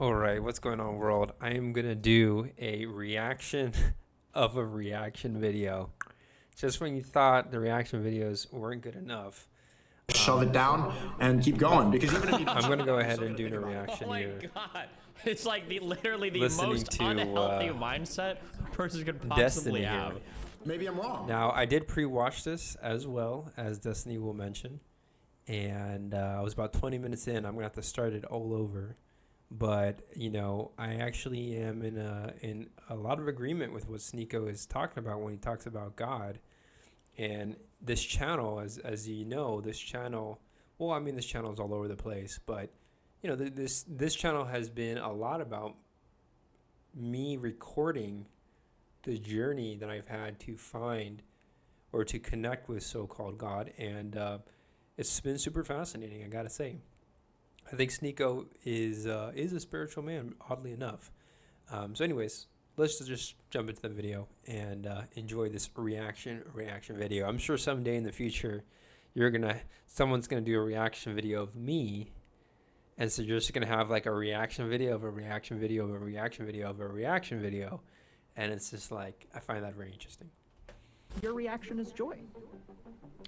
All right, what's going on, world? I am gonna do a reaction of a reaction video. Just when you thought the reaction videos weren't good enough, Shove it down and keep going, because even if you I'm gonna go you're ahead still and gonna do think the about it. reaction Oh my here. god. It's like literally the Listening most to, unhealthy mindset a person could possibly Destiny have. here. Maybe I'm wrong. Now, I did pre-watch this as well, as Destiny will mention, and I was about 20 minutes in. I'm gonna have to start it all over, but I actually am in a lot of agreement with what Sneako is talking about when he talks about God. And this channel, as you know, this channel, well, I mean, this channel is all over the place, but this channel has been a lot about me recording the journey that I've had to find or to connect with so-called God, and it's been super fascinating, I gotta say. I think Sneako is a spiritual man, oddly enough. So, anyways, let's just jump into the video and enjoy this reaction video. I'm sure someday in the future, someone's gonna do a reaction video of me, and so you're just gonna have like a reaction video of a reaction video of a reaction video of a reaction video, and it's just like I find that very interesting. Your reaction is joy.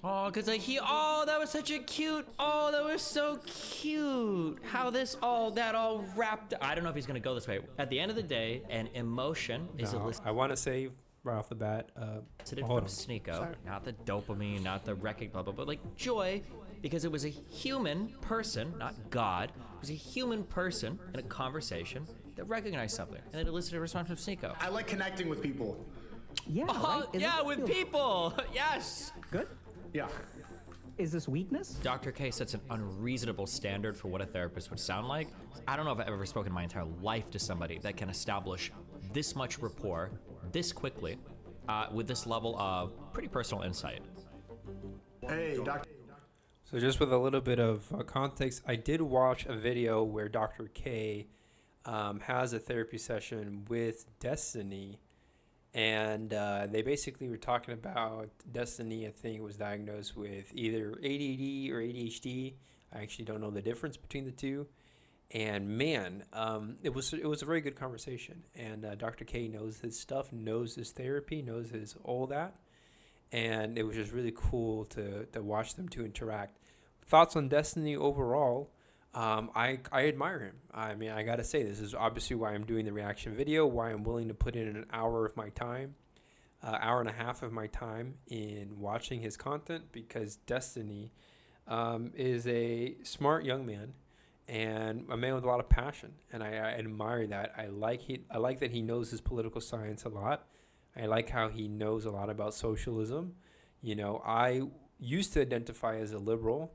Oh, because that was such a cute, that was so cute. How that all wrapped. I don't know if he's going to go this way. At the end of the day, an emotion is Now, I want to say right off the bat, elicited hold from on. Sneako, not the dopamine, not the wrecking, blah, blah, blah, like joy, because it was a human person, not God, it was a human person in a conversation that recognized something, and it elicited a response from Sneako. I like connecting with people. Yeah, right? Isn't Yeah, it with feel people. Yes. Good. Yeah. Is this weakness? Dr. K sets an unreasonable standard for what a therapist would sound like. I don't know if I've ever spoken in my entire life to somebody that can establish this much rapport this quickly with this level of pretty personal insight. Hey, Doctor. So just with a little bit of context, I did watch a video where Dr. K has a therapy session with Destiny, and they basically were talking about Destiny. I think was diagnosed with either ADD or ADHD. I actually don't know the difference between the two. And man, it was a very good conversation. And Dr. K knows his stuff, knows his therapy, knows his all that. And it was just really cool to watch them to interact. Thoughts on Destiny overall? I admire him. I mean, I gotta say, this is obviously why I'm doing the reaction video, why I'm willing to put in an hour of my time, hour and a half of my time in watching his content, because Destiny is a smart young man and a man with a lot of passion, and I admire that. I like that he knows his political science a lot. I like how he knows a lot about socialism. I used to identify as a liberal.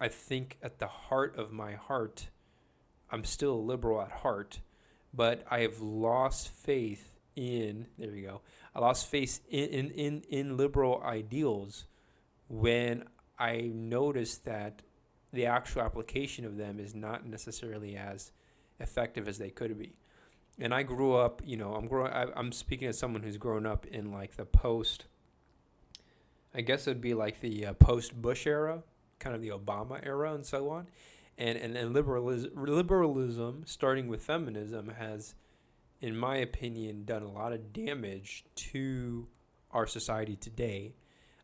I think at the heart of my heart, I'm still a liberal at heart, but I have lost faith in, there you go, I lost faith in liberal ideals when I noticed that the actual application of them is not necessarily as effective as they could be. And I grew up, I'm speaking as someone who's grown up in like the I guess it would be like the post-Bush era, kind of the Obama era and so on. And liberalism, starting with feminism, has, in my opinion, done a lot of damage to our society today.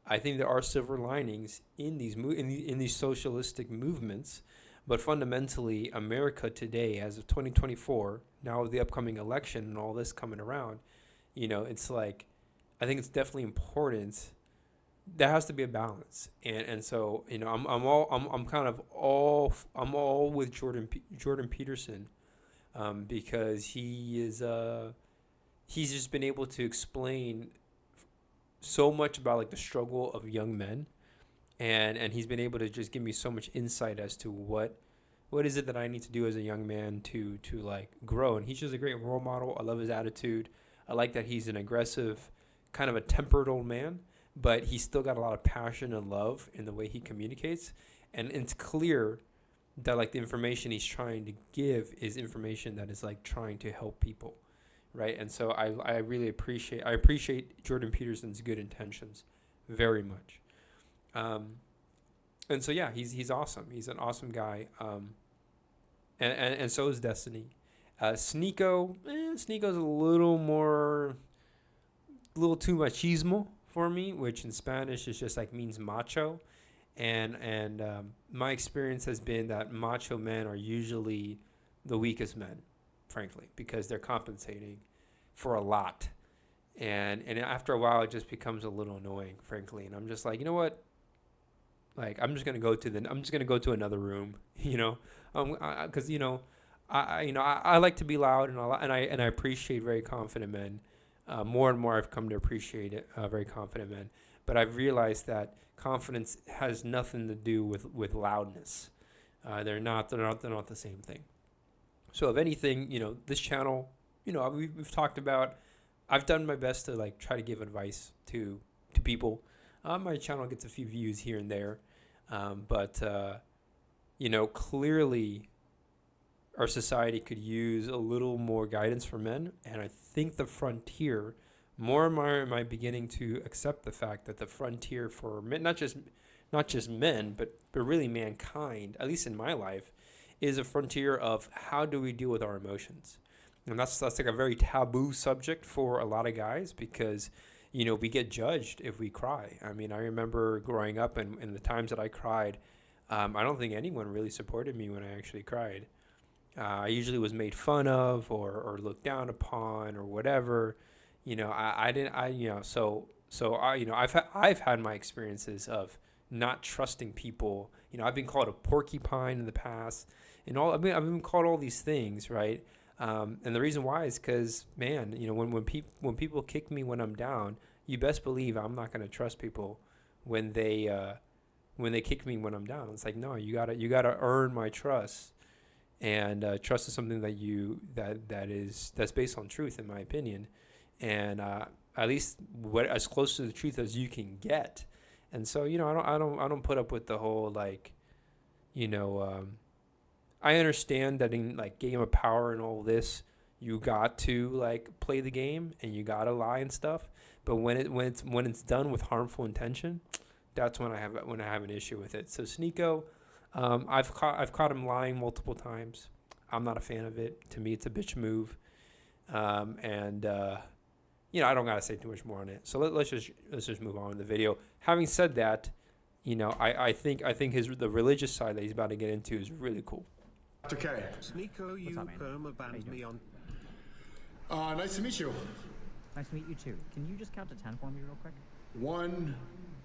I think there are silver linings in these socialistic movements, but fundamentally, America today, as of 2024, now with the upcoming election and all this coming around, it's like, I think it's definitely important. There has to be a balance, and so I'm all with Jordan Peterson, because he's just been able to explain so much about like the struggle of young men, and he's been able to just give me so much insight as to what is it that I need to do as a young man to like grow. And he's just a great role model. I love his attitude. I like that he's an aggressive, kind of a tempered old man, but he's still got a lot of passion and love in the way he communicates. And it's clear that like the information he's trying to give is information that is like trying to help people, right? And so I really appreciate Jordan Peterson's good intentions very much. And so yeah, he's awesome. He's an awesome guy. And so is Destiny. Sneako's a little too machismo for me, which in Spanish is just like means macho. And my experience has been that macho men are usually the weakest men, frankly, because they're compensating for a lot. And after a while, it just becomes a little annoying, frankly. And I'm just like, you know what? Like, I'm just gonna go to another room, because I like to be loud, and I appreciate very confident men. More and more, I've come to appreciate it, very confident men. But I've realized that confidence has nothing to do with loudness. They're not the same thing. So if anything, this channel, we've talked about. I've done my best to like try to give advice to people. My channel gets a few views here and there, but clearly our society could use a little more guidance for men, and I think the frontier, more and more am I beginning to accept the fact that the frontier for men, not just men, but really mankind, at least in my life, is a frontier of how do we deal with our emotions. And that's like a very taboo subject for a lot of guys because, we get judged if we cry. I mean, I remember growing up and the times that I cried, I don't think anyone really supported me when I actually cried. I usually was made fun of or looked down upon or whatever. I've had my experiences of not trusting people. I've been called a porcupine in the past and I've been called all these things, right? And the reason why is because, man, when people kick me when I'm down, you best believe I'm not going to trust people when they kick me when I'm down. It's like, no, you gotta earn my trust, and trust is something that's based on truth, in my opinion, and at least as close to the truth as you can get. And so, I don't put up with the whole like, I understand that in like Game of Power and all this, you got to like play the game and you gotta lie and stuff. But when it's done with harmful intention, that's when I have an issue with it. So Sneako, I've caught him lying multiple times. I'm not a fan of it. To me, it's a bitch move, and I don't gotta say too much more on it. So let's just move on with the video. Having said that, I think the religious side that he's about to get into is really cool. Okay. Sneako, you perma-banned me on... Nice to meet you. Nice to meet you too. Can you just count to 10 for me real quick? 1,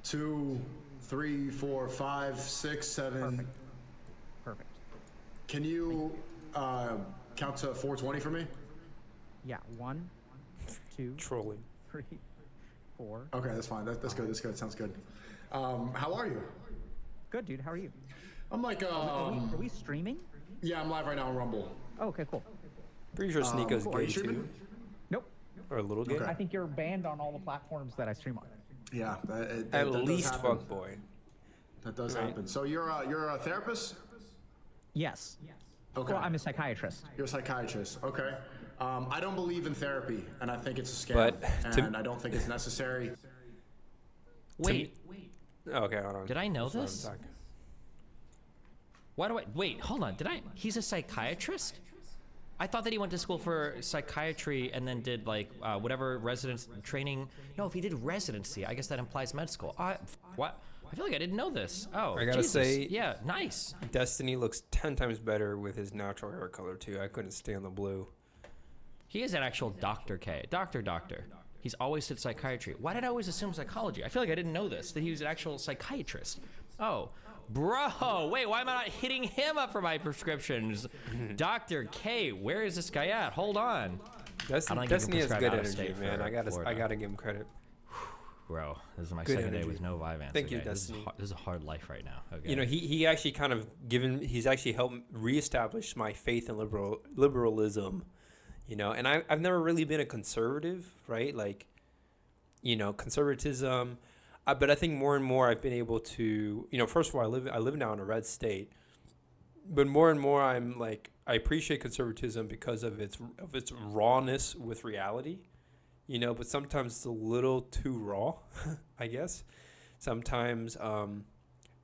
2, 3, 4, 5, 6, 7. Perfect. Can you count to 420 for me? Yeah, 1, 2, Trolling. 3, 4. Okay, that's fine. That's good. That's good. Sounds good. How are you? Good, dude. How are you? I'm like, Are we streaming? yeah, I'm live right now on Rumble. Oh, okay, cool. Pretty sure Sneako's Are gay you streaming? too, Nope. or a little gay. Okay. I think you're banned on all the platforms that I stream on. Yeah, that At does least happen. fuckboy. That does Right. happen. So you're a therapist? Yes. Okay. Well, I'm a psychiatrist. You're a psychiatrist. Okay. I don't believe in therapy, and I think it's a scam, But and I don't think it's necessary. Wait, Okay, hold on. did I know Sorry, this? talk. Why do I wait? Hold on. He's a psychiatrist? I thought that he went to school for psychiatry and then did like whatever residence training. No, if he did residency, I guess that implies med school. What? I feel like I didn't know this. Oh, I gotta Jesus. say- yeah, nice. Destiny looks 10 times better with his natural hair color too. I couldn't stand the blue. He is an actual Dr. K. Doctor. He's always said psychiatry. Why did I always assume psychology? I feel like I didn't know this, that he was an actual psychiatrist. Oh, bro, wait, why am I not hitting him up for my prescriptions? Dr. K, where is this guy at? Hold on. Destiny has good energy, man. I gotta give him credit. Bro, this is my Good second day energy. with no Vyvanse. Thank you, okay? Destiny. This is a hard life right now. Okay. He actually kind of he's actually helped reestablish my faith in liberalism. And I've never really been a conservative, right? Like, conservatism. But I think more and more I've been able to, first of all, I live now in a red state, but more and more I'm like, I appreciate conservatism because of its rawness with reality, but sometimes it's a little too raw, I guess. Sometimes,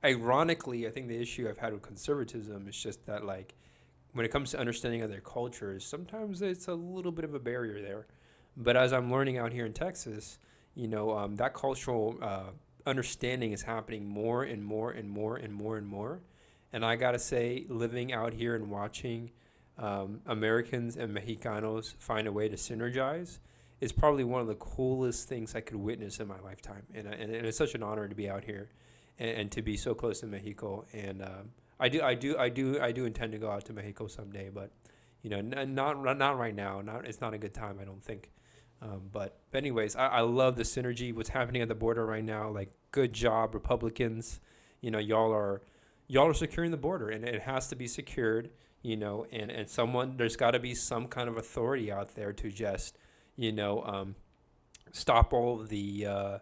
ironically, I think the issue I've had with conservatism is just that, like, when it comes to understanding other cultures, sometimes it's a little bit of a barrier there. But as I'm learning out here in Texas, that cultural understanding is happening more and more and more and more and more. And I gotta say, living out here and watching Americans and Mexicanos find a way to synergize is probably one of the coolest things I could witness in my lifetime. And it's such an honor to be out here and to be so close to Mexico. And I do intend to go out to Mexico someday, but not right now. It's not a good time, I don't think. But anyways, I love the synergy. What's happening at the border right now? Like, good job, Republicans. Y'all are securing the border, and it has to be secured. And there's got to be some kind of authority out there to just stop all of the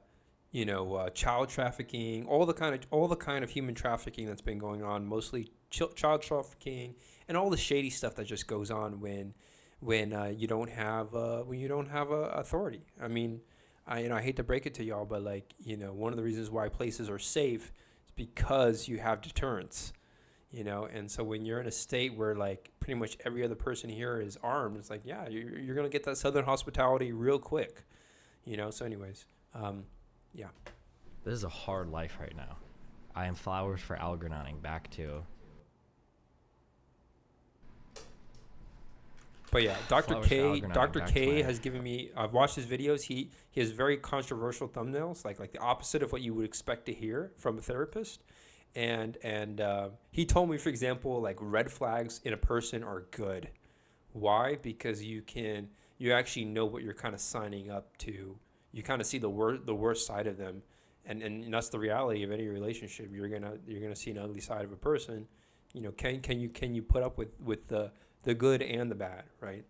child trafficking, all the kind of human trafficking that's been going on, mostly child trafficking, and all the shady stuff that just goes on when you don't have authority. I mean, I hate to break it to y'all, but one of the reasons why places are safe is because you have deterrence. And so when you're in a state where pretty much every other person here is armed, it's you're gonna get that Southern hospitality real quick. So anyways, yeah. This is a hard life right now. I am flowers for Algernonning back to. But yeah, Dr. Dr. K has given me. I've watched his videos. He has very controversial thumbnails, like the opposite of what you would expect to hear from a therapist. And he told me, for example, red flags in a person are good. Why? Because you actually know what you're kind of signing up to. You kind of see the worst side of them, and that's the reality of any relationship. You're gonna see an ugly side of a person. Can you put up with the good and the bad, right?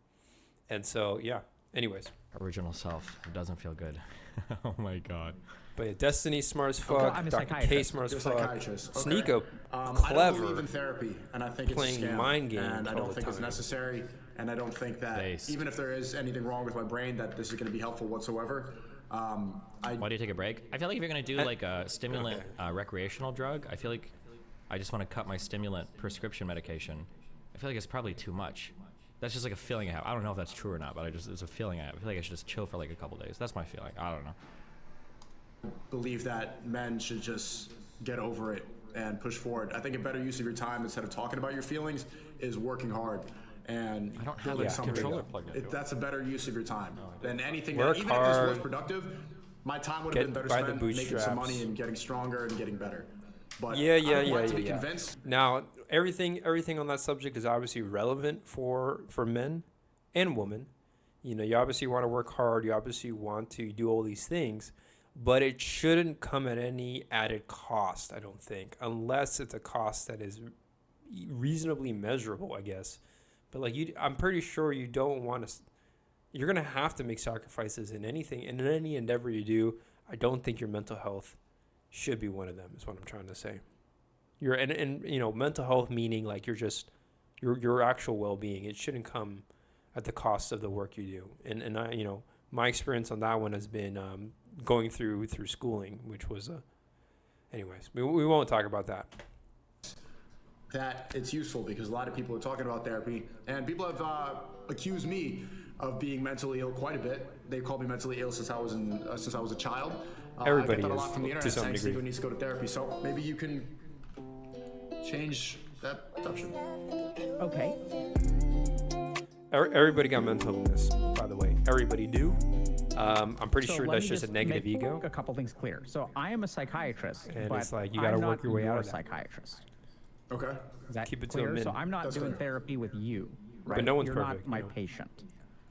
And so yeah. Anyways, Original self. It doesn't feel good. Oh my god. but yeah, Destiny's smart as fuck. I'm a Dr. K psychiatrist. smart You're as a fuck. psychiatrist. Okay. Sneako, I clever. don't believe in therapy, and I think it's Playing a scam. mind games and I all don't the think it's time. necessary. And I don't think that Base. even if there is anything wrong with my brain, that this is going to be helpful whatsoever. Why do you take a break? I feel like if you're gonna do a stimulant recreational drug, I feel like I just want to cut my stimulant prescription medication. I feel like it's probably too much. That's just a feeling I have. I don't know if that's true or not, but it's a feeling I have. I feel like I should just chill for a couple days. That's my feeling. I don't know. believe that men should just get over it and push forward. I think a better use of your time instead of talking about your feelings is working hard and I don't have building a something. controller plugged into it. That's a better use of your time than anything. Work Even if this was hard. productive, my time would Get have been better by the spent making bootstraps. some money and getting stronger and getting better. But Yeah. I don't want to be convinced. Now, everything on that subject is obviously relevant for men and women. You obviously want to work hard. You obviously want to do all these things, but it shouldn't come at any added cost, I don't think, unless it's a cost that is reasonably measurable, I guess. But I'm pretty sure you don't want to. You're gonna have to make sacrifices in anything, in any endeavor you do. I don't think your mental health should be one of them. Is what I'm trying to say. Mental health meaning your actual well-being. It shouldn't come at the cost of the work you do. And I, my experience on that one has been going through schooling, which was anyways, we won't talk about that. That it's useful because a lot of people are talking about therapy, and people have accused me of being mentally ill quite a bit. They called me mentally ill since I was a child. Everybody I get that a is, lot from the to internet some saying degree. Sneako needs to go to therapy. So maybe you can change that perception. Okay. Everybody got mental illness, by the way. Everybody do. I'm pretty So sure let that's me just a negative make ego. A couple things clear. So I am a psychiatrist, And but it's you gotta I'm work not your way out your of that. psychiatrist. Okay. Is that Keep it to a clear? So minimum. I'm not That's doing clear. therapy with you. Right? no one's You're perfect, not my you know. patient.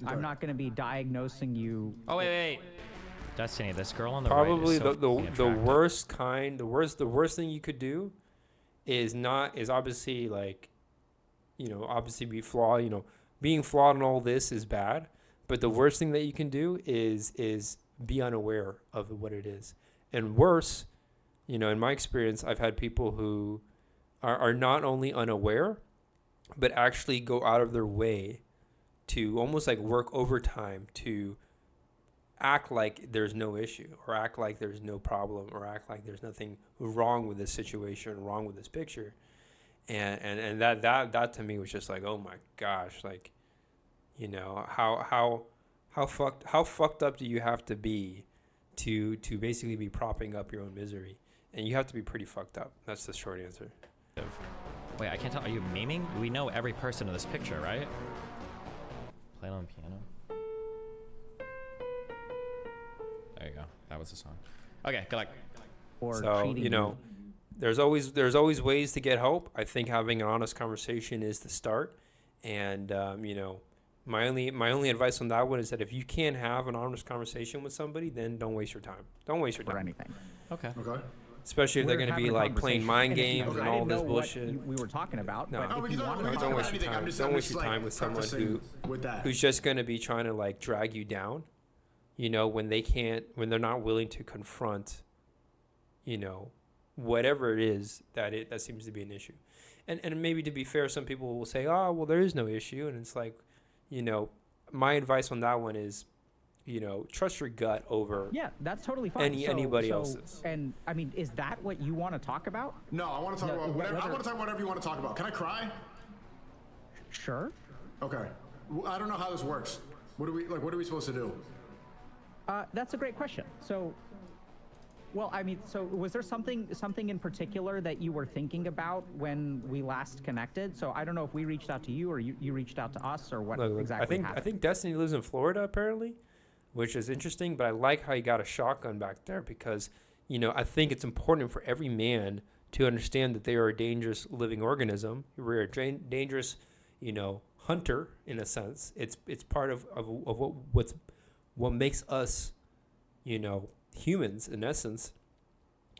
I'm not going to be diagnosing you. Oh wait. Destiny, this girl on the Probably right is so the attractive. worst kind, the worst thing you could do is obviously obviously be flawed. Being flawed in all this is bad, but the worst thing that you can do is be unaware of what it is. And worse, in my experience, I've had people who are not only unaware, but actually go out of their way to almost work overtime to act like there's no issue, or act like there's no problem, or act like there's nothing wrong with this situation, wrong with this picture. and that to me was just like, oh my gosh, like, you know, how fucked up do you have to be to basically be propping up your own misery? And you have to be pretty fucked up. That's the short answer. Wait, I can't tell. Are you memeing? We know every person in this picture, right? Play it on piano. There you go. That was the song. Okay, good luck. Or So, treating you know, there's always ways to get help. I think having an honest conversation is the start. And you know, my only advice on that one is that if you can't have an honest conversation with somebody, then don't waste your time. Don't waste your or time. anything. Okay. Okay. Especially if they're We're going to be having a like playing conversation. mind And if you- games I and all didn't this know what bullshit. we were talking about, No. but No, if you want to don't talk waste about your time. Don't waste your time with someone with who's just going to be trying to like drag you down, you know, when they're not willing to confront, you know, whatever it is that seems to be an issue. And maybe to be fair, some people will say, oh, well, there is no issue. And it's like, you know, my advice on that one is, you know, trust your gut over Yeah, that's totally fine. anybody else's. And I mean, is that what you want to talk about? No, I want to talk No, about whatever. I whether- want to talk whatever you want to talk about. Can I cry? Sure. Okay. I don't know how this works. What are we supposed to do? That's a great question. So, well, I mean, so was there something in particular that you were thinking about when we last connected? So I don't know if we reached out to you or you reached out to us or what exactly happened. I think Destiny lives in Florida apparently, which is interesting. But I like how you got a shotgun back there because, you know, I think it's important for every man to understand that they are a dangerous living organism. We're a dangerous, you know, hunter in a sense. It's part of what makes us, you know, humans in essence.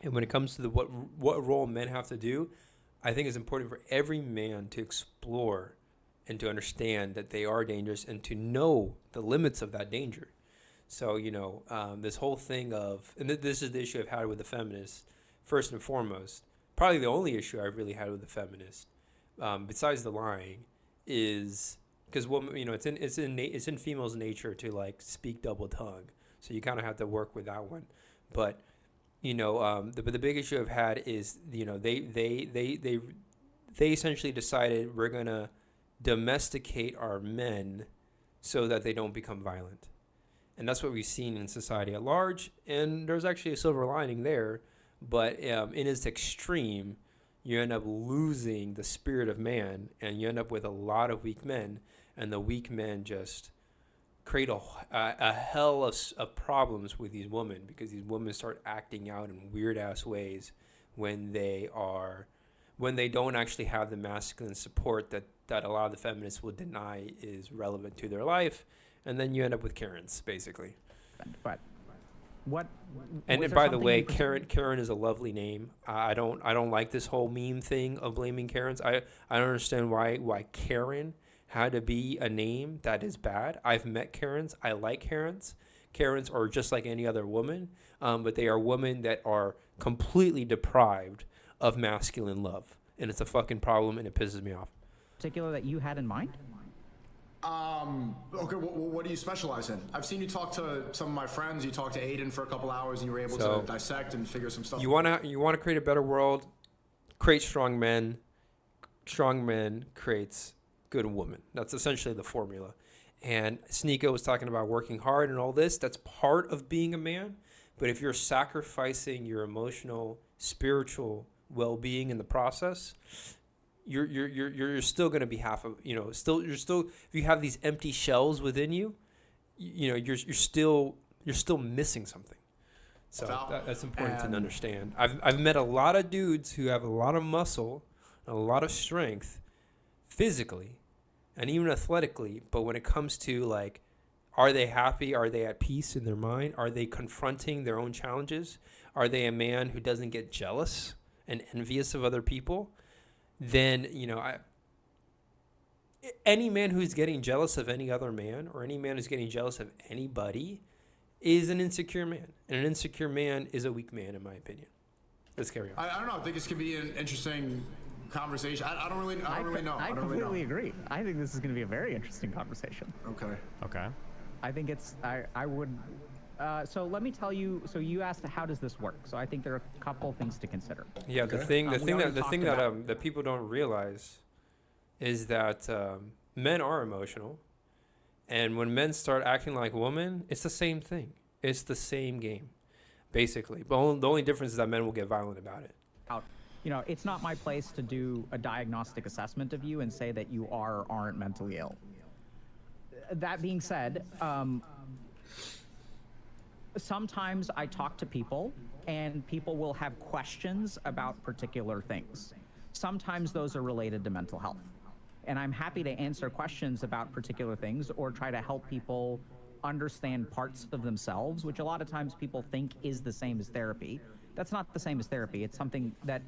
And when it comes to what role men have to do, I think it's important for every man to explore and to understand that they are dangerous and to know the limits of that danger. So, you know, this whole thing of, and this is the issue I've had with the feminists, first and foremost, probably the only issue I've really had with the feminists, besides the lying, is because women, you know, it's in females' nature to like speak double tongue. So you kind of have to work with that one. But, you know, the big issue I've had is, you know, they essentially decided we're going to domesticate our men so that they don't become violent. And that's what we've seen in society at large. And there's actually a silver lining there. But in its extreme, you end up losing the spirit of man. And you end up with a lot of weak men. And the weak men just create a hell of problems with these women. Because these women start acting out in weird-ass ways when they don't actually have the masculine support that a lot of the feminists will deny is relevant to their life. And then you end up with Karens, basically. But what? And was there by the something way, in particular- Karen is a lovely name. I don't like this whole meme thing of blaming Karens. I don't understand why Karen had to be a name that is bad. I've met Karens. I like Karens. Karens are just like any other woman, but they are women that are completely deprived of masculine love, and it's a fucking problem, and it pisses me off. particular that you had in mind? Okay, what do you specialize in? I've seen you talk to some of my friends. You talked to Aiden for a couple hours, and you were able So, to dissect and figure some stuff. You wanna create a better world, create strong men. Strong men creates good women. That's essentially the formula. And Sneako was talking about working hard and all this. That's part of being a man. But if you're sacrificing your emotional, spiritual well-being in the process, you're still going to be half of, you know, you're still if you have these empty shells within you, you know, you're still missing something. So that's important to understand. I've met a lot of dudes who have a lot of muscle, and a lot of strength, physically, and even athletically. But when it comes to like, are they happy? Are they at peace in their mind? Are they confronting their own challenges? Are they a man who doesn't get jealous and envious of other people? Then, you know, any man who's getting jealous of any other man, or any man who's getting jealous of anybody, is an insecure man. And an insecure man is a weak man, in my opinion. Let's carry on. I don't know. I think this could be an interesting conversation. I don't really know. I completely agree. I think this is going to be a very interesting conversation. Okay. Okay. I think it's I would So let me tell you. So you asked, how does this work? So I think there are a couple things to consider. Yeah, Okay. the thing We already that talked about- that people don't realize is that men are emotional, and when men start acting like women, it's the same thing. It's the same game, basically. But the only difference is that men will get violent about it. It's not my place to do a diagnostic assessment of you and say that you are or aren't mentally ill. That being said, sometimes I talk to people and people will have questions about particular things. Sometimes those are related to mental health. And I'm happy to answer questions about particular things or try to help people understand parts of themselves, which a lot of times people think is the same as therapy. That's not the same as therapy. It's something that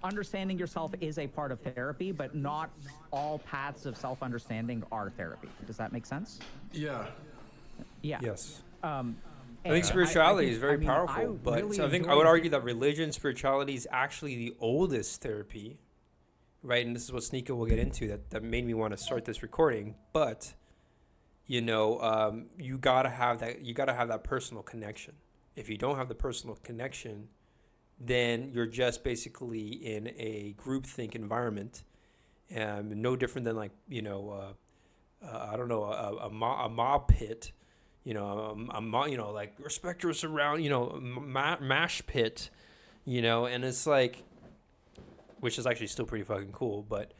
understanding yourself is a part of therapy, but not all paths of self-understanding are therapy. Does that make sense? Yeah. Yeah. Yes. I And think spirituality think- is very I mean, powerful, but really I think I enjoy would argue that religion, spirituality is actually the oldest therapy, right? And this is what Sneako will get into that made me want to start this recording. But you gotta have that. You gotta have that personal connection. If you don't have the personal connection, then you're just basically in a groupthink environment, no different than like I don't know, a mob pit. Like respect your surround, mash pit, and it's like, which is actually still pretty fucking cool. But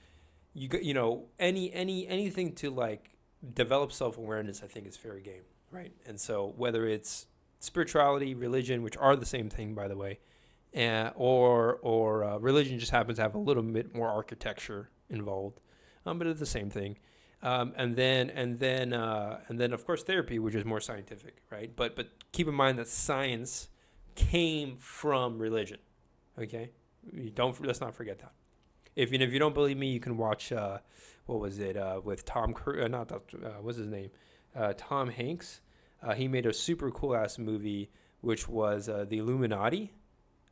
anything to like develop self-awareness, I think is fair game, right? And so whether it's spirituality, religion, which are the same thing, by the way, or religion just happens to have a little bit more architecture involved, but it's the same thing. And then of course therapy, which is more scientific, right? But keep in mind that science came from religion. Okay, let's not forget that. If you don't believe me, you can watch what was it with Tom Cruise? What's his name? Tom Hanks. He made a super cool ass movie, which was the Illuminati,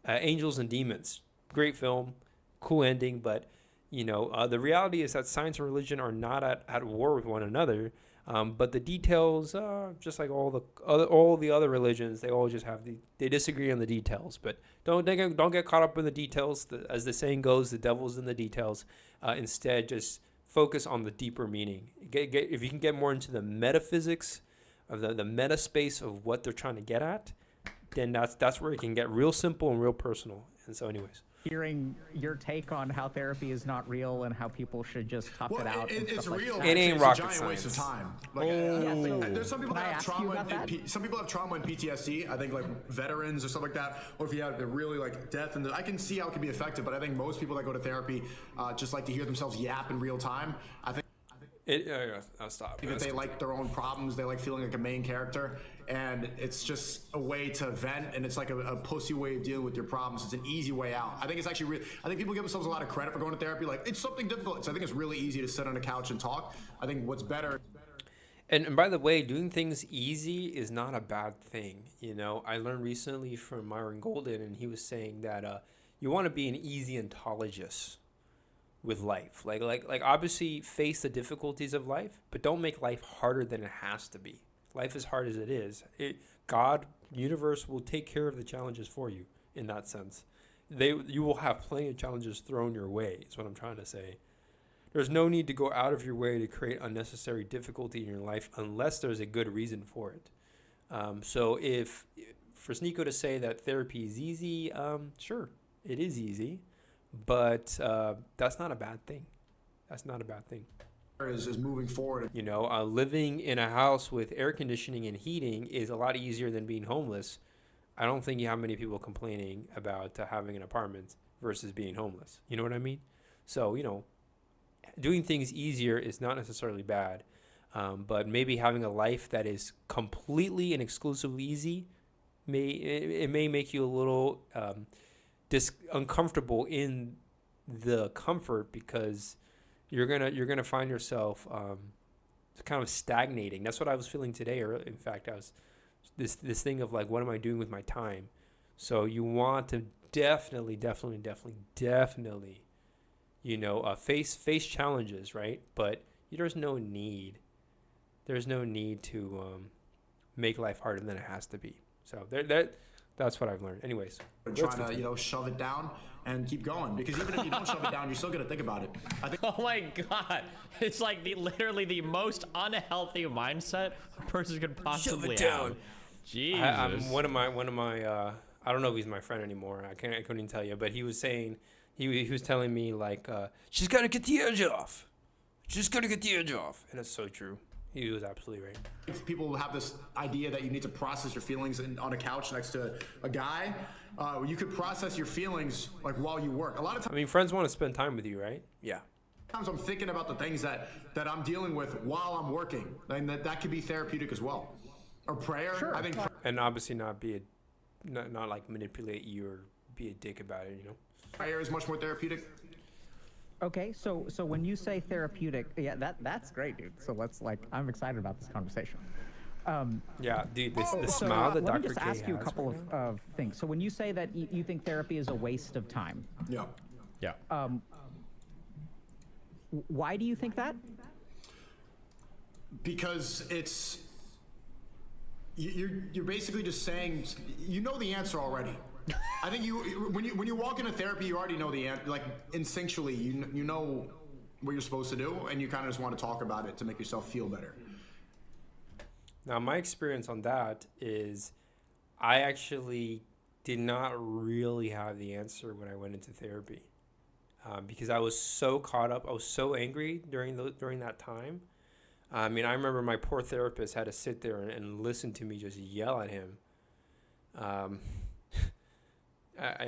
Angels and Demons. Great film, cool ending, but. The reality is that science and religion are not at war with one another, but the details, just like all the other religions, they all just they disagree on the details. But don't get caught up in the details. As the saying goes, the devil's in the details. Instead, just focus on the deeper meaning. If you can get more into the metaphysics of the meta space of what they're trying to get at, then that's where it can get real simple and real personal. And so, anyways. Hearing your take on how therapy is not real and how people should just tough it out. It's real. It ain't it's rocket a giant waste of science. time. Like, there's some people that have trauma. Some people have trauma and PTSD. I think like veterans or stuff like that, or if you have really like death, and I can see how it can be affected. But I think most people that go to therapy just like to hear themselves yap in real time. I think. I'll stop. They like their own problems. They like feeling like a main character, and it's just a way to vent. And it's like a pussy way of dealing with your problems. It's an easy way out. I think it's actually I think people give themselves a lot of credit for going to therapy. Like it's something difficult. So I think it's really easy to sit on a couch and talk. I think what's better. And by the way, doing things easy is not a bad thing. I learned recently from Myron Golden, and he was saying that you want to be an easyentologist with life. Like obviously face the difficulties of life, but don't make life harder than it has to be. Life is hard as it is. God, universe will take care of the challenges for you in that sense. You will have plenty of challenges thrown your way, is what I'm trying to say. There's no need to go out of your way to create unnecessary difficulty in your life unless there's a good reason for it. So if for Sneako to say that therapy is easy, sure, it is easy. But that's not a bad thing. That's not a bad thing. Is moving forward. Living in a house with air conditioning and heating is a lot easier than being homeless. I don't think you have many people complaining about having an apartment versus being homeless. You know what I mean? So, doing things easier is not necessarily bad. But maybe having a life that is completely and exclusively easy may make you a little uncomfortable in the comfort, because you're gonna find yourself kind of stagnating. That's what I was feeling today. Or in fact, I was this thing of like, what am I doing with my time? So you want to definitely, face challenges, right? But there's no need to make life harder than it has to be. So that's what I've learned. Anyways, trying to, you know, shove it down and keep going, because even if you don't shove it down, you're still gonna think about it. I think. Oh my God. It's like literally the most unhealthy mindset a person could possibly have. Jesus. I'm one of my I don't know if he's my friend anymore. I couldn't even tell you, but he was saying he was telling me like she's gotta get the edge off. She's gotta get the edge off, and it's so true. He was absolutely right. If people have this idea that you need to process your feelings on a couch next to a guy, you could process your feelings like while you work. A lot of times, I mean, friends want to spend time with you, right? Yeah. I'm thinking about the things that I'm dealing with while I'm working, and that could be therapeutic as well. Or prayer. Sure. I think. And obviously not like manipulate you or be a dick about it, you know. Prayer is much more therapeutic. Okay, so when you say therapeutic, yeah, that's great, dude. So I'm excited about this conversation. Yeah, dude, the smile that let me Dr. just K ask you a has couple right now. of things. So when you say that you think therapy is a waste of time, Yeah. Yeah. why do you think that? Because you're basically just saying, you know the answer already. I think when you walk into therapy, you already know the answer. Like instinctually, you know what you're supposed to do, and you kind of just want to talk about it to make yourself feel better. Now, my experience on that is I actually did not really have the answer when I went into therapy, because I was so caught up. I was so angry during that time. I mean, I remember my poor therapist had to sit there and listen to me just yell at him. And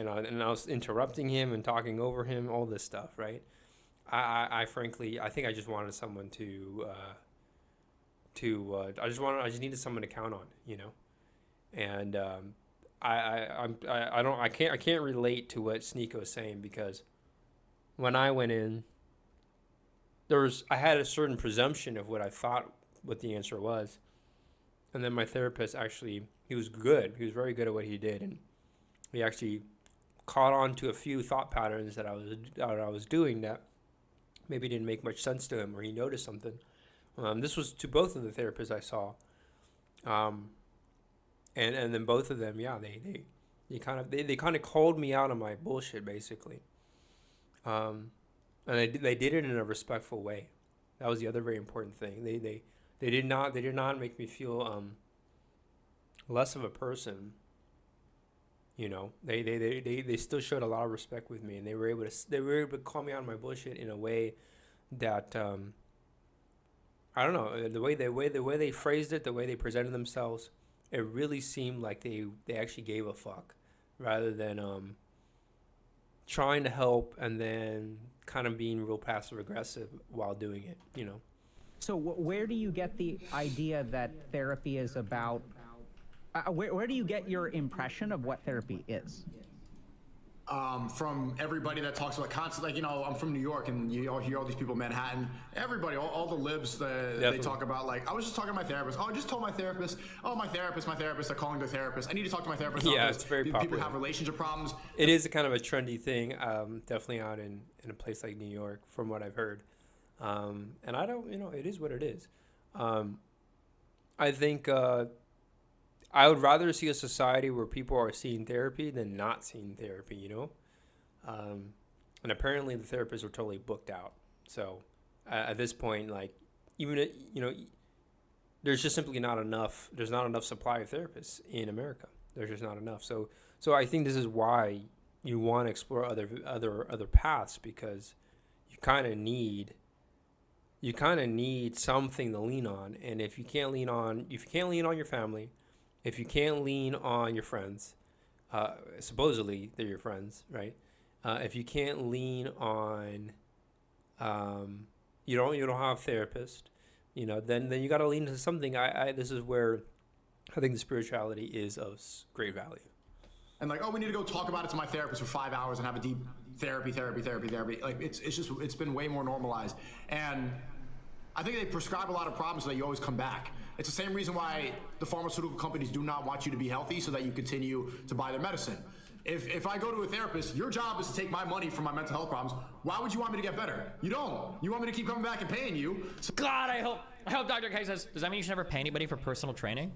I was interrupting him and talking over him, all this stuff, right? I frankly, I think I just wanted someone I just needed someone to count on, you know? And I can't relate to what Sneako is saying, because when I went in, I had a certain presumption of what I thought what the answer was. And then my therapist actually, he was good. He was very good at what he did. And he actually caught on to a few thought patterns that I was doing that maybe didn't make much sense to him, or he noticed something. This was to both of the therapists I saw. And then both of them, yeah, they kind of called me out on my bullshit, basically. And they did it in a respectful way. That was the other very important thing. They did not make me feel less of a person. You know, they still showed a lot of respect with me, and they were able to call me out on my bullshit in a way that I don't know, the way they phrased it, the way they presented themselves, it really seemed like they actually gave a fuck, rather than trying to help and then kind of being real passive aggressive while doing it, you know. So where do you get the idea that therapy is about? Where do you get your impression of what therapy is? From everybody that talks about constant, like, you know, I'm from New York, and you all hear all these people in Manhattan. Everybody, all the libs, they talk about, like, I was just talking to my therapist. Oh, I just told my therapist. Oh, my therapist. They're calling their therapist. I need to talk to my therapist. Yeah, it's very popular. People have relationship problems. It is a kind of a trendy thing, definitely out in a place like New York, from what I've heard. And I don't, you know, it is what it is. I think I would rather see a society where people are seeing therapy than not seeing therapy, you know? And apparently the therapists are totally booked out. So at this point, like, even, you know, there's just simply not enough. There's not enough supply of therapists in America. There's just not enough. So I think this is why you want to explore other paths, because you kind of need something to lean on. And if you can't lean on your family, if you can't lean on your friends, supposedly they're your friends, right? If you can't lean on, you don't have a therapist, you know, then you got to lean into something. This is where I think the spirituality is of great value. And like, oh, we need to go talk about it to my therapist for 5 hours and have a deep therapy. Like, it's been way more normalized. And I think they prescribe a lot of problems so that you always come back. It's the same reason why the pharmaceutical companies do not want you to be healthy, so that you continue to buy their medicine. If I go to a therapist, your job is to take my money for my mental health problems. Why would you want me to get better? You don't. You want me to keep coming back and paying you. God, I hope Dr. K says, does that mean you should never pay anybody for personal training?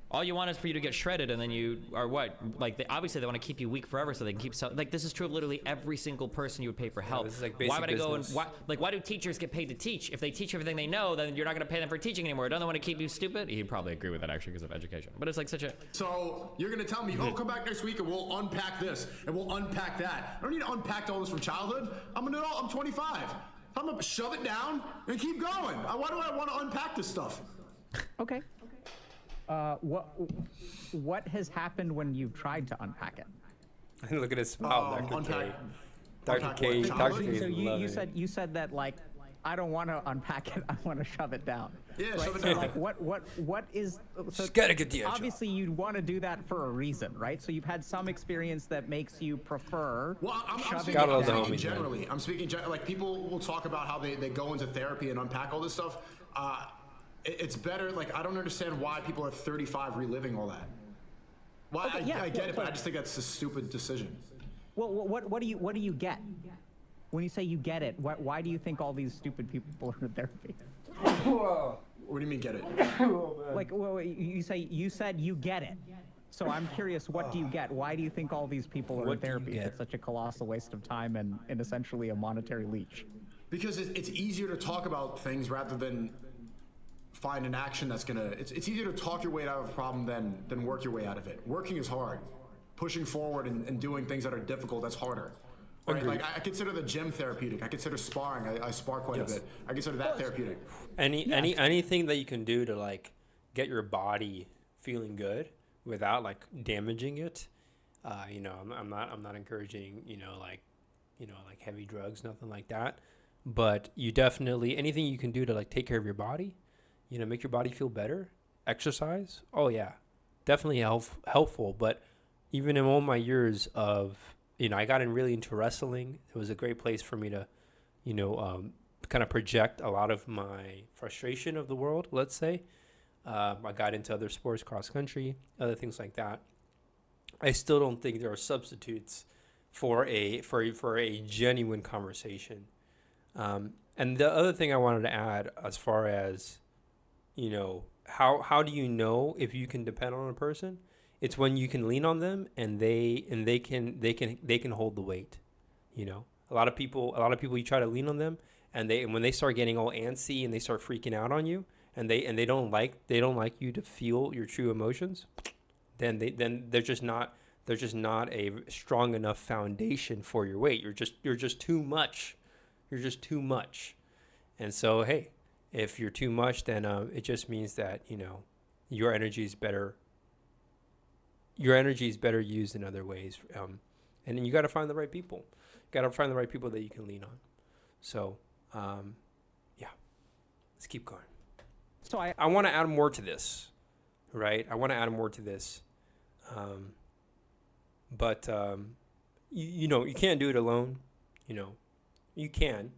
All you want is for you to get shredded, and then you are what? Like, obviously they want to keep you weak forever, so they can keep like this is true of literally every single person you would pay for help. This is like why basic would I go and business. why do teachers get paid to teach? If they teach everything they know, then you're not going to pay them for teaching anymore. Don't they want to keep you stupid? He'd probably agree with that actually because of education. But it's like such a. So you're gonna tell me, oh, come back next week and we'll unpack this and we'll unpack that. I don't need to unpack all this from childhood. I'm 25. I'm gonna shove it down and keep going. Why do I want to unpack this stuff? Okay. What has happened when you've tried to unpack it? Look at his smile, Dr. K. Unpack Dr. K. what? Dr. K. So loving it. you said that like I don't want to unpack it. I want to shove it down. Yeah, right? shove it So down. like what is? So Just gotta get the edge obviously you'd want to do that for a reason, right? So you've had some experience that makes you prefer. Well, I'm shoving speaking, it Gotta I'm love the down. speaking homies, man. generally. I'm speaking like people will talk about how they go into therapy and unpack all this stuff. It's better. Like I don't understand why people are 35 reliving all that. Why Okay, yeah, I get yeah, it, but I just think that's a stupid decision. Well, what do you get? When you say you get it, why do you think all these stupid people are in therapy? What do you mean get it? Like, well, you said you get it. So I'm curious, what do you get? Why do you think all these people are in What do you therapy? get? It's such a colossal waste of time and essentially a monetary leech. Because it's easier to talk about things rather than find an action that's gonna. It's easier to talk your way out of a problem than work your way out of it. Working is hard. Pushing forward and doing things that are difficult, that's harder. Right? Agreed. Like I consider the gym therapeutic. I consider sparring. I spar quite Yes. a bit. I consider that therapeutic. Anything that you can do to like get your body feeling good without like damaging it. I'm not encouraging like heavy drugs, nothing like that. But you definitely anything you can do to like take care of your body, make your body feel better. Exercise. Oh yeah, definitely helpful. But even in all my years of I got really into wrestling. It was a great place for me to, kind of project a lot of my frustration of the world, let's say. I got into other sports, cross country, other things like that. I still don't think there are substitutes for a genuine conversation. And the other thing I wanted to add, as far as, how do you know if you can depend on a person? It's when you can lean on them and they can hold the weight. A lot of people you try to lean on them and when they start getting all antsy and they start freaking out on you and they don't like you to feel your true emotions, then they're just not a strong enough foundation for your weight. You're just too much. You're just too much. And so hey, if you're too much, then it just means that your energy is better. Your energy is better used in other ways. And then you got to find the right people. You got to find the right people that you can lean on. So, yeah, let's keep going. So I want to add more to this, right? I want to add more to this. But you can't do it alone. You can.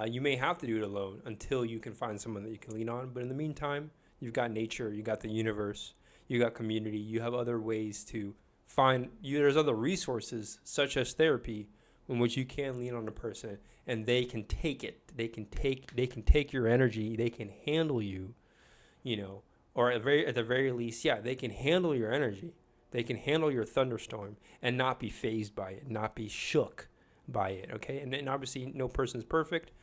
You may have to do it alone until you can find someone that you can lean on. But in the meantime, you've got nature, you got the universe, you got community, you have other ways to find there's other resources such as therapy in which you can lean on a person and they can take it. They can take your energy, they can handle you, or at the very least, yeah, they can handle your energy. They can handle your thunderstorm and not be fazed by it, not be shook by it, okay? And obviously no person's perfect,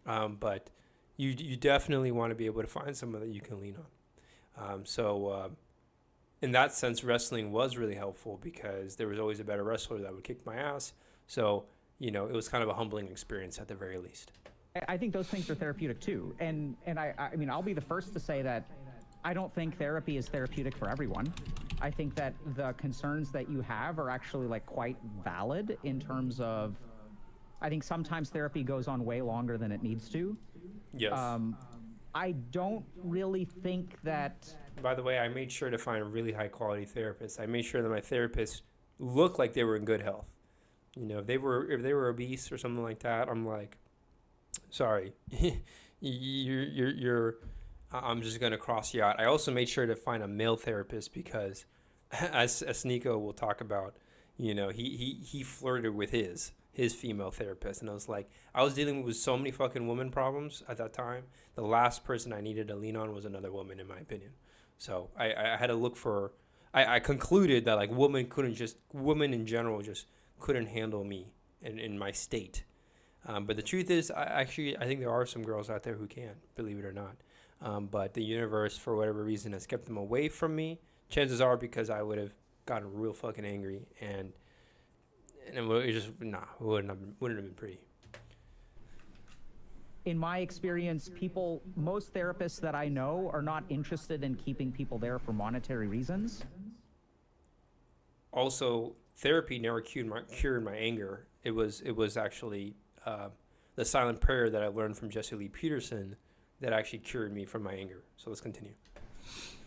but you definitely want to be able to find someone that you can lean on. In that sense, wrestling was really helpful because there was always a better wrestler that would kick my ass. So, it was kind of a humbling experience at the very least. I think those things are therapeutic too. And I mean, I'll be the first to say that I don't think therapy is therapeutic for everyone. I think that the concerns that you have are actually like quite valid in terms of, I think sometimes therapy goes on way longer than it needs to. Yes. I don't really think that. By the way, I made sure to find a really high quality therapist. I made sure that my therapists looked like they were in good health. If they were obese or something like that, I'm like, sorry, I'm just gonna cross you out. I also made sure to find a male therapist because, as Sneako will talk about, he flirted with his his female therapist. And I was like, I was dealing with so many fucking woman problems at that time. The last person I needed to lean on was another woman, in my opinion. So I had to look for, I concluded that like women in general just couldn't handle me in my state. But the truth is, I think there are some girls out there who can, believe it or not. But the universe, for whatever reason, has kept them away from me. Chances are because I would have gotten real fucking angry, and it wouldn't have been pretty. In my experience, most therapists that I know are not interested in keeping people there for monetary reasons. Also, therapy never cured my anger. It was actually the silent prayer that I learned from Jesse Lee Peterson that actually cured me from my anger. So let's continue.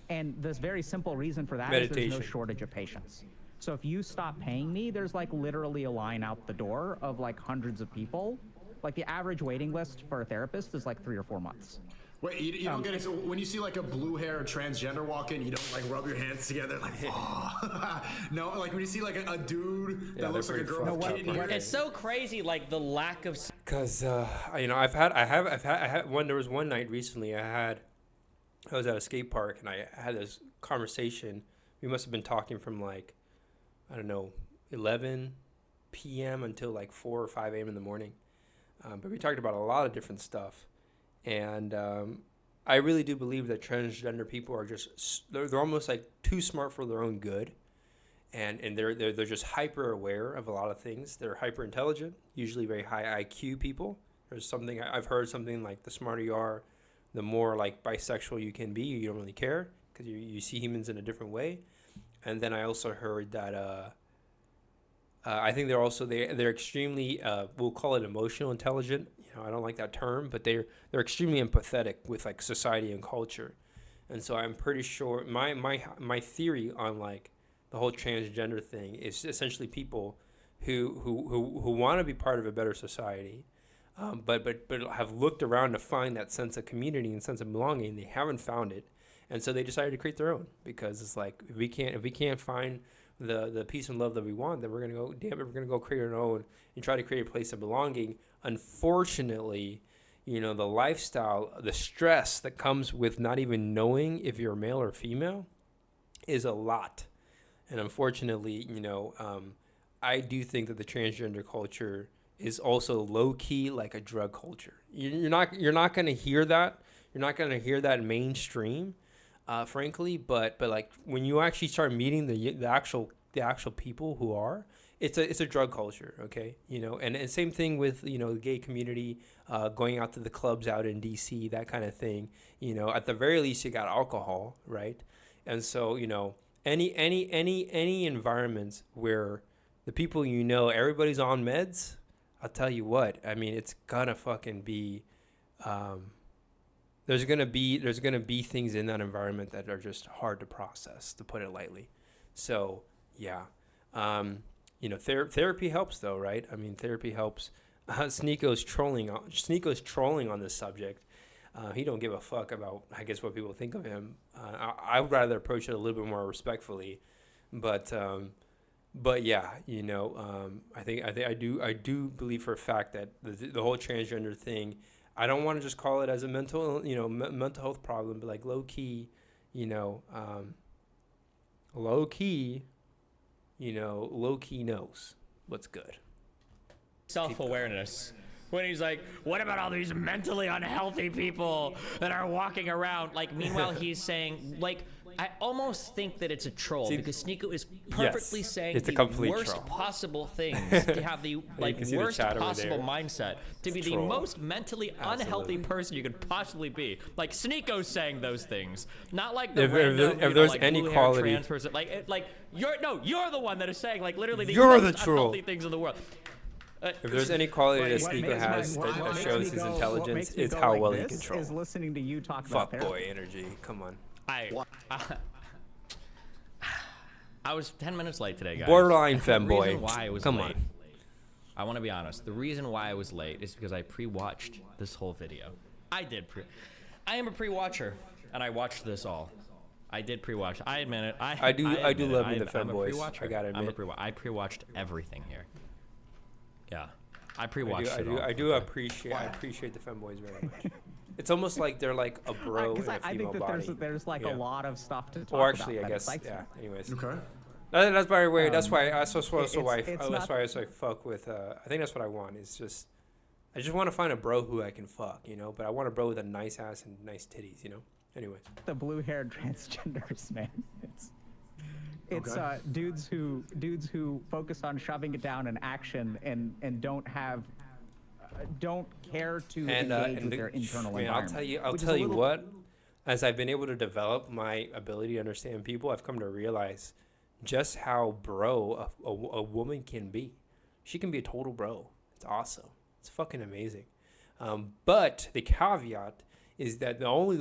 And this very simple reason for that is there's no shortage of patients. So if you stop paying me, there's like literally a line out the door of like hundreds of people. Like the average waiting list for a therapist is like 3 or 4 months. Wait, you don't get it? So when you see like a blue-haired transgender walk in, you don't like rub your hands together like, oh. No, like when you see like a dude that looks like a girl with a kid in here. It's so crazy, like the lack of. Because there was one night recently I was at a skate park and I had this conversation. We must have been talking from like, I don't know, 11 p.m. until like 4 or 5 a.m. in the morning. But we talked about a lot of different stuff. And I really do believe that transgender people are they're almost like too smart for their own good. And they're just hyper aware of a lot of things. They're hyper intelligent, usually very high IQ people. I've heard something like the smarter you are, the more like bisexual you can be. You don't really care because you see humans in a different way. And then I also heard that I think they're extremely we'll call it emotional intelligent. I don't like that term, but they're extremely empathetic with like society and culture. And so I'm pretty sure my theory on like the whole transgender thing is essentially people who want to be part of a better society, but have looked around to find that sense of community and sense of belonging. They haven't found it, and so they decided to create their own, because it's like if we can't find the peace and love that we want, then we're gonna go create our own and try to create a place of belonging. Unfortunately, the lifestyle, the stress that comes with not even knowing if you're male or female is a lot. And unfortunately, I do think that the transgender culture is also low key like a drug culture. You're not going to hear that. You're not going to hear that mainstream, frankly. But like when you actually start meeting the actual people who are, it's a drug culture, okay? And same thing with the gay community, going out to the clubs out in DC, that kind of thing. At the very least, you got alcohol, right? And so any environments where the people everybody's on meds, I'll tell you what, I mean, it's gonna fucking be there's gonna be things in that environment that are just hard to process, to put it lightly. So yeah, therapy helps though, right? I mean, therapy helps. Sneako's trolling on this subject. He don't give a fuck about, I guess, what people think of him. I would rather approach it a little bit more respectfully, but yeah, I do believe for a fact that the whole transgender thing, I don't want to just call it as a mental health problem, but like low key knows what's good. Self-awareness. When he's like, what about all these mentally unhealthy people that are walking around? Like, meanwhile, he's saying, like, I almost think that it's a troll, because Sneako is perfectly saying it's the worst troll. Possible things, to have the worst possible mindset, to be the most mentally unhealthy person you could possibly be. Like, Sneako's saying those things, not like the if there's any quality trans person. You're the one that is saying like literally the You're most the troll. unhealtty things in the world. If there's any quality that Sneako has that shows his intelligence, it's how well he controls. Is listening to you talk about fuck boy energy. Come on. I was 10 minutes late today, guys. Borderline femboy. Why I was Come late, on. I want to be honest. The reason why I was late is because I pre-watched this whole video. I am a pre-watcher, and I watched this all. I did pre-watch. I admit it. I do love me the femboys. I gotta admit. I pre-watched everything here. Yeah. I pre-watched it all. I do appreciate the femboys very much. It's almost like they're like a bro in a I female think that body. there's like Yeah. a lot of stuff to talk Or actually, about. I that guess, excites me. yeah. Anyways, Okay. that's by the way. That's why I it's not- I like fuck with. I think that's what I want. It's just, I just want to find a bro who I can fuck, you know. But I want a bro with a nice ass and nice titties, you know. Anyways, The blue-haired transgenders, man. It's Okay. dudes who focus on shoving it down in action and don't care to engage with their internal man, environment. I'll which is tell a you little- what. As I've been able to develop my ability to understand people, I've come to realize just how bro a woman can be. She can be a total bro. It's awesome. It's fucking amazing. But the caveat is that the only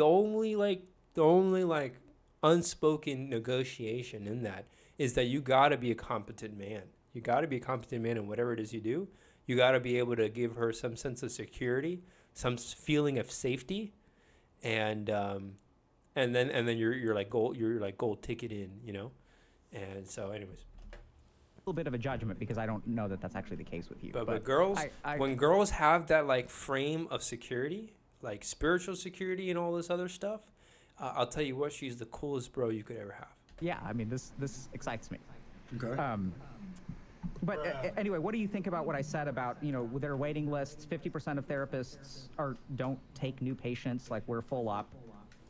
unspoken negotiation in that is that you got to be a competent man. You got to be a competent man in whatever it is you do. You got to be able to give her some sense of security, some feeling of safety, and then you're like gold ticket in, you know. And so, anyways. little bit of a judgment because I don't know that that's actually the case with you. But girls, I when girls have that like frame of security, like spiritual security and all this other stuff, I'll tell you what, she's the coolest bro you could ever have. yeah, I mean this excites me. Okay. But anyway, what do you think about what I said about, with their waiting lists? 50% of therapists don't take new patients. Like, we're full up.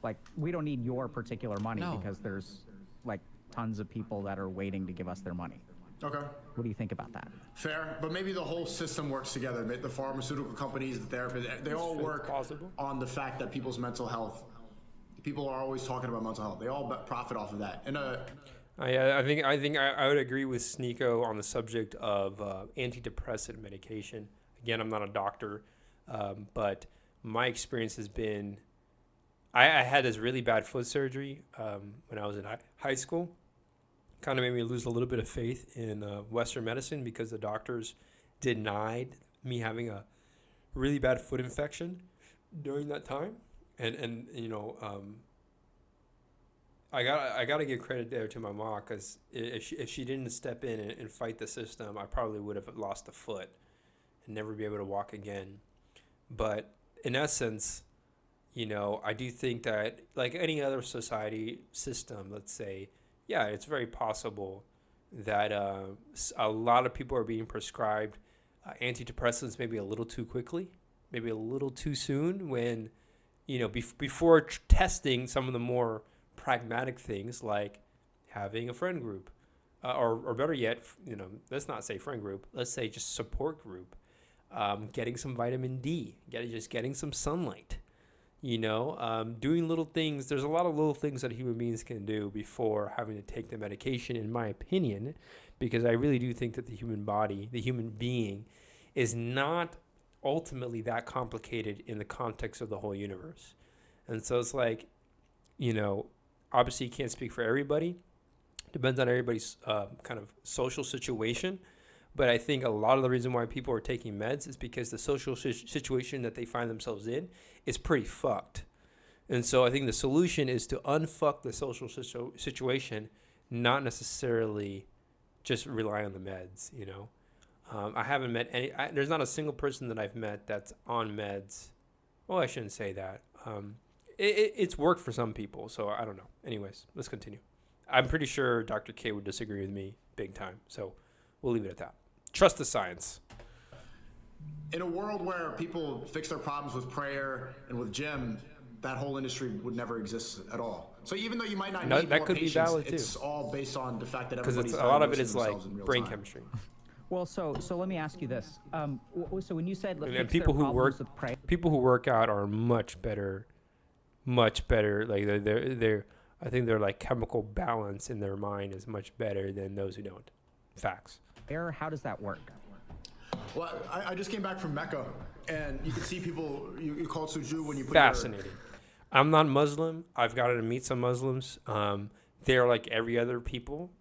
Like, we don't need your particular money No. because there's like tons of people that are waiting to give us their money. Okay. What do you think about that? Fair, but maybe the whole system works together. The pharmaceutical companies, the therapists, they all work Possible. on the fact that people's mental health. People are always talking about mental health. They all profit off of that. And I think I would agree with Sneako on the subject of antidepressant medication. Again, I'm not a doctor, but my experience has been, I had this really bad foot surgery when I was in high school. Kind of made me lose a little bit of faith in Western medicine because the doctors denied me having a really bad foot infection during that time, and I gotta give credit there to my mom, because if she didn't step in and fight the system, I probably would have lost a foot and never be able to walk again. But in essence, I do think that, like any other society system, let's say, yeah, it's very possible that a lot of people are being prescribed antidepressants maybe a little too quickly, maybe a little too soon, when, before testing some of the more pragmatic things like having a friend group, or better yet, let's not say friend group, let's say just support group, getting some vitamin D, getting some sunlight, doing little things. There's a lot of little things that human beings can do before having to take the medication, in my opinion, because I really do think that the human body, the human being, is not ultimately that complicated in the context of the whole universe. And so it's like, obviously you can't speak for everybody. Depends on everybody's kind of social situation. But I think a lot of the reason why people are taking meds is because the social situation that they find themselves in is pretty fucked. And so I think the solution is to unfuck the social situation, not necessarily just rely on the meds, I haven't met there's not a single person that I've met that's on meds. Well, I shouldn't say that. It's worked for some people, so I don't know. Anyways, let's continue. I'm pretty sure Dr. K would disagree with me big time, so we'll leave it at that. Trust the science. in a world where people fix their problems with prayer and with gym, that whole industry would never exist at all. So even though you might not need that more could be patients, valid too. it's all based on the fact that Because everybody's a lot of it diagnosing is like themselves in real brain time. chemistry. Well, so let me ask you this. So when you said let's And fix people their who problems work, with prayer, people who work out are much better. Like they're I think their like chemical balance in their mind is much better than those who don't. Facts. how does that work? Well, I just came back from Mecca, and you can see people, you call it suju when you put Fascinating. I'm not Muslim. I've gotten to meet some Muslims. They're like every other people,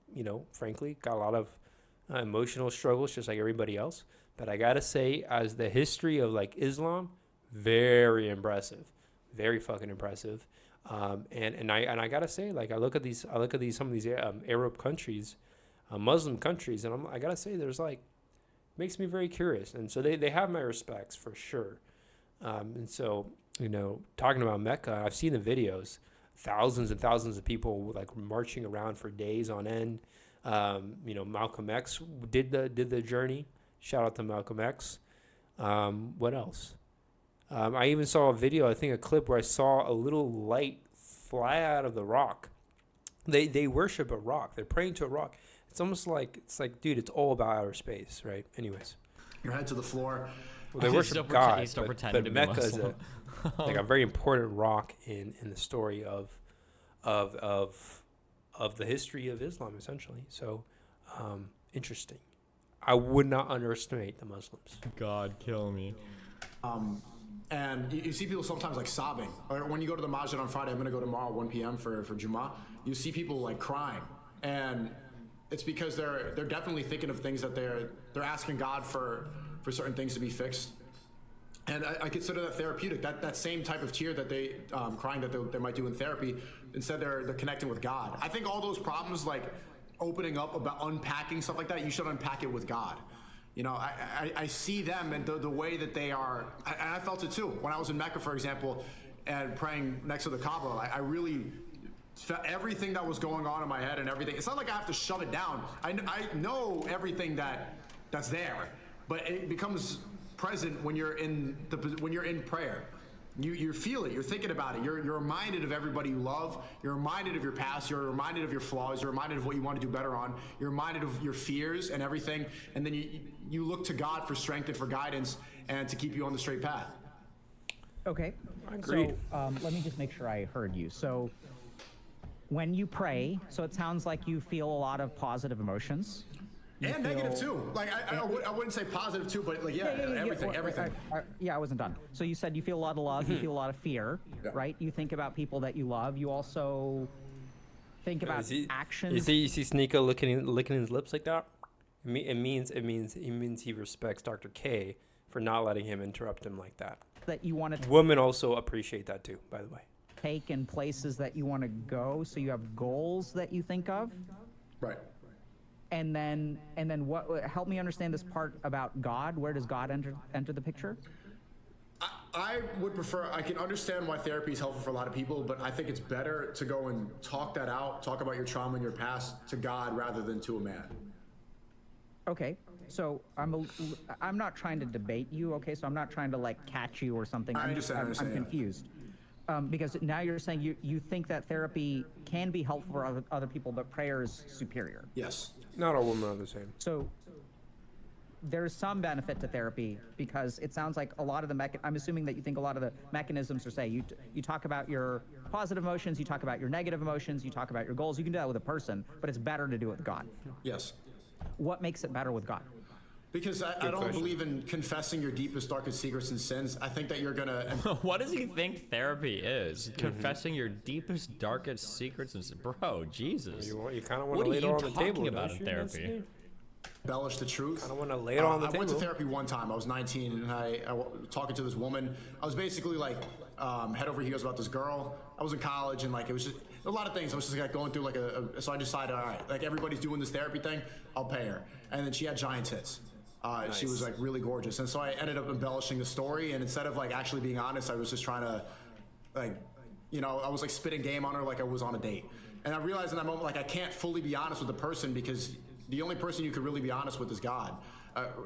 frankly, got a lot of emotional struggles just like everybody else. But I got to say, as the history of like Islam, very impressive. Very fucking impressive. And I got to say, like, I look at some of these Arab countries, Muslim countries, and I got to say there's like makes me very curious. And so they have my respects for sure. And so, talking about Mecca, I've seen the videos, thousands and thousands of people like marching around for days on end. Malcolm X did the journey. Shout out to Malcolm X. What else? I even saw a video, I think a clip where I saw a little light fly out of the rock. They worship a rock. They're praying to a rock. It's almost like, dude, it's all about outer space, right? Anyways. Your head to the floor. Well, they worship God, but Mecca is a very important rock in the story of the history of Islam, essentially. So, interesting. I would not underestimate the Muslims. God, kill me. And you see people sometimes like sobbing. Or when you go to the masjid on Friday, I'm going to go tomorrow 1 p.m. for Jummah. You see people like crying. And it's because they're definitely thinking of things that they're asking God for certain things to be fixed. And I consider that therapeutic. That same type of tear that they crying that they might do in therapy, instead they're connecting with God. I think all those problems like opening up about unpacking stuff like that, you should unpack it with God. I see them and the way that they are, and I felt it too. When I was in Mecca, for example, and praying next to the Kaaba, I really felt everything that was going on in my head and everything. It's not like I have to shut it down. I know everything that's there, but it becomes present when you're in prayer. You feel it. You're thinking about it. You're reminded of everybody you love. You're reminded of your past. You're reminded of your flaws. You're reminded of what you want to do better on. You're reminded of your fears and everything. And then you look to God for strength and for guidance and to keep you on the straight path. Okay. Agreed. So let me just make sure I heard you. So when you pray, so it sounds like you feel a lot of positive emotions. And negative too. Like I wouldn't say positive too, but like everything. I wasn't done. So you said you feel a lot of love, you feel a lot of fear, right? You think about people that you love. You also think about actions. You see Sneako licking his lips like that? It means he respects Dr. K for not letting him interrupt him like that. That you want to. Women also appreciate that too, by the way. Take in places that you want to go, so you have goals that you think of. Right. And then what? Help me understand this part about God. Where does God enter the picture? I would prefer. I can understand why therapy is helpful for a lot of people, but I think it's better to go and talk that out, talk about your trauma and your past to God rather than to a man. Okay, so I'm not trying to debate you. Okay, so I'm not trying to like catch you or something. I understand. I'm confused. Because now you're saying you think that therapy can be helpful for other people, but prayer is superior. Yes. Not all women are the same. So there's some benefit to therapy because it sounds like a lot of the I'm assuming that you think a lot of the mechanisms are you talk about your positive emotions, you talk about your negative emotions, you talk about your goals. You can do that with a person, but it's better to do it with God. Yes. What makes it better with God? Because I don't believe in confessing your deepest, darkest secrets and sins. I think that you're going to... What does he think therapy is? Confessing your deepest, darkest secrets and... Bro, Jesus. You kind of want to lay it all on the table. What are you talking about in therapy? Embellish the truth. I don't want to lay it on the table. I went to therapy one time. I was 19, and I talking to this woman. I was basically like head over heels about this girl. I was in college, and like it was just a lot of things. I was just like going through like so I decided, all right, like everybody's doing this therapy thing, I'll pay her. And then she had giant tits. Nice. She was like really gorgeous, and so I ended up embellishing the story. And instead of like actually being honest, I was just trying to like, I was like spitting game on her like I was on a date. And I realized in that moment like I can't fully be honest with the person because the only person you could really be honest with is God.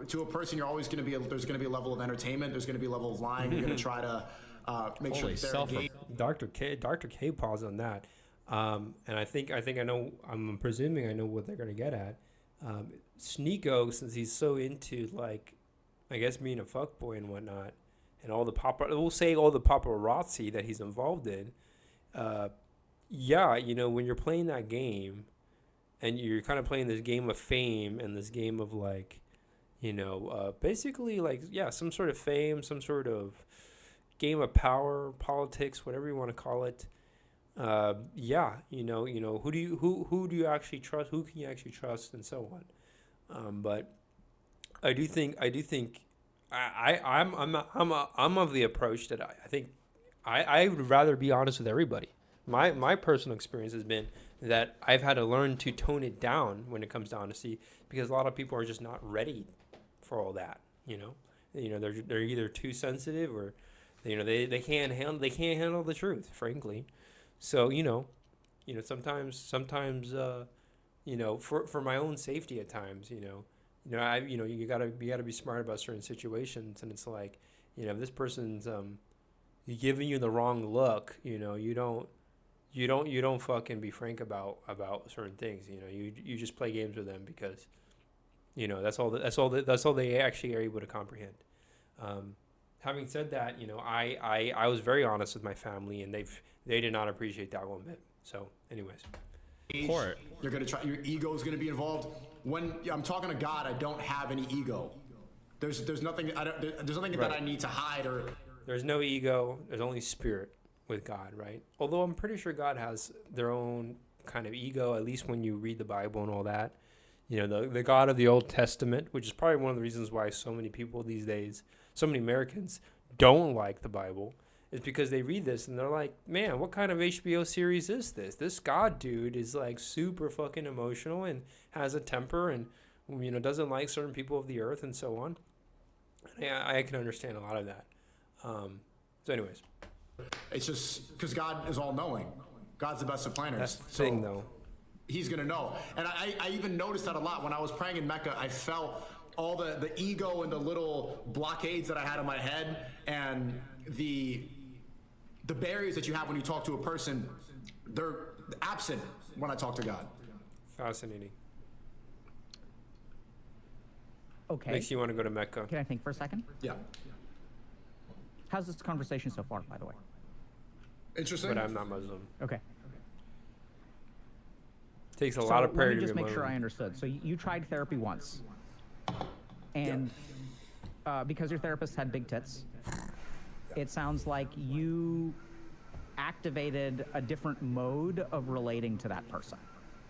To a person, you're always going to be there's going to be a level of entertainment. There's going to be a level of lying. You're going to try to make sure they're engaged. Dr. K paused on that, and I think I know. I'm presuming I know what they're going to get at. Sneako, since he's so into like, I guess being a fuckboy and whatnot, and all the paparazzi that he's involved in. When you're playing that game, and you're kind of playing this game of fame and this game of like, basically like some sort of fame, some sort of game of power, politics, whatever you want to call it. Who do you actually trust? Who can you actually trust, and so on. But I do think I'm of the approach that I think I would rather be honest with everybody. My personal experience has been that I've had to learn to tone it down when it comes to honesty because a lot of people are just not ready for all that. They're either too sensitive or they can't handle the truth, frankly. So sometimes for my own safety at times, you gotta be smart about certain situations, and it's like, if this person's giving you the wrong look, you don't fucking be frank about certain things. You just play games with them because that's all they actually are able to comprehend. Having said that, I was very honest with my family, and they did not appreciate that one bit. So anyways, Court. You're gonna try. Your ego is gonna be involved. When I'm talking to God, I don't have any ego. There's nothing. There's nothing that I need to hide or. There's no ego. There's only spirit with God, right? Although I'm pretty sure God has their own kind of ego, at least when you read the Bible and all that. The God of the Old Testament, which is probably one of the reasons why so many people these days, so many Americans don't like the Bible, is because they read this and they're like, man, what kind of HBO series is this? This God dude is like super fucking emotional and has a temper and, doesn't like certain people of the earth and so on. Yeah, I can understand a lot of that. So anyways. It's just because God is all knowing. God's the best of planners. That's the thing, though. He's going to know. And I even noticed that a lot. When I was praying in Mecca, I felt all the ego and the little blockades that I had in my head and the barriers that you have when you talk to a person, they're absent when I talk to God. Fascinating. Okay. Makes you want to go to Mecca. Can I think for a second? Yeah. How's this conversation so far, by the way? Interesting. But I'm not Muslim. Okay. Takes a lot of prayer let me to just be make sure I Muslim. understood. So you tried therapy once, and because your therapist had big tits, it sounds like you activated a different mode of relating to that person.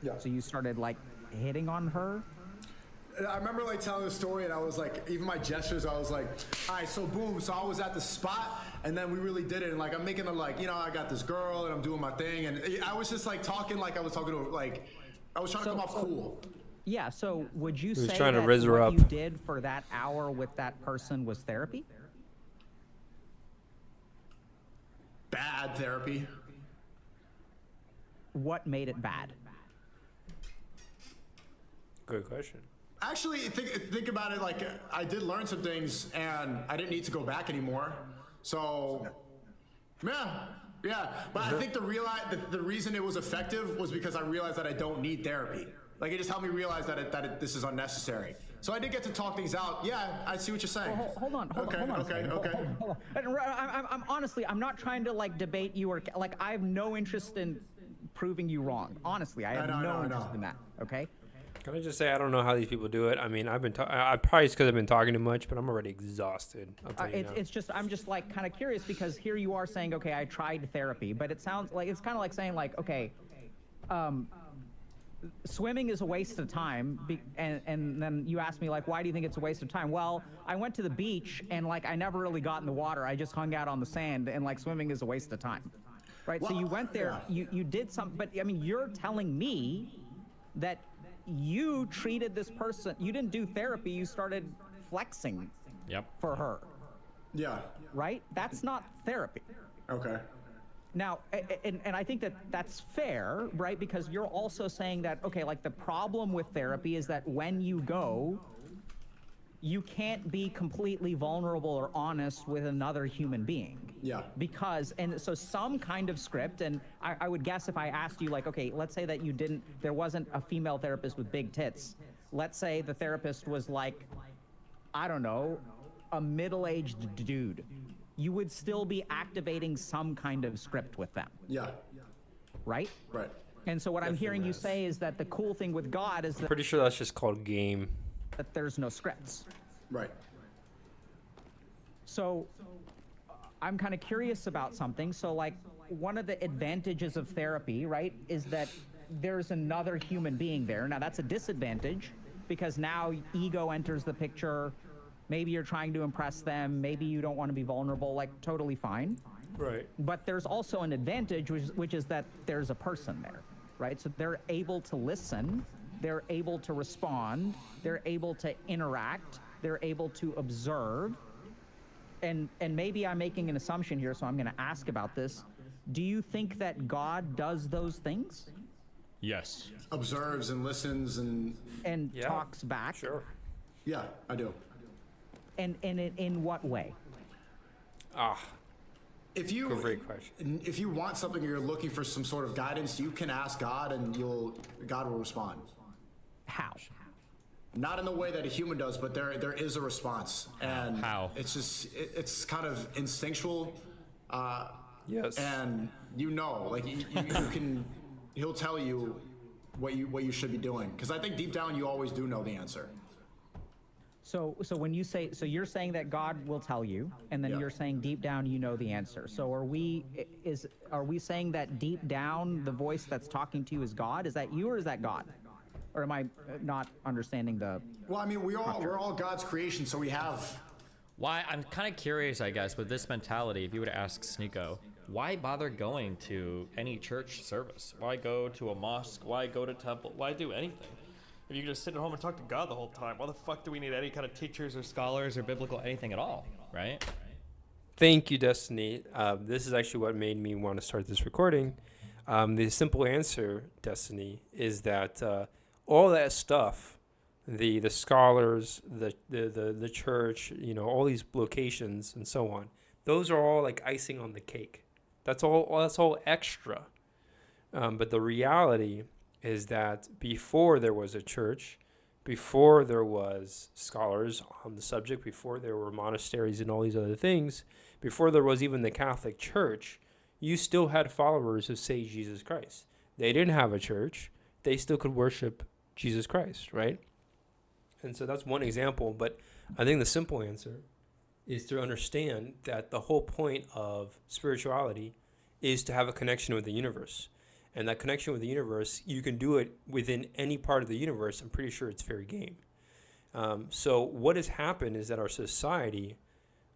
Yeah. So you started like hitting on her. I remember like telling the story and I was like, even my gestures, I was like, all right, so boom. So I was at the spot and then we really did it. And like, I'm making it like, I got this girl and I'm doing my thing. And I was just like talking like I was talking to like, I was trying to come off cool. Yeah, so would you was say trying to that rizz her what up. you did for that hour with that person was therapy? Bad therapy. What made it bad? Good question. Actually, think about it. Like, I did learn some things, and I didn't need to go back anymore. So, yeah. But I think the reason it was effective was because I realized that I don't need therapy. Like, it just helped me realize that this is unnecessary. So I did get to talk things out. Yeah, I see what you're saying. Well, hold on. I'm honestly, I'm not trying to like debate you or like I have no interest in proving you wrong. Honestly, I have no interest in that. Okay. Can I just say I don't know how these people do it? I mean, I probably because I've been talking too much, but I'm already exhausted. I'll tell you now. It's just I'm just like kind of curious because here you are saying, okay, I tried therapy, but it sounds like it's kind of like saying like, okay, swimming is a waste of time, and then you ask me like, why do you think it's a waste of time? Well, I went to the beach and like I never really got in the water. I just hung out on the sand, and like swimming is a waste of time, right? Well, so you went there, you did something, but I mean, you're telling me that you treated this person, you didn't do therapy, you started flexing for her. Yeah. Right? That's not therapy. Okay. Now, and I think that that's fair, right? Because you're also saying that, okay, like the problem with therapy is that when you go, you can't be completely vulnerable or honest with another human being. Yeah. Because, and so some kind of script, and I would guess if I asked you like, okay, let's say that there wasn't a female therapist with big tits. Let's say the therapist was like, I don't know, a middle-aged dude. You would still be activating some kind of script with them. Yeah. Right? Right. And so what I'm hearing you say is that the cool thing with God is that Pretty sure that's just called game. there's no scripts. Right. So I'm kind of curious about something. So like one of the advantages of therapy, right, is that there's another human being there. Now that's a disadvantage because now ego enters the picture. Maybe you're trying to impress them. Maybe you don't want to be vulnerable, like totally fine. Right. But there's also an advantage, which is that there's a person there, right? So they're able to listen. They're able to respond. They're able to interact. they're able to observe, and maybe I'm making an assumption here, so I'm going to ask about this. Do you think that God does those things? Yes. Observes and listens and talks back? Sure. yeah, I do. And in what way? If you Great question. If you want something or you're looking for some sort of guidance, you can ask God and God will respond. How? Not in the way that a human does, but there is a response. And How? It's just it's kind of instinctual. Yes. And like you can, he'll tell you what you should be doing. Because I think deep down you always do know the answer. So when you say, so you're saying that God will tell you, and then Yeah. you're saying deep down you know the answer. So are we saying that deep down the voice that's talking to you is God? Is that you or is that God? Or am I not understanding the? Well, I mean, we're all God's creation, so we have. Why? I'm kind of curious, I guess, with this mentality. If you were to ask Sneako, why bother going to any church service? Why go to a mosque? Why go to temple? Why do anything? If you can just sit at home and talk to God the whole time, why the fuck do we need any kind of teachers or scholars or biblical anything at all, right? Thank you, Destiny. This is actually what made me want to start this recording. The simple answer, Destiny, is that all that stuff, the scholars, the church, all these locations and so on, those are all like icing on the cake. That's all extra. But the reality is that before there was a church, before there was scholars on the subject, before there were monasteries and all these other things, before there was even the Catholic Church, you still had followers of, say, Jesus Christ. They didn't have a church. They still could worship Jesus Christ, right? And so that's one example. But I think the simple answer is to understand that the whole point of spirituality is to have a connection with the universe. And that connection with the universe, you can do it within any part of the universe. I'm pretty sure it's fair game. So what has happened is that our society,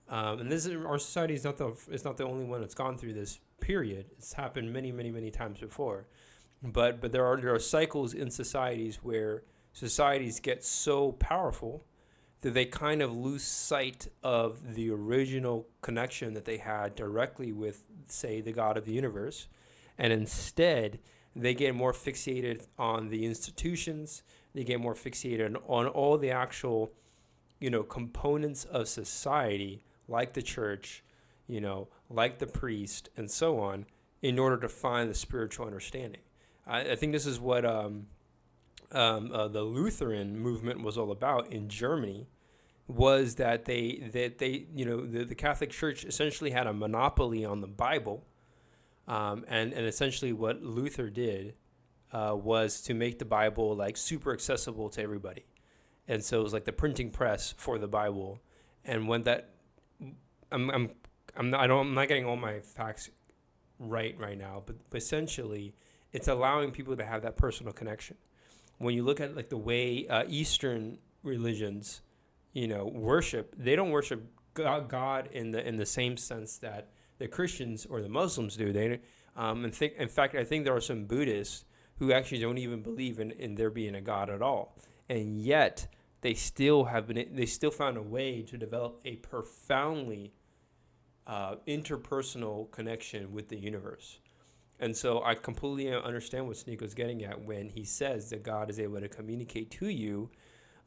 our society is not the only one that's gone through this period. It's happened many, many, many times before. But there are cycles in societies where societies get so powerful that they kind of lose sight of the original connection that they had directly with, say, the God of the universe. And instead, they get more fixated on the institutions. They get more fixated on all the actual, components of society, like the church, like the priest, and so on, in order to find the spiritual understanding. I think this is what the Lutheran movement was all about in Germany. Was that the Catholic Church essentially had a monopoly on the Bible. And essentially what Luther did was to make the Bible like super accessible to everybody. And so it was like the printing press for the Bible. And when that, I'm not getting all my facts right now, but essentially it's allowing people to have that personal connection. When you look at like the way Eastern religions, worship, they don't worship God in the same sense that the Christians or the Muslims do. They, in fact, I think there are some Buddhists who actually don't even believe in there being a God at all, and yet they still found a way to develop a profoundly interpersonal connection with the universe. And so I completely understand what Sneako's getting at when he says that God is able to communicate to you.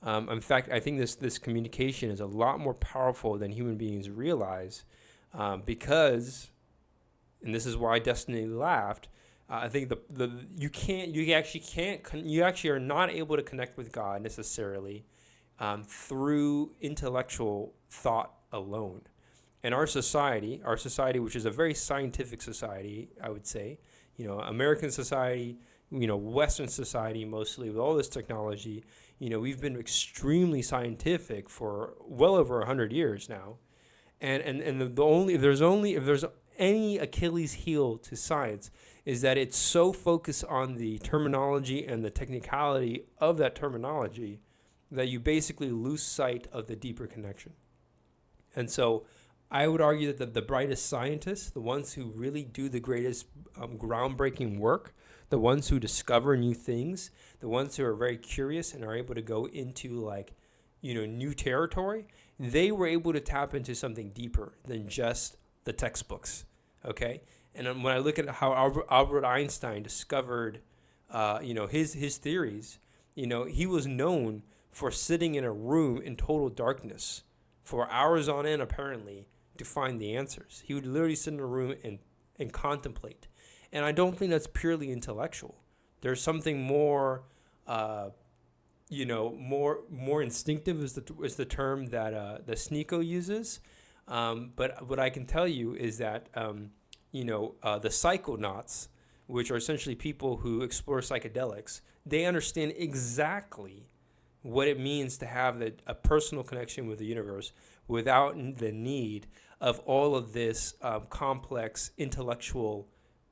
In fact, I think this communication is a lot more powerful than human beings realize. Because, and this is why Destiny laughed, I think you actually are not able to connect with God necessarily through intellectual thought alone. And our society, which is a very scientific society, I would say, American society, Western society mostly, with all this technology, we've been extremely scientific for well over 100 years now. And if there's any Achilles heel to science, is that it's so focused on the terminology and the technicality of that terminology that you basically lose sight of the deeper connection. And so I would argue that the brightest scientists, the ones who really do the greatest groundbreaking work, the ones who discover new things, the ones who are very curious and are able to go into like new territory, they were able to tap into something deeper than just the textbooks. Okay. And when I look at how Albert Einstein discovered, his theories, he was known for sitting in a room in total darkness for hours on end, apparently, to find the answers. He would literally sit in a room and contemplate. And I don't think that's purely intellectual. There's something more, more instinctive is the term that the Sneako uses. But what I can tell you is that, the psychonauts, which are essentially people who explore psychedelics, they understand exactly what it means to have a personal connection with the universe without the need of all of this complex intellectual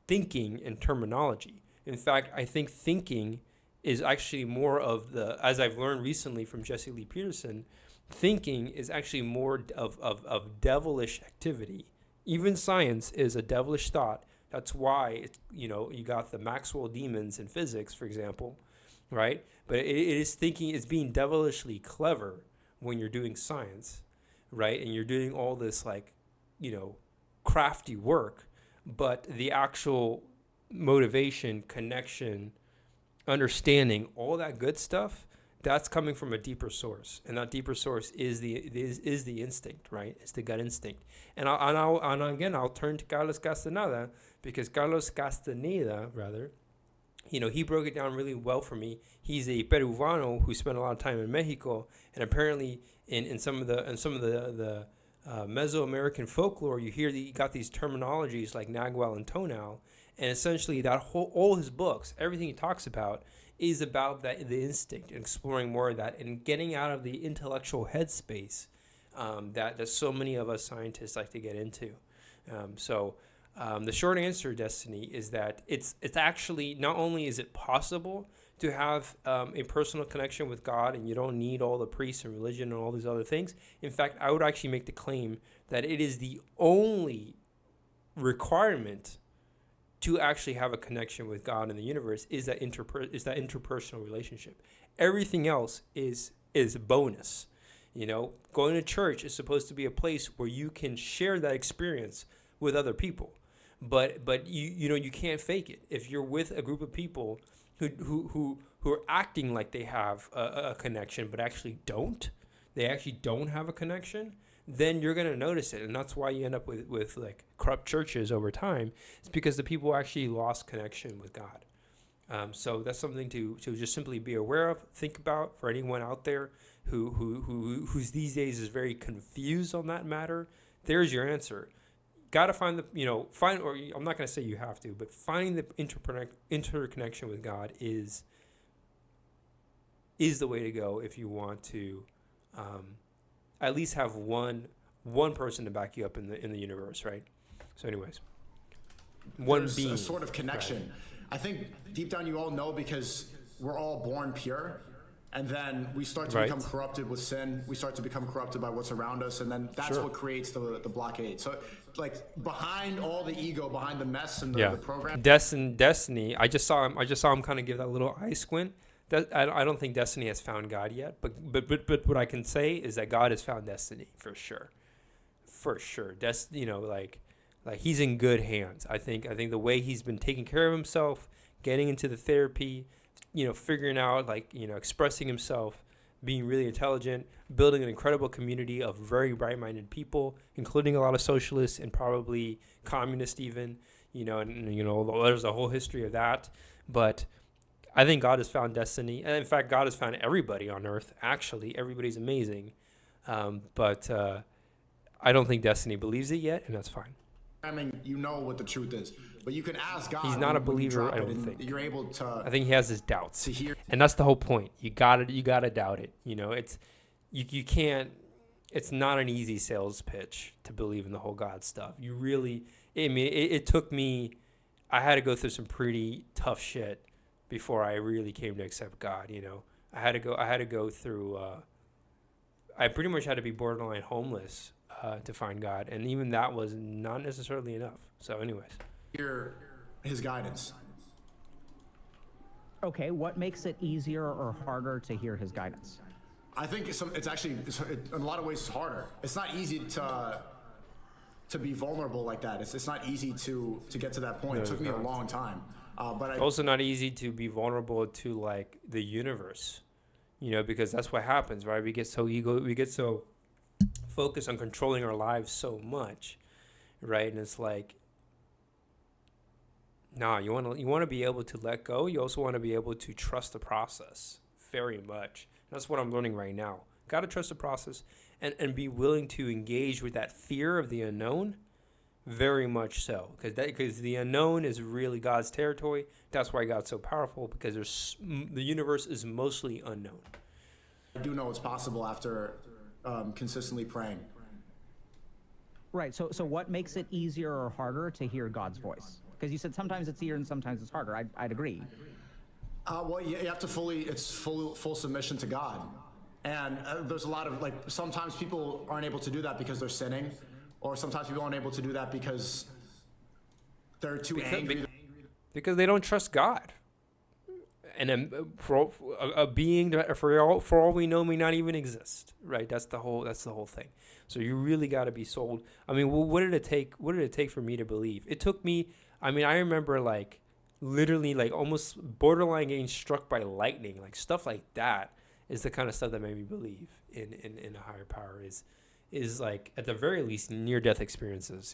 thinking and terminology. In fact, I think thinking is actually more of as I've learned recently from Jesse Lee Peterson, thinking is actually more of devilish activity. Even science is a devilish thought. That's why, you got the Maxwell demons in physics, for example, right? But it is thinking, it's being devilishly clever when you're doing science, right? And you're doing all this crafty work, but the actual motivation, connection, understanding, all that good stuff, that's coming from a deeper source, and that deeper source is the instinct, right? It's the gut instinct. And I'll turn to Carlos Castaneda, because Carlos Castaneda, he broke it down really well for me. He's a Peruano who spent a lot of time in Mexico, and apparently in some of the Mesoamerican folklore, you got these terminologies like Nagual and Tonal, and essentially all his books, everything he talks about is about the instinct and exploring more of that and getting out of the intellectual headspace that so many of us scientists like to get into. The short answer, Destiny, is that it's actually, not only is it possible to have a personal connection with God, and you don't need all the priests and religion and all these other things. In fact, I would actually make the claim that it is the only requirement to actually have a connection with God in the universe is that interpersonal relationship. Everything else is bonus. Going to church is supposed to be a place where you can share that experience with other people, but you can't fake it. If you're with a group of people who are acting like they have a connection but actually don't, have a connection, then you're going to notice it. And that's why you end up with like corrupt churches over time. It's because the people actually lost connection with God. So that's something to just simply be aware of, think about, for anyone out there who's these days is very confused on that matter. There's your answer. Got to find or I'm not going to say you have to, but finding the interconnection with God is the way to go if you want to at least have one person to back you up in the universe, right? So anyways, There's being a sort of connection. Right. I think deep down you all know, because we're all born pure, and then we start to Right. become corrupted with sin. We start to become corrupted by what's around us, and then that's Sure. what creates the blockade. So, like, behind all the ego, behind the mess and the program. Destiny. I just saw him kind of give that little eye squint. I don't think Destiny has found God yet, but what I can say is that God has found Destiny for sure. Like he's in good hands. I think the way he's been taking care of himself, getting into the therapy, figuring out, expressing himself, being really intelligent, building an incredible community of very bright-minded people, including a lot of socialists and probably communists even, there's a whole history of that. But I think God has found Destiny. And in fact, God has found everybody on earth. Actually, everybody's amazing. But I don't think Destiny believes it yet, and that's fine. I mean, you know what the truth is, but you can ask God. He's not a when you believer, drop I it, don't and think. You're able to. I think he has his doubts, to hear. and that's the whole point. You gotta doubt it. It's you can't. It's not an easy sales pitch to believe in the whole God stuff. You really. I mean, it took me. I had to go through some pretty tough shit before I really came to accept God. I had to go through. I pretty much had to be borderline homeless to find God, and even that was not necessarily enough. So, anyways, Hear his guidance. Okay, what makes it easier or harder to hear his guidance? I think it's actually in a lot of ways it's harder. It's not easy to be vulnerable like that. It's not easy to get to that point. No, It took me a it's not. long time. But It's also not easy to be vulnerable to like the universe, because that's what happens, right? We get so focused on controlling our lives so much, right? And it's like, nah, you want to be able to let go. You also want to be able to trust the process very much. That's what I'm learning right now. Got to trust the process and be willing to engage with that fear of the unknown. Very much so, because the unknown is really God's territory. That's why God's so powerful, because the universe is mostly unknown. I do know it's possible after consistently praying. Right. So what makes it easier or harder to hear God's voice? Because you said sometimes it's easier and sometimes it's harder. I'd agree. Well, you have to full submission to God. And there's a lot of, like, sometimes people aren't able to do that because they're sinning, or sometimes people aren't able to do that because they're too angry. Because they don't trust God. And then for a being that for all we know may not even exist, right? That's the whole thing. So you really got to be sold. I mean, what did it take? What did it take for me to believe? It took me. I mean, I remember like literally like almost borderline getting struck by lightning, like stuff like that is the kind of stuff that made me believe in a higher power. Is like at the very least near death experiences,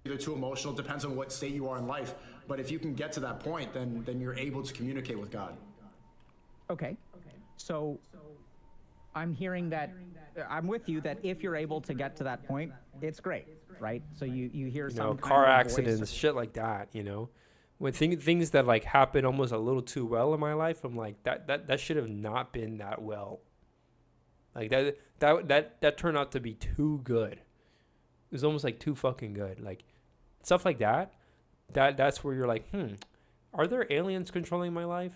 Either too emotional, depends on what state you are in life. But if you can get to that point, then you're able to communicate with God. Okay. So I'm hearing that I'm with you that if you're able to get to that point, it's great, right? So you hear some car kind of accidents, voice. shit like that, When things that like happen almost a little too well in my life, I'm like that should have not been that well. Like that turned out to be too good. It was almost like too fucking good. Like stuff like that. That's where you're like, are there aliens controlling my life?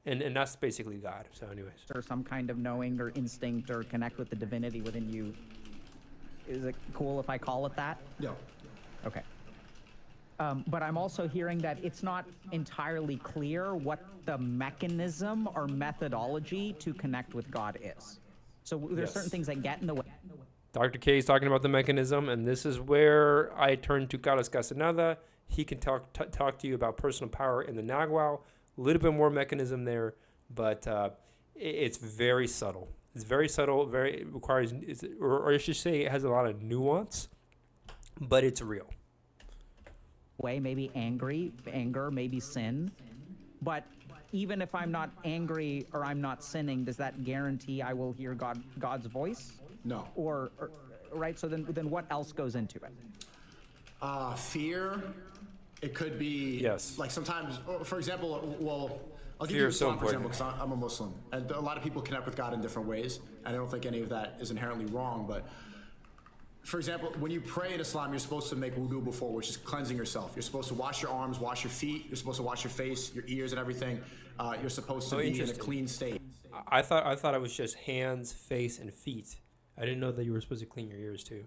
And that's basically God. So anyways. Or some kind of knowing or instinct or connect with the divinity within you. Is it cool if I call it that? Yeah. Okay. But I'm also hearing that it's not entirely clear what the mechanism or methodology to connect with God is. So there's certain things that get in the way. Dr. K is talking about the mechanism, and this is where I turn to Carlos Castaneda. He can talk to you about personal power in the Nagual. A little bit more mechanism there, but it's very subtle. It's very subtle. It requires, or I should say, it has a lot of nuance, but it's real. Way, maybe anger, maybe sin. But even if I'm not angry or I'm not sinning, does that guarantee I will hear God's voice? No. Or right? So then what else goes into it? Fear. It could be, yes. Like sometimes, for example, well, I'll give Fear you is so Islam, for example, important. because I'm a Muslim. And a lot of people connect with God in different ways. And I don't think any of that is inherently wrong. But for example, when you pray in Islam, you're supposed to make wudu before, which is cleansing yourself. You're supposed to wash your arms, wash your feet. You're supposed to wash your face, your ears, and everything. You're supposed to be in a clean state. I thought it was just hands, face, and feet. I didn't know that you were supposed to clean your ears too.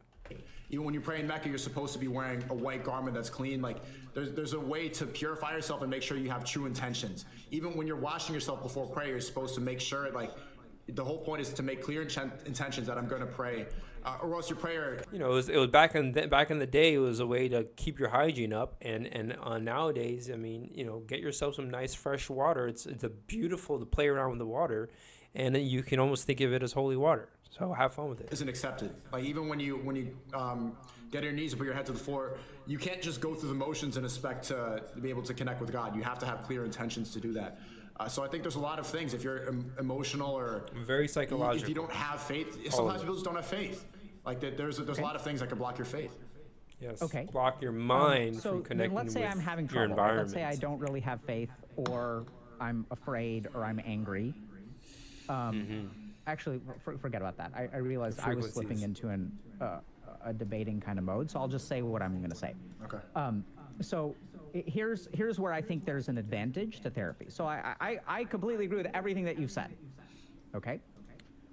Even when you pray in Mecca, you're supposed to be wearing a white garment that's clean. Like there's a way to purify yourself and make sure you have true intentions. Even when you're washing yourself before prayer, you're supposed to make sure, like, the whole point is to make clear intentions that I'm going to pray, or else your prayer. It was back in the day. It was a way to keep your hygiene up, and nowadays, I mean, get yourself some nice fresh water. It's a beautiful to play around with the water, and then you can almost think of it as holy water. So have fun with it. Isn't accepted. Like even when you get on your knees and put your head to the floor, you can't just go through the motions and expect to be able to connect with God. You have to have clear intentions to do that. So I think there's a lot of things. If you're emotional or very psychological, if you don't have faith, sometimes people just don't have faith. Like there's a lot of things that can block your faith. Yes. Okay. Block your mind So from connecting then let's say with I'm having your trouble. Right? environment. Let's say I don't really have faith, or I'm afraid, or I'm angry. Actually, forget about that. I realized I was slipping into a debating kind of mode, so I'll just say what I'm going to say. Okay. So here's where I think there's an advantage to therapy. So I completely agree with everything that you've said. Okay.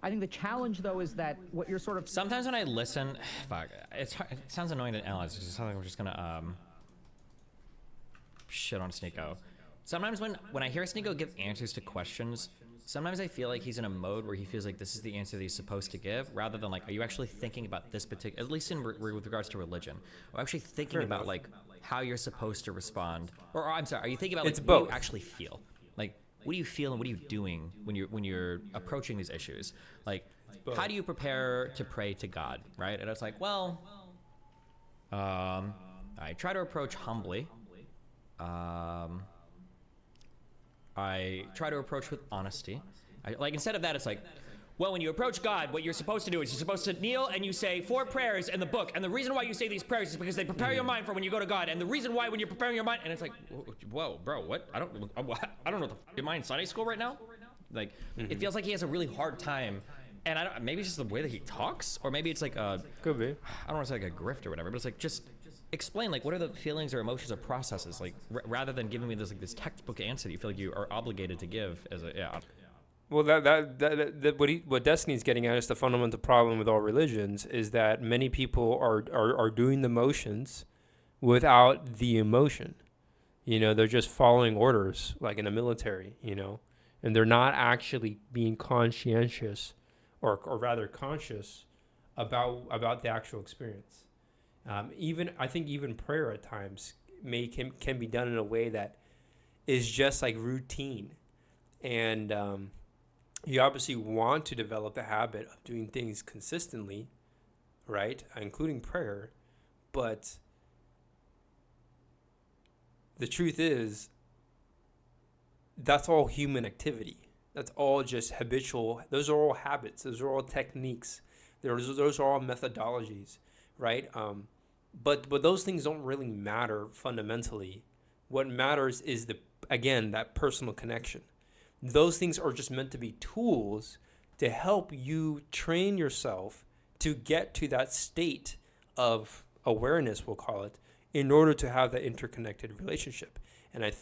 I think the challenge, though, is that what you're sort of... Sometimes when I listen, fuck, it sounds annoying to analyze. It sounds like I'm just gonna shit on Sneako. Sometimes when I hear Sneako give answers to questions, sometimes I feel like he's in a mode where he feels like this is the answer that he's supposed to give, rather than like, are you actually thinking about this particular, at least with regards to religion, or actually thinking Fair about enough. like how you're supposed to respond, or I'm sorry, are you thinking about like It's what both. you actually feel? Like, what do you feel and what are you doing when you're approaching these issues? Like, both. how do you prepare to pray to God, right? And it's like, well, I try to approach humbly. I try to approach with honesty. Like, instead of that, it's like, well, when you approach God, what you're supposed to do is you're supposed to kneel and you say 4 prayers in the book. And the reason why you say these prayers is because they prepare your mind for when you go to God. And the reason why when you're preparing your mind, and it's like, whoa, bro, what? I don't know what the am I in Sunday school right now? Like, it feels like he has a really hard time. And maybe it's just the way that he talks, or maybe it's like Could be. I don't want to say like a grift or whatever, but it's like, just explain, like, what are the feelings or emotions or processes, like, rather than giving me this textbook answer that you feel like you are obligated to give as a Well, that what Destiny's getting at is the fundamental problem with all religions is that many people are doing the motions without the emotion. You know, they're just following orders like in the military, you know, and they're not actually being conscientious or rather conscious about the actual experience. I think even prayer at times can be done in a way that is just like routine, and you obviously want to develop the habit of doing things consistently, right, including prayer, but the truth is that's all human activity. That's all just habitual. Those are all habits. Those are all techniques. Those are all methodologies, right? But those things don't really matter fundamentally. What matters is that personal connection. Those things are just meant to be tools to help you train yourself to get to that state of awareness, we'll call it, in order to have that interconnected relationship. And I'm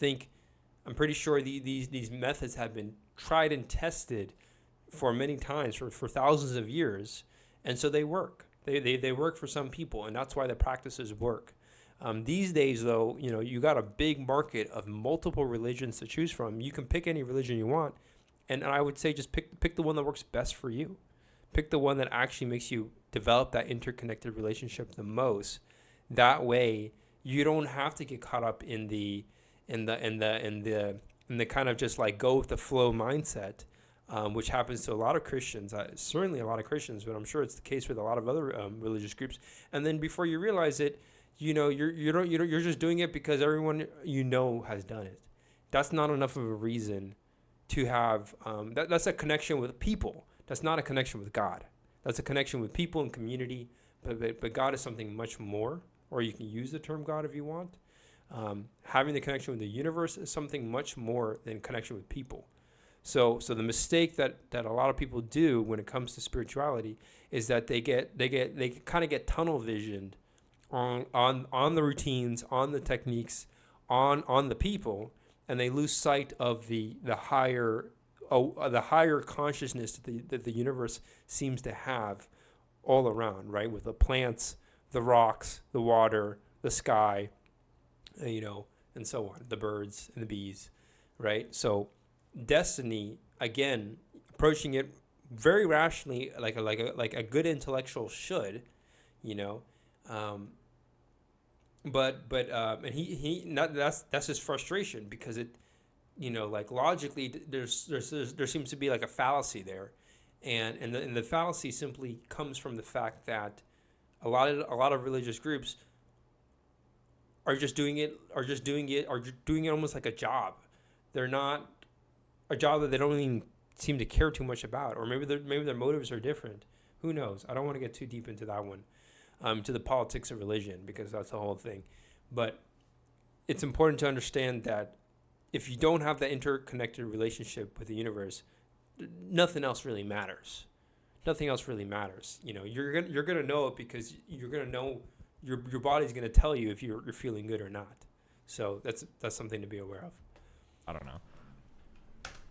pretty sure these methods have been tried and tested for many times, for thousands of years, and so they work. They work for some people, and that's why the practices work. These days, though, you know, you got a big market of multiple religions to choose from. You can pick any religion you want, and I would say just pick the one that works best for you. Pick the one that actually makes you develop that interconnected relationship the most. That way, you don't have to get caught up in the kind of just like go with the flow mindset, which happens to a lot of Christians. Certainly a lot of Christians, but I'm sure it's the case with a lot of other religious groups. And then before you realize it, you know, you're just doing it because everyone you know has done it. That's not enough of a reason to have. That's a connection with people. That's not a connection with God. That's a connection with people and community. But God is something much more. Or you can use the term God if you want. Having the connection with the universe is something much more than connection with people. So the mistake that a lot of people do when it comes to spirituality is that they kind of get tunnel visioned on the routines, on the techniques, on the people, and they lose sight of the higher consciousness that the universe seems to have all around, right? With the plants, the rocks, the water, the sky, you know, and so on, the birds and the bees, right? So Destiny, again, approaching it very rationally, like a good intellectual should, you know, and he not that's his frustration, because it, you know, like logically there seems to be like a fallacy there, and the fallacy simply comes from the fact that a lot of religious groups are doing it almost like a job. They're not a job that they don't even seem to care too much about, or maybe their motives are different. Who knows? I don't want to get too deep into that one, to the politics of religion, because that's the whole thing. But it's important to understand that if you don't have that interconnected relationship with the universe, nothing else really matters. Nothing else really matters. You know, you're gonna know it, because you're gonna know your body's gonna tell you if you're feeling good or not. So that's something to be aware of. I don't know.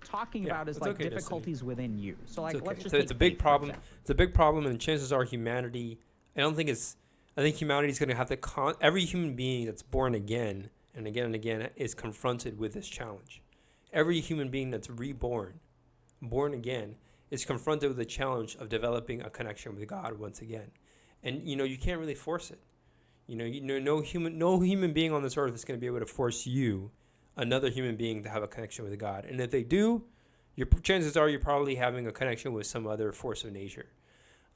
Talking about is like okay, difficulties within you. So like, It's okay. let's just It's a take big faith, for problem. example. It's a big problem, and chances are humanity. I think humanity's going to have every human being that's born again and again is confronted with this challenge. Every human being that's reborn, born again, is confronted with the challenge of developing a connection with God once again. And you can't really force it. No human being on this earth is going to be able to force you, another human being, to have a connection with God. And if they do, your chances are you're probably having a connection with some other force of nature.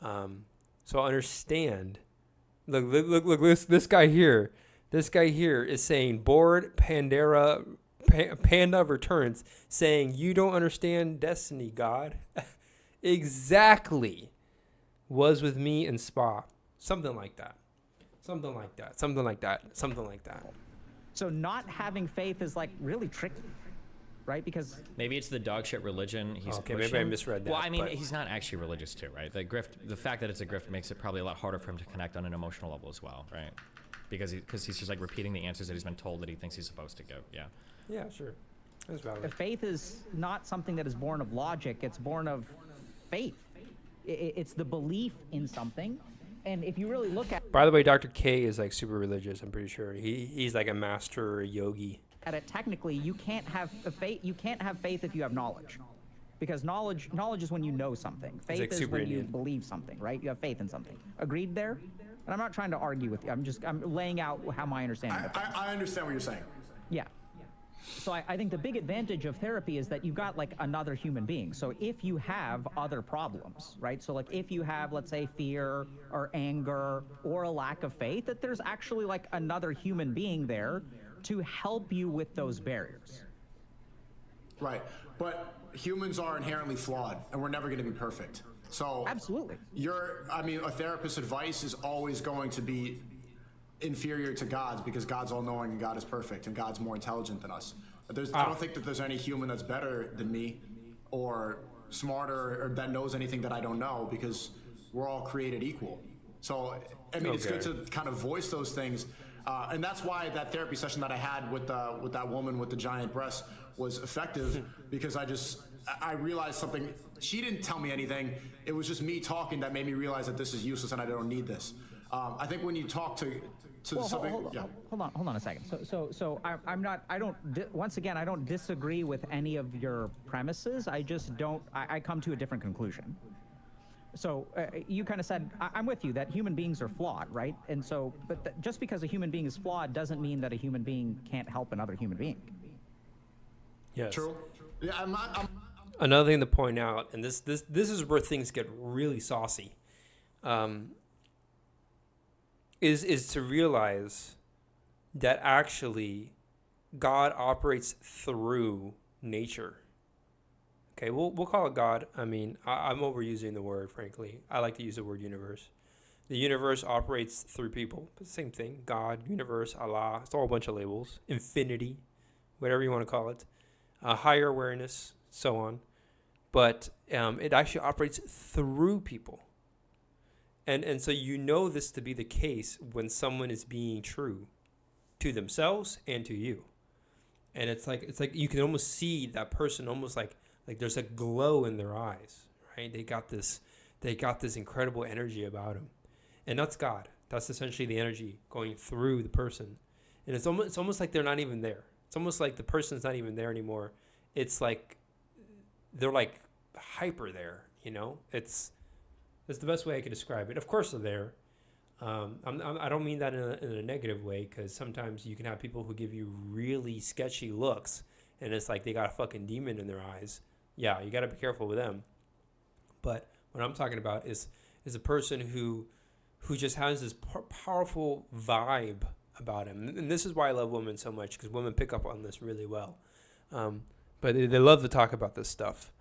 So understand. Look, this guy here. This guy here is saying bored Panda returns, saying you don't understand destiny, God. Exactly. Was with me in Spa. Something like that. So not having faith is like really tricky, right? Because maybe it's the dog shit religion he's okay, pushing. maybe I misread that. Well, I mean, he's not actually religious too, right? The fact that it's a grift makes it probably a lot harder for him to connect on an emotional level as well, right? Because he's just like repeating the answers that he's been told that he thinks he's supposed to give. Yeah. Yeah, sure. That's valid. faith is not something that is born of logic. It's born of faith. It's the belief in something. And if you really look at By the way, Dr. K is like super religious. I'm pretty sure he's like a master yogi. it, technically, you can't have faith. You can't have faith if you have knowledge, because knowledge is when you know something. Faith like is super when you Indian. believe something, right? You have faith in something. Agreed there? And I'm not trying to argue with you. I'm laying out how my understanding. of it. I understand what you're saying. Yeah. So I think the big advantage of therapy is that you've got like another human being. So if you have other problems, right? So like if you have, let's say, fear or anger or a lack of faith, that there's actually like another human being there to help you with those barriers. Right. But humans are inherently flawed, and we're never going to be perfect. So Absolutely. a therapist's advice is always going to be inferior to God's, because God's all-knowing and God is perfect and God's more intelligent than us. I don't think that there's any human that's better than me or smarter or that knows anything that I don't know, because we're all created equal. So, it's good to kind of voice those things. And that's why that therapy session that I had with that woman with the giant breasts was effective, because I realized something. She didn't tell me anything. It was just me talking that made me realize that this is useless and I don't need this. I think when you talk to something, hold on a second. So once again, I don't disagree with any of your premises. I just don't. I come to a different conclusion. So you kind of said, I'm with you that human beings are flawed, right? And so, but just because a human being is flawed doesn't mean that a human being can't help another human being. Yes. true. Yeah, I'm Another thing to point out, and this is where things get really saucy, is to realize that actually God operates through nature. Okay, we'll call it God. I mean, I'm overusing the word, frankly. I like to use the word universe. The universe operates through people. But same thing. God, universe, Allah. It's all a bunch of labels. Infinity, whatever you want to call it. Higher awareness, so on. But it actually operates through people. And so you know this to be the case when someone is being true to themselves and to you. And it's like you can almost see that person almost like there's a glow in their eyes, right? They got this incredible energy about them. And that's God. That's essentially the energy going through the person. And it's almost like they're not even there. It's almost like the person's not even there anymore. It's like they're like hyper there, That's the best way I could describe it. Of course they're there. I don't mean that in a negative way, because sometimes you can have people who give you really sketchy looks, and it's like they got a fucking demon in their eyes. Yeah, you got to be careful with them. But what I'm talking about is a person who just has this powerful vibe about him. And this is why I love women so much, because women pick up on this really well. But they love to talk about this stuff.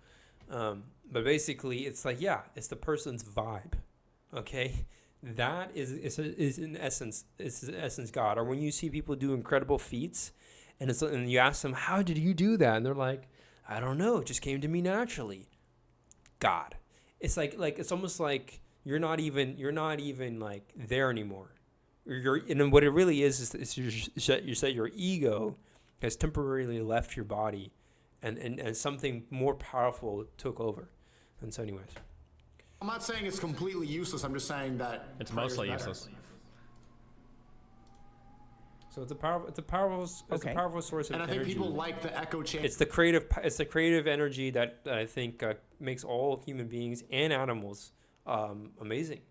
But basically, it's like, yeah, it's the person's vibe, okay? That is in essence God. Or when you see people do incredible feats, and you ask them, how did you do that? And they're like, I don't know, it just came to me naturally. God. It's like it's almost like you're not even like there anymore. And what it really is your ego has temporarily left your body, and something more powerful took over. And so anyways, I'm not saying it's completely useless. I'm just saying that It's mostly useless. So it's a powerful source of And I energy. think people like the echo chamber. It's the creative energy that I think makes all human beings and animals amazing.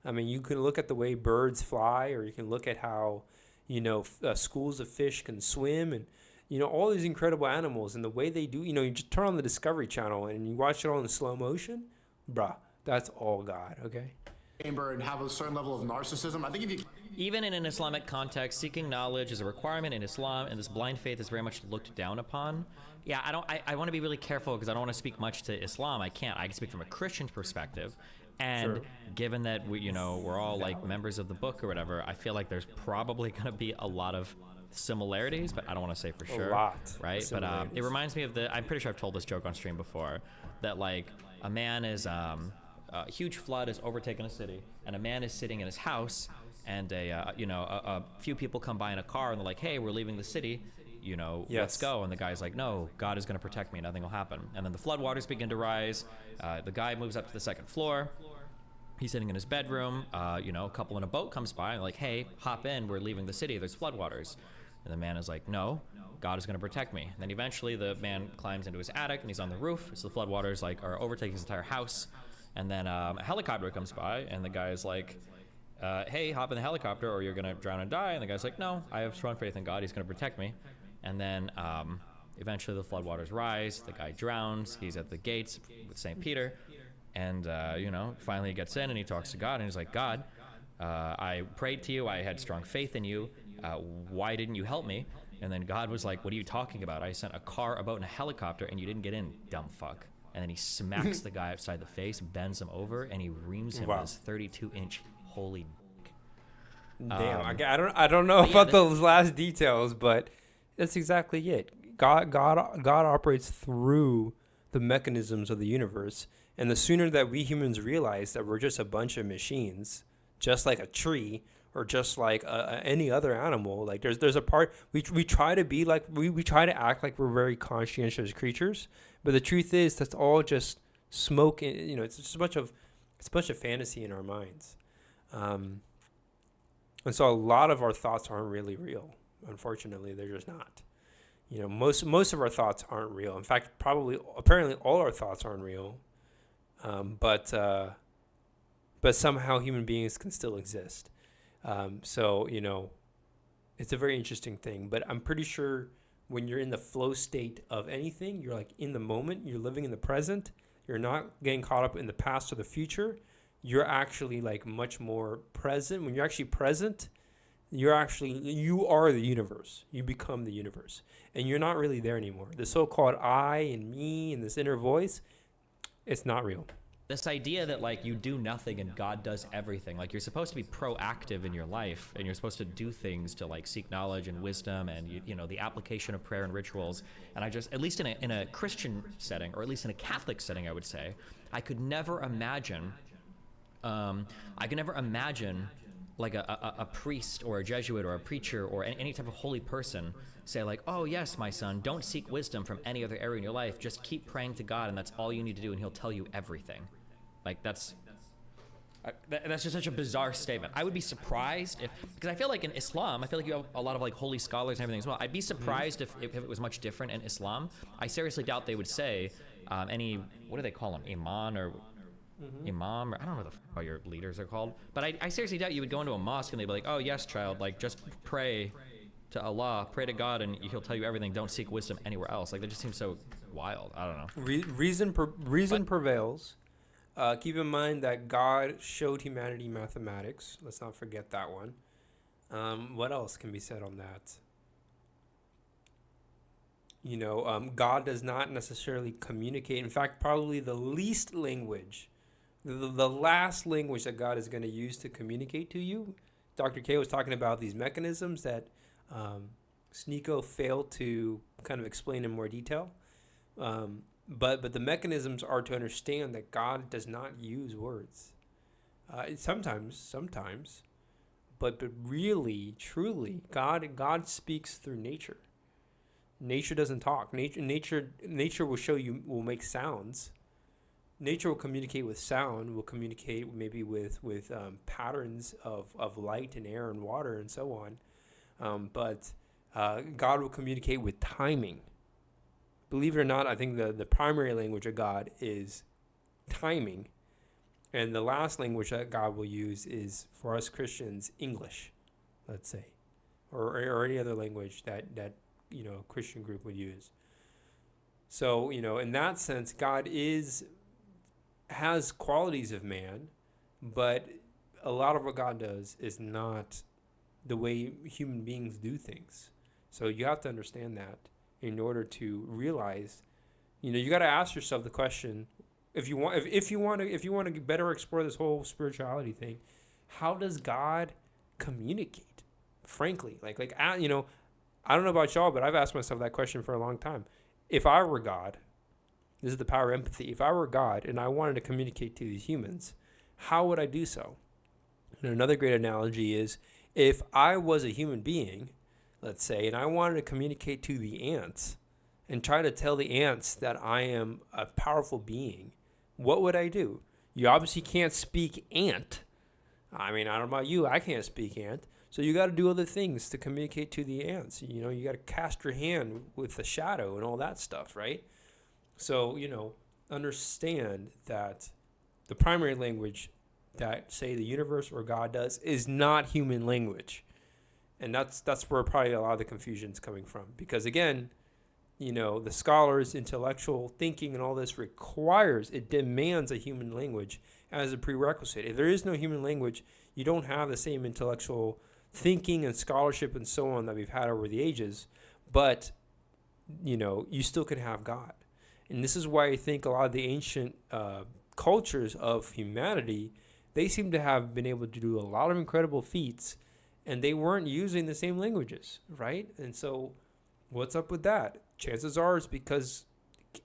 I mean, you can look at the way birds fly, or you can look at how, schools of fish can swim, and all these incredible animals and the way they do. You just turn on the Discovery Channel and you watch it all in slow motion, bruh. That's all God. Okay. Chamber and have a certain level of narcissism. I think if you Even in an Islamic context, seeking knowledge is a requirement in Islam, and this blind faith is very much looked down upon. Yeah, I want to be really careful because I don't want to speak much to Islam. I can't. I can speak from a Christian perspective. And given that we're all like members of the book or whatever, I feel like there's probably going to be a lot of similarities, but I don't want to say for sure. A lot. Right? But it reminds me of I'm pretty sure I've told this joke on stream before, that like a man is, a huge flood has overtaken a city, and a man is sitting in his house, and a few people come by in a car and they're like, hey, we're leaving the city, let's go. And the guy's like, no, God is going to protect me, nothing will happen. And then the floodwaters begin to rise. The guy moves up to the second floor. He's sitting in his bedroom. A couple in a boat comes by and like, hey, hop in, we're leaving the city, there's floodwaters. And the man is like, no, God is going to protect me. And then eventually the man climbs into his attic and he's on the roof, so the floodwaters like are overtaking his entire house. And then a helicopter comes by and the guy is like, hey, hop in the helicopter or you're going to drown and die. And the guy's like, no, I have strong faith in God, he's going to protect me. And then eventually the floodwaters rise, the guy drowns, he's at the gates with St. Peter, and finally he gets in and he talks to God and he's like, God, I prayed to you, I had strong faith in you, why didn't you help me? And then God was like, what are you talking about? I sent a car, a boat, and a helicopter and you didn't get in, dumb fuck. And then he smacks the guy upside the face, bends him over, and he reams him with his 32-inch holy dick. Damn, I don't know about those last details, but that's exactly it. God operates through the mechanisms of the universe, and the sooner that we humans realize that we're just a bunch of machines, just like a tree or just like any other animal, like there's a part we try to be like we try to act like we're very conscientious creatures, but the truth is that's all just smoke. And, it's just a bunch of fantasy in our minds. And so a lot of our thoughts aren't really real. Unfortunately, they're just not. Most of our thoughts aren't real. In fact, apparently all our thoughts aren't real. But somehow human beings can still exist. So it's a very interesting thing. But I'm pretty sure when you're in the flow state of anything, you're like in the moment, you're living in the present, you're not getting caught up in the past or the future. You're actually like much more present. When you're actually present, you are the universe. You become the universe. And you're not really there anymore. The so-called I and me and this inner voice, it's not real. This idea that like you do nothing and God does everything, like you're supposed to be proactive in your life and you're supposed to do things to like seek knowledge and wisdom and the application of prayer and rituals. And I just, at least in a Christian setting, or at least in a Catholic setting, I would say, I could never imagine like a priest or a Jesuit or a preacher or any type of holy person say like, oh yes, my son, don't seek wisdom from any other area in your life. Just keep praying to God and that's all you need to do and he'll tell you everything. Like that's just such a bizarre statement. I would be surprised because I feel like in Islam, I feel like you have a lot of like holy scholars and everything as well. I'd be surprised if it was much different in Islam. I seriously doubt they would say what do they call them? Imam or Imam, or I don't know what your leaders are called, but I seriously doubt you would go into a mosque and they'd be like, oh yes, child, like just pray to Allah, pray to God, and he'll tell you everything. Don't seek wisdom anywhere else. Like that just seems so wild. I don't know. Reason prevails. Keep in mind that God showed humanity mathematics. Let's not forget that one. What else can be said on that? God does not necessarily communicate. In fact, probably the least language, the last language that God is going to use to communicate to you. Dr. K was talking about these mechanisms that Sneako failed to kind of explain in more detail. But the mechanisms are to understand that God does not use words. Sometimes, but really, truly, God speaks through nature. Nature doesn't talk. Nature will make sounds. Nature will communicate with sound. Will communicate maybe with patterns of light and air and water and so on. but God will communicate with timing. Believe it or not, I think the primary language of God is timing. And the last language that God will use is, for us Christians, English, let's say, or any other language that a Christian group would use. So, in that sense, God has qualities of man, but a lot of what God does is not the way human beings do things. So you have to understand that in order to realize, you got to ask yourself the question, if you want to better explore this whole spirituality thing, how does God communicate? Frankly, I don't know about y'all, but I've asked myself that question for a long time. If I were God, this is the power of empathy. If I were God and I wanted to communicate to these humans, how would I do so? And another great analogy is, if I was a human being, let's say, and I wanted to communicate to the ants and try to tell the ants that I am a powerful being, what would I do? You obviously can't speak ant. I mean, I don't know about you, I can't speak ant. So you got to do other things to communicate to the ants. You got to cast your hand with the shadow and all that stuff, right? So, understand that the primary language that, say, the universe or God does is not human language. And that's where probably a lot of the confusion is coming from. Because, again, the scholars' intellectual thinking and all this it demands a human language as a prerequisite. If there is no human language, you don't have the same intellectual thinking and scholarship and so on that we've had over the ages, but you still can have God. And this is why I think a lot of the ancient cultures of humanity, they seem to have been able to do a lot of incredible feats, and they weren't using the same languages, right? And so what's up with that? Chances are it's because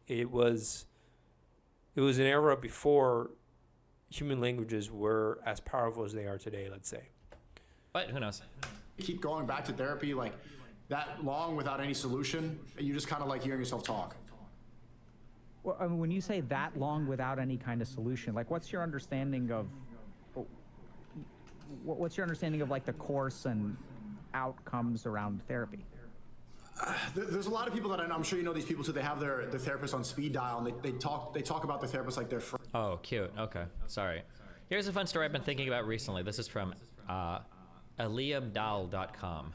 it was an era before human languages were as powerful as they are today, let's say. But who knows? Keep going back to therapy like that long without any solution. You just kind of like hearing yourself talk. Well, I mean, when you say that long without any kind of solution, what's your understanding of like the course and outcomes around therapy? There's a lot of people that I'm sure you know these people too. They have their therapist on speed dial, and they talk about the therapist like they're friends. Oh, cute. Okay, sorry. Here's a fun story I've been thinking about recently. This is from aliyabdal.com.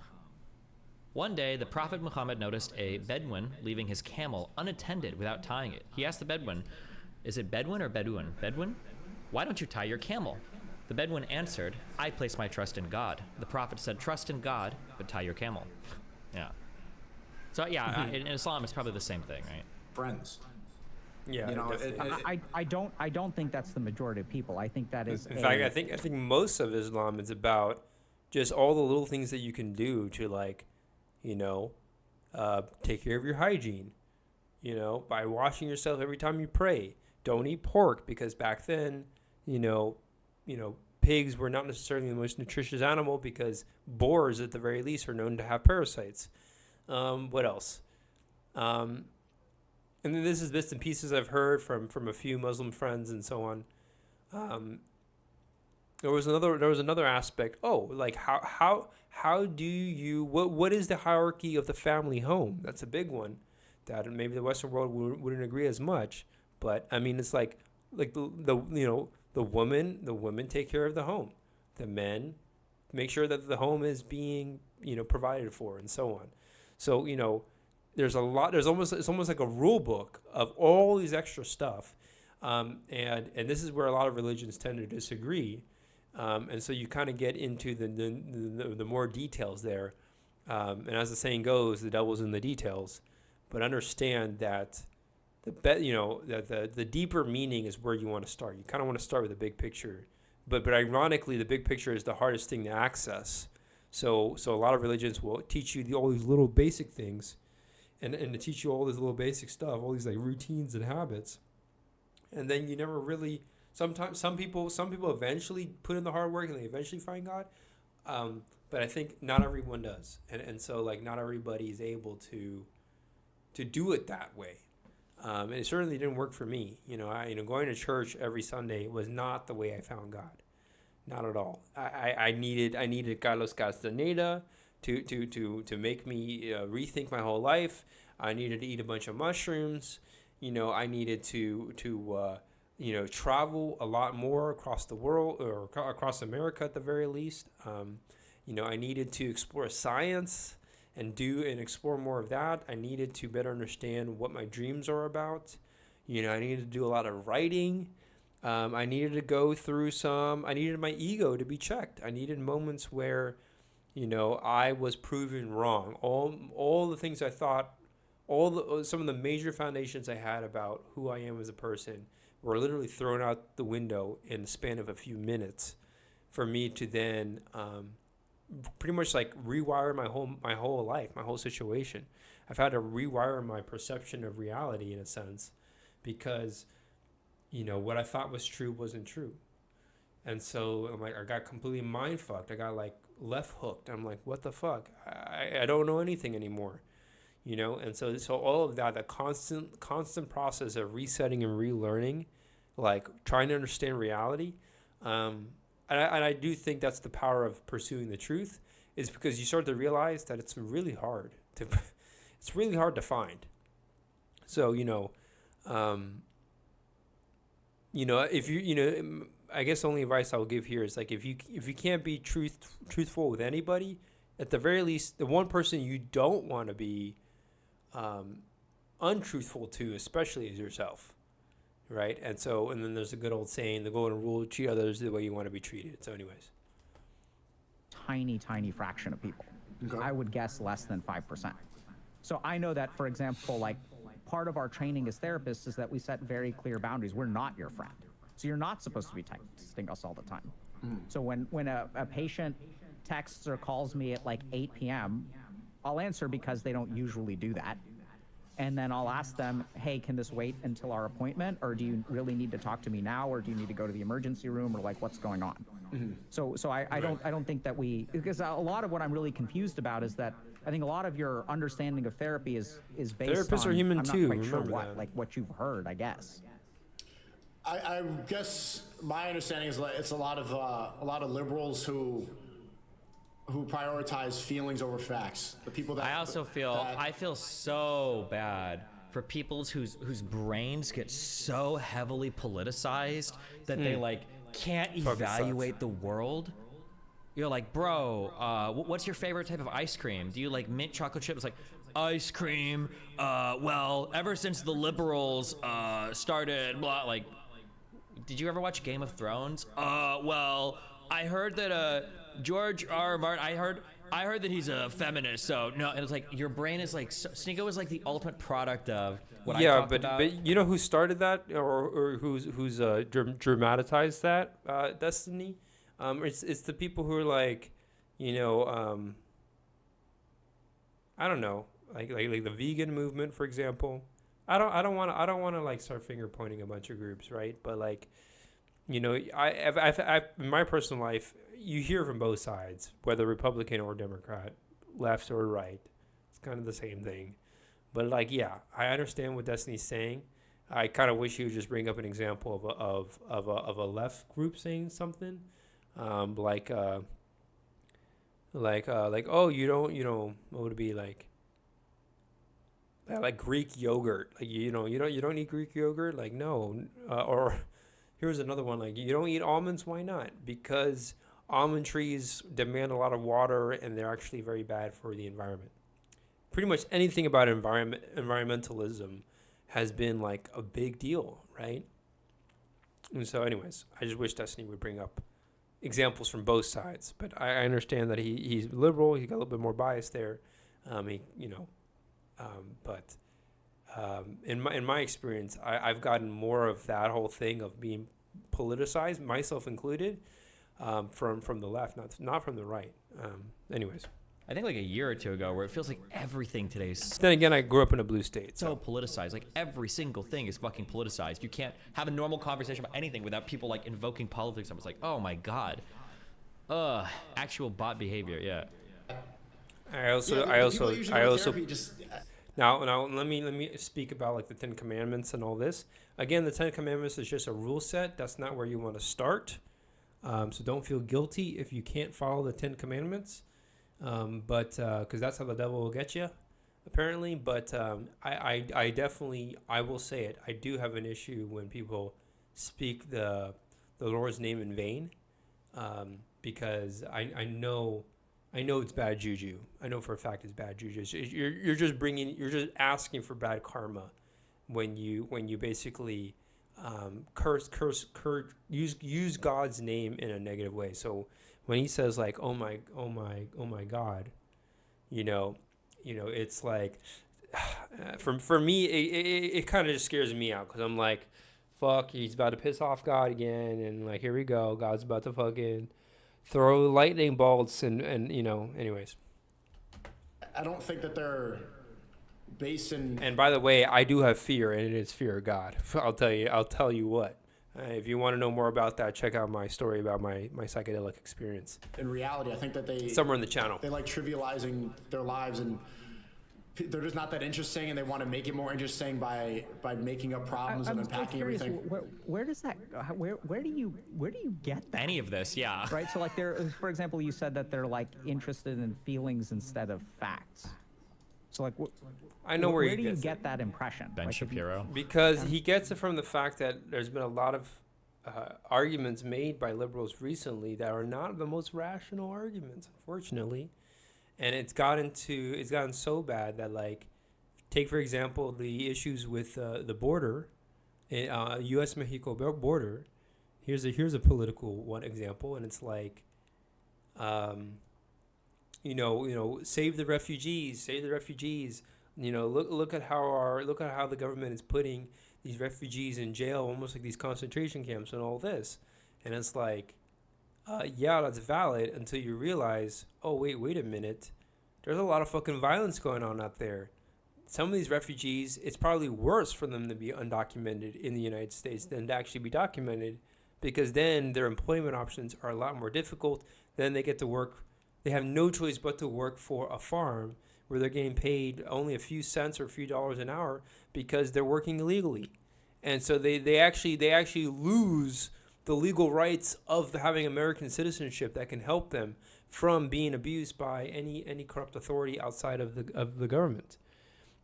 One day, the Prophet Muhammad noticed a Bedouin leaving his camel unattended without tying it. He asked the Bedouin, "Is it Bedouin or Bedouin? Bedouin? Why don't you tie your camel?" The Bedouin answered, "I place my trust in God." The Prophet said, "Trust in God, but tie your camel." Yeah. So yeah, in Islam, it's probably the same thing, right? Friends. Yeah, I don't think that's the majority of people. I think that is. In fact, I think most of Islam is about just all the little things that you can do to take care of your hygiene. By washing yourself every time you pray. Don't eat pork because back then, pigs were not necessarily the most nutritious animal because boars, at the very least, are known to have parasites. What else? And then this is bits and pieces I've heard from a few Muslim friends and so on. There was another aspect. Oh, like how do you what is the hierarchy of the family home? That's a big one that maybe the Western world wouldn't agree as much. But I mean, it's like the women take care of the home, the men make sure that the home is being provided for and so on. So it's almost like a rule book of all these extra stuff, and this is where a lot of religions tend to disagree, and so you kind of get into the more details there, and as the saying goes, the devil's in the details. But understand that the deeper meaning is where you want to start. You kind of want to start with the big picture, but ironically, the big picture is the hardest thing to access. So a lot of religions will teach you all these little basic things. And to teach you all this little basic stuff, all these like routines and habits, and then you never really. Sometimes some people eventually put in the hard work and they eventually find God, but I think not everyone does, and so like not everybody is able to do it that way, and it certainly didn't work for me. Going to church every Sunday was not the way I found God, not at all. I needed Carlos Castaneda to make me rethink my whole life. I needed to eat a bunch of mushrooms. I needed to travel a lot more across the world, or across America at the very least. I needed to explore science and explore more of that. I needed to better understand what my dreams are about. I needed to do a lot of writing. I needed to go through I needed my ego to be checked. I needed moments where, I was proven wrong. All the things I thought, some of the major foundations I had about who I am as a person were literally thrown out the window in the span of a few minutes, for me to then pretty much like rewire my whole life, my whole situation. I've had to rewire my perception of reality in a sense, because what I thought was true wasn't true. And so I'm like, I got completely mind fucked. I got like left hooked. I'm like, what the fuck? I don't know anything anymore. And so all of that, the constant process of resetting and relearning, like trying to understand reality. And I do think that's the power of pursuing the truth, is because you start to realize that it's really hard to find. So, if I guess the only advice I will give here is like, if you can't be truthful with anybody, at the very least, the one person you don't want to be untruthful to, especially, is yourself, right? And then there's a good old saying, the golden rule: treat others the way you want to be treated. So, anyways, tiny fraction of people. Okay. I would guess less than 5%. So I know that, for example, like part of our training as therapists is that we set very clear boundaries. We're not your friend. So you're not supposed to be texting us all the time. So when a patient texts or calls me at like 8 p.m., I'll answer because they don't usually do that. And then I'll ask them, hey, can this wait until our appointment? Or do you really need to talk to me now? Or do you need to go to the emergency room? Or like, what's going on? So I don't think that because a lot of what I'm really confused about is that I think a lot of your understanding of therapy is based therapists on, are human I'm too. not quite sure Remember what, that. like what you've heard, I guess. I guess my understanding is that it's a lot of liberals who prioritize feelings over facts. The people that I feel so bad for people whose brains get so heavily politicized that they like can't evaluate the world. You're like, bro, what's your favorite type of ice cream? Do you like mint chocolate chip? It's like, ice cream, well, ever since the liberals started, blah, like, did you ever watch Game of Thrones? Well, I heard that George R. R. Martin, I heard that he's a feminist, so no, and it's like, your brain is like, Sneako is like the ultimate product of what I talked about. But you know who started that, or who's dramatized that, Destiny? It's the people who are like, I don't know, like the vegan movement, for example. I don't want to like start finger pointing a bunch of groups, right? But like, I've in my personal life, you hear from both sides, whether Republican or Democrat, left or right. It's kind of the same thing. But like, yeah, I understand what Destiny's saying. I kind of wish he would just bring up an example of a left group saying something, like oh, you don't, what would it be like Greek yogurt, like you don't eat Greek yogurt, like no, or here's another one, like you don't eat almonds, why not? Because almond trees demand a lot of water and they're actually very bad for the environment. Pretty much anything about environmentalism has been like a big deal, right? And so anyways, I just wish Destiny would bring up examples from both sides, but I understand that he's liberal, he got a little bit more bias there, but in my experience, I've gotten more of that whole thing of being politicized, myself included, from the left, not from the right. Anyways, I think like a year or two ago, where it feels like everything today is then again, I grew up in a blue state, so politicized. Like every single thing is fucking politicized. You can't have a normal conversation about anything without people like invoking politics. I was like, oh my god, actual bot behavior. Yeah. I also now let me speak about like the 10 Commandments and all this. Again, the 10 Commandments is just a rule set. That's not where you want to start. So don't feel guilty if you can't follow the 10 Commandments. but because that's how the devil will get you, apparently. But I definitely, I will say it. I do have an issue when people speak the Lord's name in vain, because I know it's bad juju. I know for a fact it's bad juju. You're just asking for bad karma when you basically curse, use God's name in a negative way. So when he says like, oh my God, it's like, for me, it kind of just scares me out, because I'm like, fuck, he's about to piss off God again, and like, here we go, God's about to fucking throw lightning bolts, and anyways. I don't think that they're basing. And by the way, I do have fear, and it is fear of God. I'll tell you what. If you want to know more about that, check out my story about my psychedelic experience. In reality, I think that somewhere in the channel. They like trivializing their lives, and they're just not that interesting, and they want to make it more interesting by making up problems and unpacking everything. Where does that? Where do you get that? Any of this, yeah. Right. So like, for example, you said that they're like interested in feelings instead of facts. So like, I know where do you get that impression? Ben Shapiro. Because he gets it from the fact that there's been a lot of arguments made by liberals recently that are not the most rational arguments, unfortunately. And it's gotten so bad that, like, take for example the issues with the border, U.S. Mexico border. Here's a political one example, and it's like, save the refugees. Look at how the government is putting these refugees in jail, almost like these concentration camps and all this. And it's like, yeah, that's valid until you realize, oh, wait a minute. There's a lot of fucking violence going on out there. Some of these refugees, it's probably worse for them to be undocumented in the United States than to actually be documented, because then their employment options are a lot more difficult. Then they get to work. They have no choice but to work for a farm where they're getting paid only a few cents or a few dollars an hour because they're working illegally. And so they actually lose the legal rights of having American citizenship that can help them from being abused by any corrupt authority outside of the government.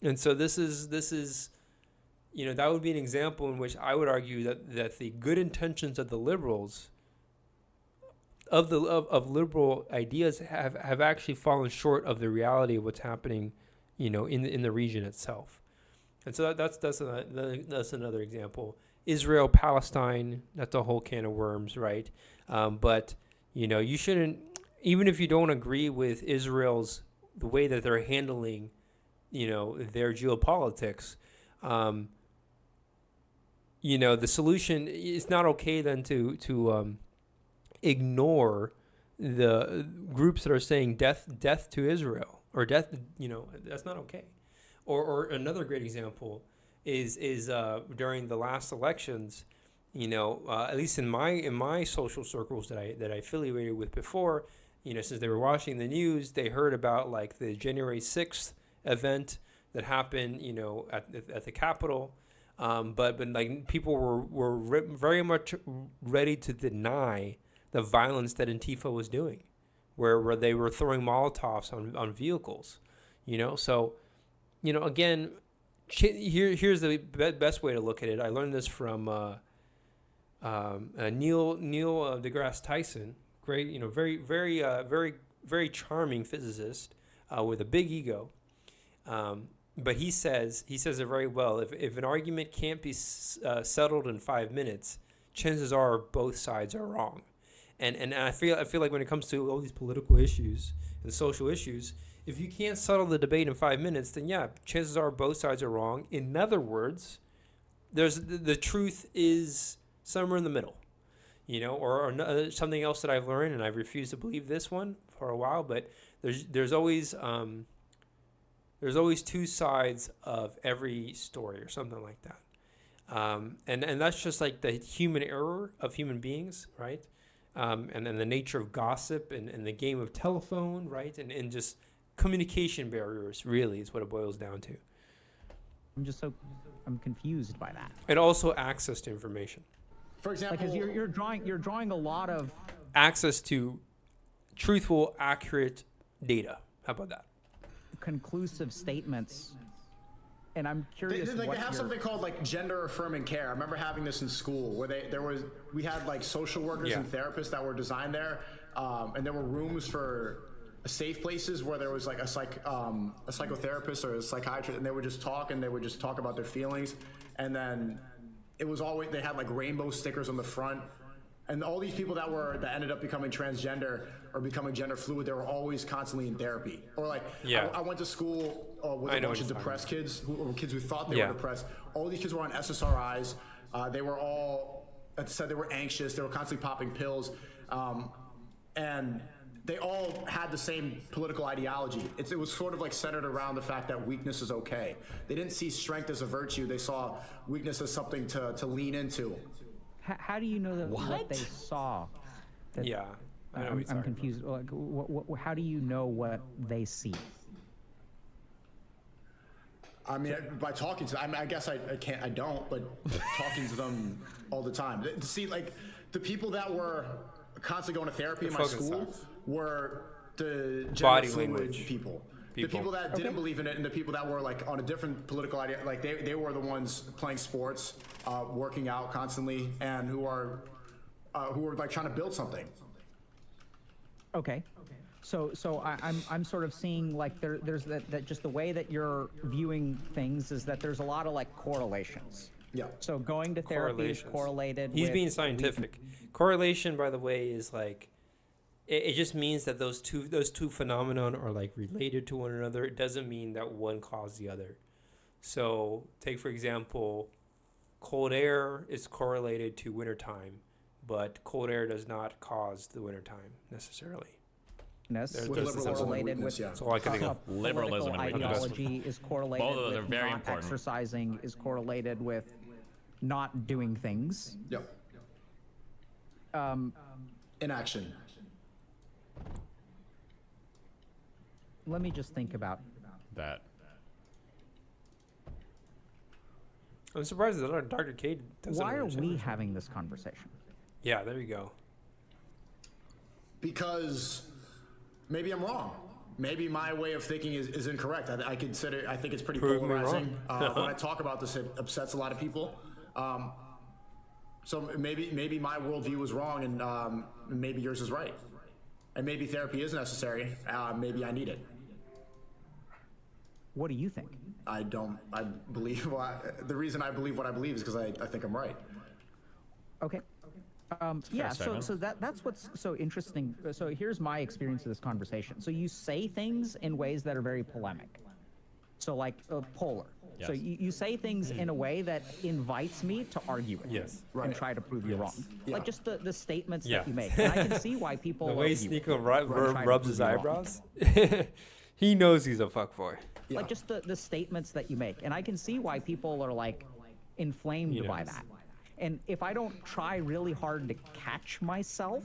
And so this is that would be an example in which I would argue that the good intentions of the liberals of liberal ideas have actually fallen short of the reality of what's happening, in the region itself. And so that's another example. Israel, Palestine, that's a whole can of worms, right? But you shouldn't, even if you don't agree with Israel's the way that they're handling, their geopolitics. The solution is not okay then to ignore the groups that are saying death to Israel, or death. That's not okay. Or another great example is during the last elections. At least in my social circles that I affiliated with before, since they were watching the news, they heard about like the January 6th event that happened, at the Capitol. But like people were very much ready to deny the violence that Antifa was doing, where they were throwing Molotovs on vehicles, So, again, here's the best way to look at it. I learned this from Neil deGrasse Tyson, great, very, very, very, very charming physicist with a big ego. But he says it very well. If an argument can't be settled in 5 minutes, chances are both sides are wrong. And I feel like when it comes to all these political issues and social issues, if you can't settle the debate in 5 minutes, then yeah, chances are both sides are wrong. In other words, the truth is somewhere in the middle, or something else that I've learned, and I've refused to believe this one for a while, but there's always two sides of every story, or something like that. And that's just like the human error of human beings, right? And then the nature of gossip and the game of telephone, right? And just communication barriers, really, is what it boils down to. I'm confused by that. And also access to information. For example, because you're drawing a lot of access to truthful, accurate data. How about that? conclusive statements. And I'm They, curious. they have something called like gender affirming care. I remember having this in school where we had like social workers and therapists that were designed there, and there were rooms for safe places where there was like a psychotherapist or a psychiatrist, and they would just talk about their feelings, and then it was always, they had like rainbow stickers on the front. And all these people that ended up becoming transgender or becoming gender fluid, they were always constantly in therapy. Or like, I went to school with a bunch of depressed kids, kids who thought they were depressed. All these kids were on SSRIs. They were all, like I said, they were anxious. They were constantly popping pills. And they all had the same political ideology. It was sort of like centered around the fact that weakness is okay. They didn't see strength as a virtue. They saw weakness as something to lean into. How do you know that what they saw? I'm confused. Like, how do you know what they see? I mean, by talking to them. I mean, I guess I can't. I don't. But talking to them all the time. To see, like, the people that were constantly going to therapy in my school were the gender fluid people. The people that didn't believe in it, and the people that were like on a different political idea, like they were the ones playing sports, working out constantly, and who were like trying to build something. Okay. So I'm sort of seeing like there's that just the way that you're viewing things is that there's a lot of like correlations. Yeah. So going to therapy is correlated. He's being scientific. Correlation, by the way, is like. It just means that those two phenomenon are like related to one another. It doesn't mean that one caused the other. So take, for example, cold air is correlated to wintertime, but cold air does not cause the wintertime necessarily. Correlated with that's all I can think of. Liberalism and ideology is correlated both of those with are very not important. exercising is correlated with not doing things. Yep. Inaction. Let me just think about that. I'm surprised that Dr. K doesn't. Why are we having this conversation? Yeah, there you go. Because maybe I'm wrong. Maybe my way of thinking is incorrect. I think it's pretty polarizing. When I talk about this, it upsets a lot of people. So maybe my worldview was wrong, and maybe yours is right. And maybe therapy is necessary. Maybe I need it. What do you think? I believe. The reason I believe what I believe is because I think I'm right. Okay. So that's what's so interesting. So here's my experience of this conversation. So you say things in ways that are very polemic. So like polar. Yes. So you say things in a way that invites me to argue with you and try to prove you wrong. Yeah. Like just the statements that you make. And I can see why people the way Sneako rubs his eyebrows. He knows he's a fuckboy. Yeah. Like just the statements that you make. And I can see why people are like inflamed by that. And if I don't try really hard to catch myself.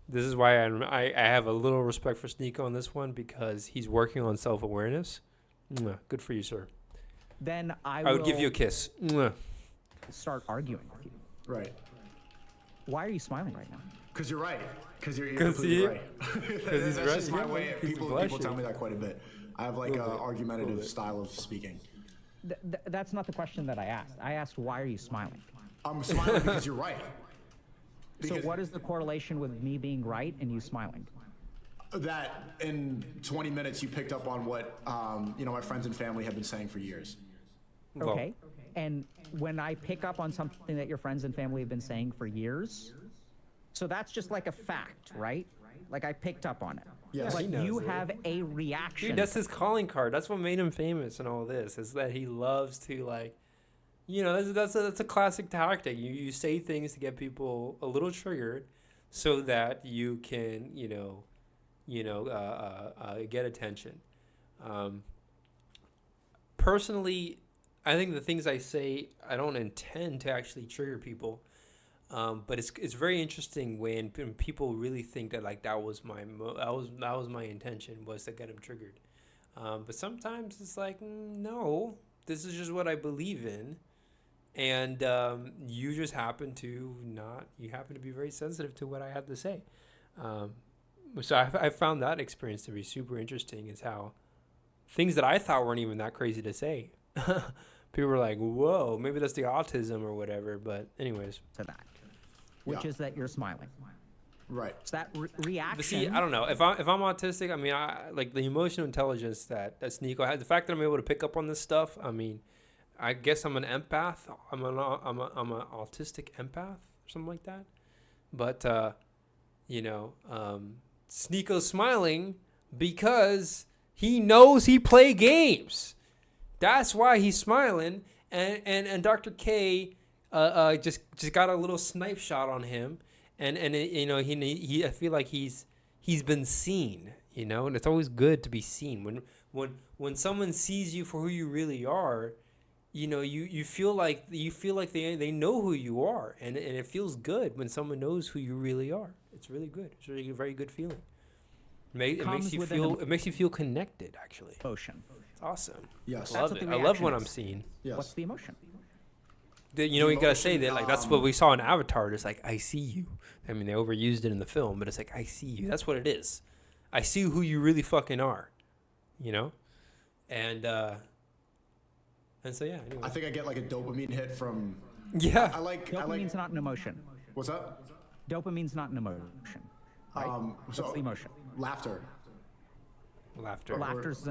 This is why I have a little respect for Sneako on this one, because he's working on self-awareness. Good for you, sir. Then I would give you a kiss. Start arguing with you. Right. Why are you smiling right now? Because you're right. Because you're completely right. Because he's That's right. just my way. People tell me that quite a bit. I have like an argumentative style of speaking. That's not the question that I asked. I asked, why are you smiling? I'm smiling because you're right. So what is the correlation with me being right and you smiling? That in 20 minutes you picked up on what my friends and family have been saying for years. Okay. And when I pick up on something that your friends and family have been saying for years, so that's just like a fact, right? Like I picked up on it. Yes. But you have a reaction. Dude, that's his calling card. That's what made him famous and all this, is that he loves to that's a classic tactic. You say things to get people a little triggered so that you can, get attention. Personally, I think the things I say, I don't intend to actually trigger people. But it's very interesting when people really think that like that was my intention, was to get them triggered. But sometimes it's like, no, this is just what I believe in, and you just happen to be very sensitive to what I had to say. So I found that experience to be super interesting. Is how things that I thought weren't even that crazy to say. People were like, "Whoa, maybe that's the autism or whatever." But anyways, To that, which is that you're smiling. Right. It's that reaction. but see, I don't know if I'm autistic. I mean, I like the emotional intelligence that Sneako has. The fact that I'm able to pick up on this stuff. I mean, I guess I'm an empath. I'm an autistic empath or something like that. But Sneako's smiling because he knows he play games. That's why he's smiling. And Dr. K just got a little snipe shot on him. And he I feel like he's been seen, and it's always good to be seen. When someone sees you for who you really are, you feel like they know who you are, and it feels good when someone knows who you really are. It's really good. It's really a very good feeling. It makes you feel connected, actually. Emotion. It's awesome. Yes. I love That's it. what the I love what reaction I'm is. seeing. Yes. What's the emotion? You gotta say emotion, that, like, that's what we saw in Avatar. It's like, I see you. I mean, they overused it in the film, but it's like, I see you. That's what it is. I see who you really fucking are, and so yeah. Anyway. I think I get like a dopamine hit from. Yeah. I like. Dopamine's not an emotion. What's up? Dopamine's not an emotion. Right? So What's the emotion? laughter. Laughter. Laughter's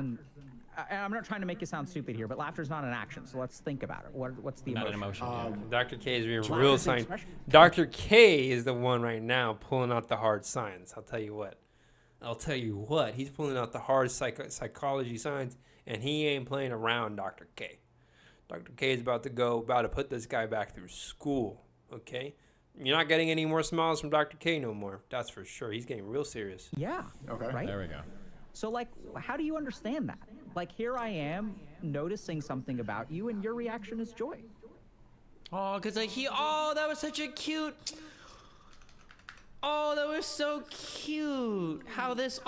I'm not trying to make you sound stupid here, but laughter's not an action. So let's think about it. What's the Not emotion? an emotion. Dr. K is being Laughter's real the science. expression. Dr. K is the one right now pulling out the hard science. I'll tell you what. He's pulling out the hard psychology science, and he ain't playing around, Dr. K. Dr. K is about to put this guy back through school, okay? You're not getting any more smiles from Dr. K no more. That's for sure. He's getting real serious. Yeah. Okay. Right? There we go. So, like, how do you understand that? Like, here I am noticing something about you, and your reaction is joy. Oh, because that was such a cute. Oh, that was so cute. How that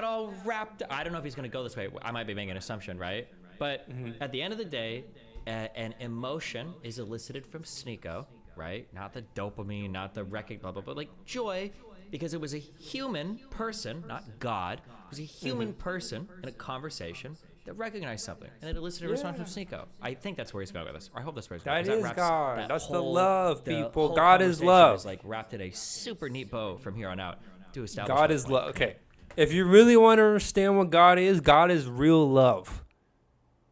all wrapped. I don't know if he's going to go this way. I might be making an assumption, right? But at the end of the day, an emotion is elicited from Sneako, right? Not the dopamine, not the wrecking, blah, blah, blah. Like joy, because it was a human person, not God. It was a human person in a conversation that recognized something, and it elicited a response from Sneako. I think that's where he's going with this. Or I hope that's where he's going. That is God. That's the love, people. whole God is conversation love. Is like wrapped in a super neat bow from here on out to establish God that is point. love. Okay. If you really want to understand what God is real love.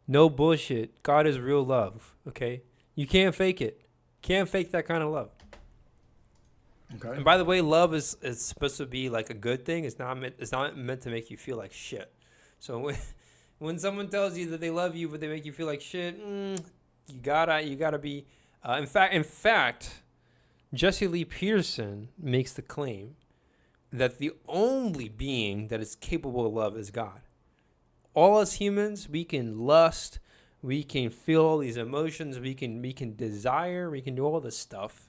No bullshit. God is real love. Okay? You can't fake it. Can't fake that kind of love. Okay. And by the way, love is supposed to be like a good thing. It's not meant to make you feel like shit. So when someone tells you that they love you but they make you feel like shit, you gotta be. In fact, Jesse Lee Peterson makes the claim that the only being that is capable of love is God. All us humans, we can lust, we can feel all these emotions, we can desire, we can do all this stuff.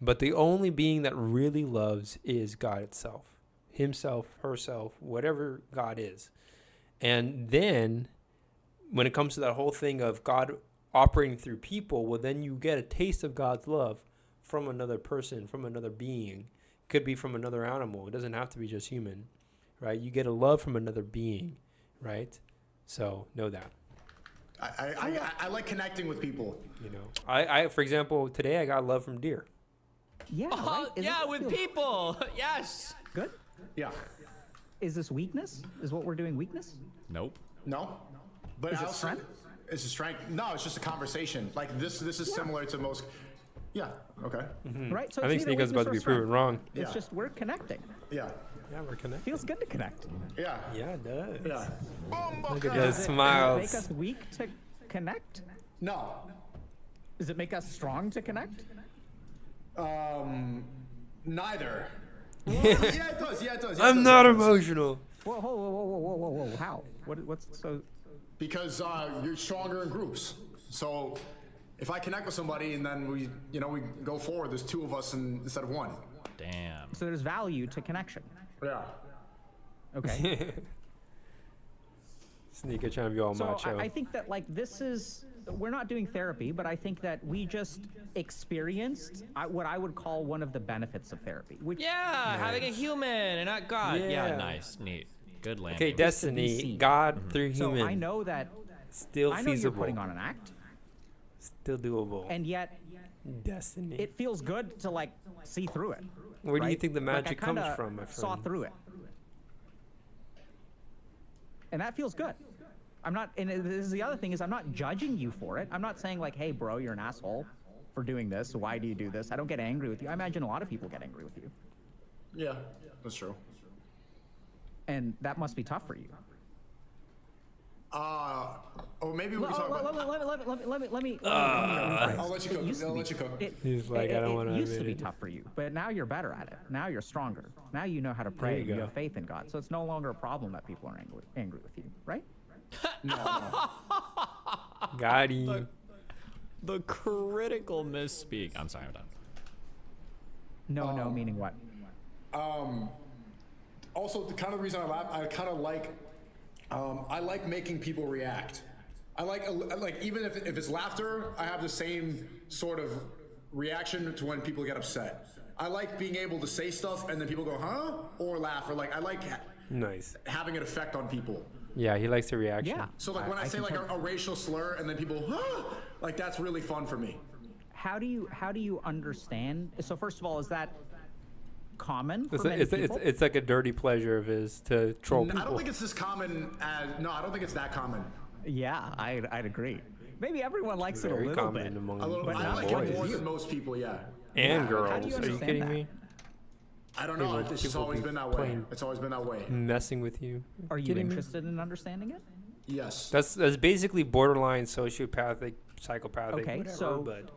But the only being that really loves is God itself. Himself, herself, whatever God is. And then when it comes to that whole thing of God operating through people, well, then you get a taste of God's love from another person, from another being. Could be from another animal. It doesn't have to be just human, right? You get a love from another being, right? So know that. I like connecting with people. I for example, today I got love from deer. Yeah. Oh, Right? Isn't yeah, that with feel people. Yes. Good. Yeah. Is this weakness? Is what we're doing weakness? Nope. No. But Is I it also, strength? It's a strength. No, it's just a conversation. Like this is similar to most. Yeah. Okay. Right. So I think it's neither Sneako's about to be weakness nor proven wrong. It's Yeah. just we're connecting. Yeah. Yeah, we're connected. Feels good to connect. Yeah. Yeah, it does. Yeah. Look at those Does it make smiles. us weak to connect? No. Does it make us strong to connect? Neither. Yeah, it does. Yeah, it does. Yeah, it I'm does. not Yeah, it does. emotional. Whoa, whoa, whoa, whoa, whoa, whoa, whoa! How? What's so? Because you're stronger in groups. So if I connect with somebody and then we go forward, there's two of us instead of one. Damn. So there's value to connection. Yeah. Okay. Sneako trying to be all So macho. I think that like this is we're not doing therapy, but I think that we just experienced what I would call one of the benefits of therapy. Which having a human and not God. Yeah, Yeah. nice, neat, good landing. Okay, to be Destiny, seen. God through so human. I know that Still I know feasible. you're putting on an act, Still doable. and yet Destiny. it feels good to like see through it. Where do you right? think the Like, I magic comes kinda from, my Saw friend? through it, and that feels good. I'm not, and this is the other thing is I'm not judging you for it. I'm not saying like, hey, bro, you're an asshole for doing this. Why do you do this? I don't get angry with you. I imagine a lot of people get angry with you, Yeah, that's true. and that must be tough for you. Or maybe we can talk about. Let me. I'll let you cook. I'll let you cook. He's like, I don't wanna It used to admit be it. tough for you, but now you're better at it. Now you're stronger. Now you know how to pray. you You go. have faith in God, so it's no longer a problem that people are angry with you, right? Got him. The critical misspeak. I'm sorry, I'm done. No, meaning what? Also, the kind of reason I laugh, I kind of like, I like making people react. I like even if it's laughter, I have the same sort of reaction to when people get upset. I like being able to say stuff and then people go, huh? Or laugh, or like, I like Nice. having an effect on people. Yeah, he likes the reaction. Yeah. So like when I say like a racial slur and then people, huh? Like that's really fun for me. How do you understand? So first of all, is that common for It's, many it's, it's, people? it's like a dirty pleasure of his to troll I people. don't think it's as common as, no, I don't think it's that common. Yeah, I'd agree. Maybe everyone likes it a Very little common bit. among, A little, But I not like boys. it more than most people, yeah. And How girls. do you Are you understand kidding that? me? I don't know, People- it's just people always be been that way. playing- It's always been that way. Messing with you. Are you Kidding me? interested in understanding it? Yes. That's basically borderline sociopathic, psychopathic, Okay, whatever. so but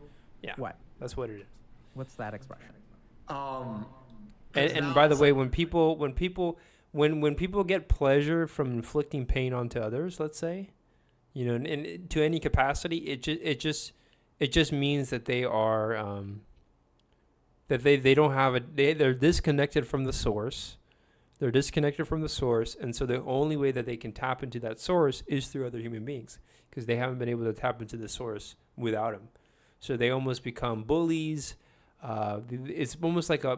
yeah, what? That's what it is. What's that expression? And by the way, when people get pleasure from inflicting pain onto others, let's say, you know, and to any capacity, it just means that they are that they don't have they're disconnected from the source. They're disconnected from the source, and so the only way that they can tap into that source is through other human beings, because they haven't been able to tap into the source without him. So they almost become bullies. It's almost like a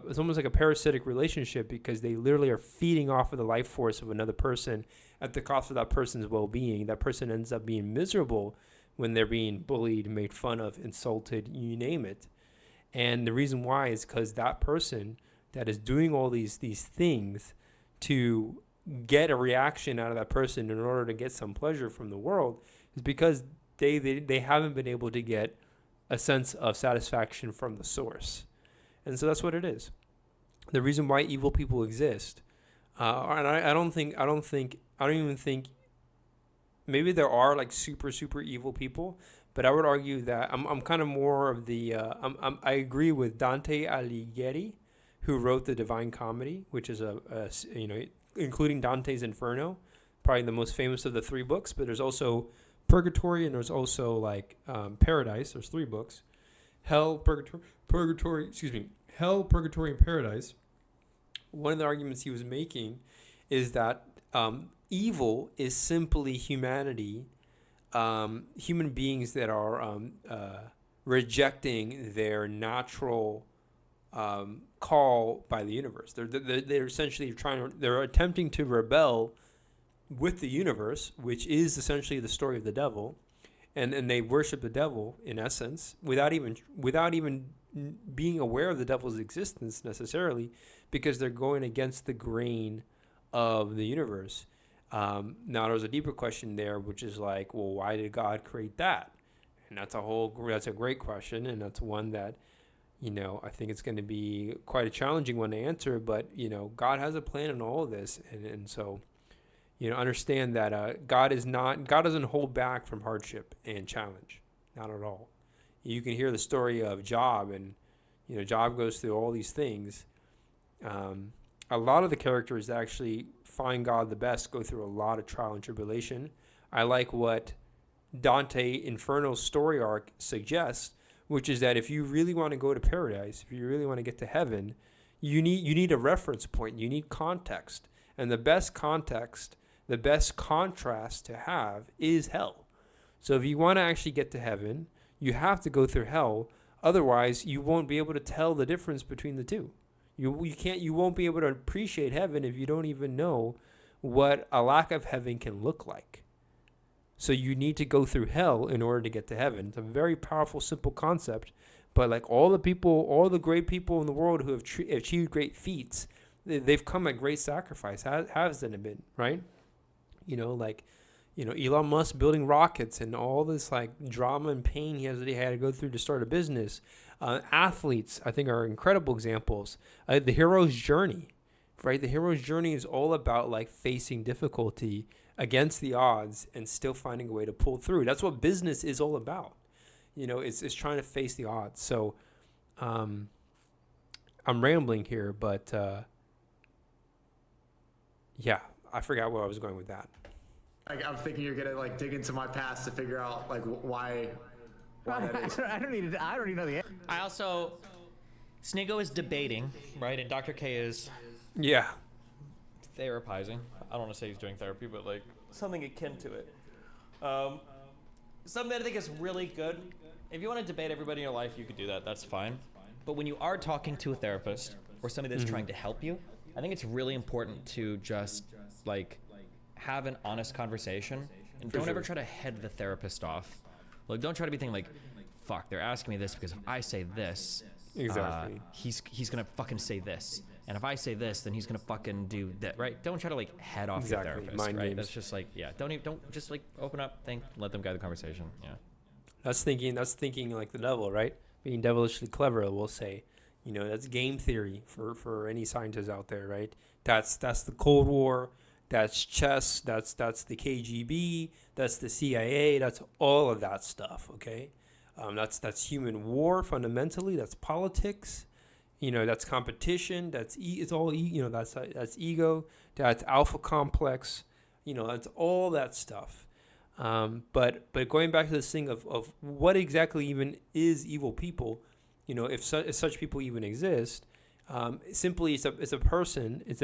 parasitic relationship, because they literally are feeding off of the life force of another person at the cost of that person's well-being. That person ends up being miserable when they're being bullied, made fun of, insulted, you name it. And the reason why is because that person that is doing all these things to get a reaction out of that person in order to get some pleasure from the world is because they haven't been able to get a sense of satisfaction from the source. And so that's what it is. The reason why evil people exist, and I don't even think maybe there are like super evil people, but I would argue that I'm kind of more of the I agree with Dante Alighieri, who wrote the Divine Comedy, which is including Dante's Inferno, probably the most famous of the three books. But there's also Purgatory, and there's also like Paradise. There's three books: Hell, Purgatory, and Paradise. One of the arguments he was making is that evil is simply humanity, human beings that are rejecting their natural call by the universe. They're essentially they're attempting to rebel with the universe, which is essentially the story of the devil, and they worship the devil in essence without even being aware of the devil's existence necessarily, because they're going against the grain of the universe. Now there's a deeper question there, which is like, well, why did God create that? And that's a great question, and that's one that, I think it's going to be quite a challenging one to answer. But God has a plan in all of this, and so understand that God doesn't hold back from hardship and challenge, not at all. You can hear the story of Job, and Job goes through all these things. A lot of the characters that actually find God the best go through a lot of trial and tribulation. I like what Dante Inferno's story arc suggests, which is that if you really want to go to paradise, if you really want to get to heaven, you need a reference point. You need context. And the best context, the best contrast to have is hell. So if you want to actually get to heaven, you have to go through hell. Otherwise, you won't be able to tell the difference between the two. You won't be able to appreciate heaven if you don't even know what a lack of heaven can look like. So you need to go through hell in order to get to heaven. It's a very powerful, simple concept. But like all the great people in the world who have achieved great feats, they've come at great sacrifice, hasn't it been, right? Elon Musk building rockets and all this like drama and pain he had to go through to start a business. Athletes, I think, are incredible examples. The hero's journey, right? The hero's journey is all about like facing difficulty against the odds and still finding a way to pull through. That's what business is all about. It's trying to face the odds. So, I'm rambling here, but yeah, I forgot where I was going with that. I'm thinking you're gonna like dig into my past to figure out like why that is. I don't even know the answer. I also, Sneako is debating, right? And Dr. K is Yeah. therapizing. I don't want to say he's doing therapy, but like something akin to it. Something that I think is really good. If you want to debate everybody in your life, you could do that. That's fine. But when you are talking to a therapist or somebody that's trying to help you, I think it's really important to just like have an honest conversation and don't ever try to head the therapist off. Like, don't try to be thinking like, fuck, they're asking me this because if I say this, Exactly. He's gonna fucking say this, and if I say this, then he's gonna fucking do that, right? Don't try to like head off Exactly. your therapist, Mind right? games. That's just like, yeah, don't just like open up, think, let them guide the conversation. Yeah. That's thinking like the devil, right? Being devilishly clever, we'll say. That's game theory for any scientists out there, right? That's the Cold War. That's chess. That's the KGB. That's the CIA. That's all of that stuff. Okay, that's human war fundamentally. That's politics. That's competition. That's that's ego. That's alpha complex. That's all that stuff. But going back to this thing of what exactly even is evil people, if such people even exist. Simply, it's a person. It's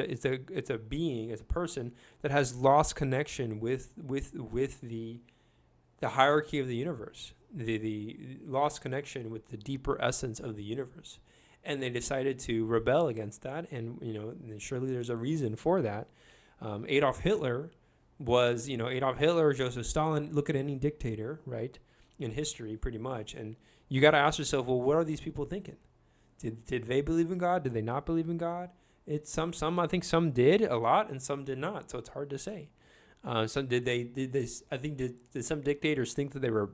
a being. It's a person that has lost connection with the hierarchy of the universe. The lost connection with the deeper essence of the universe, and they decided to rebel against that. And surely there's a reason for that. Adolf Hitler, Joseph Stalin. Look at any dictator, right, in history, pretty much. And you got to ask yourself, well, what are these people thinking? Did they believe in God? Did they not believe in God? It's some I think some did a lot and some did not. So it's hard to say. Some did some dictators think that they were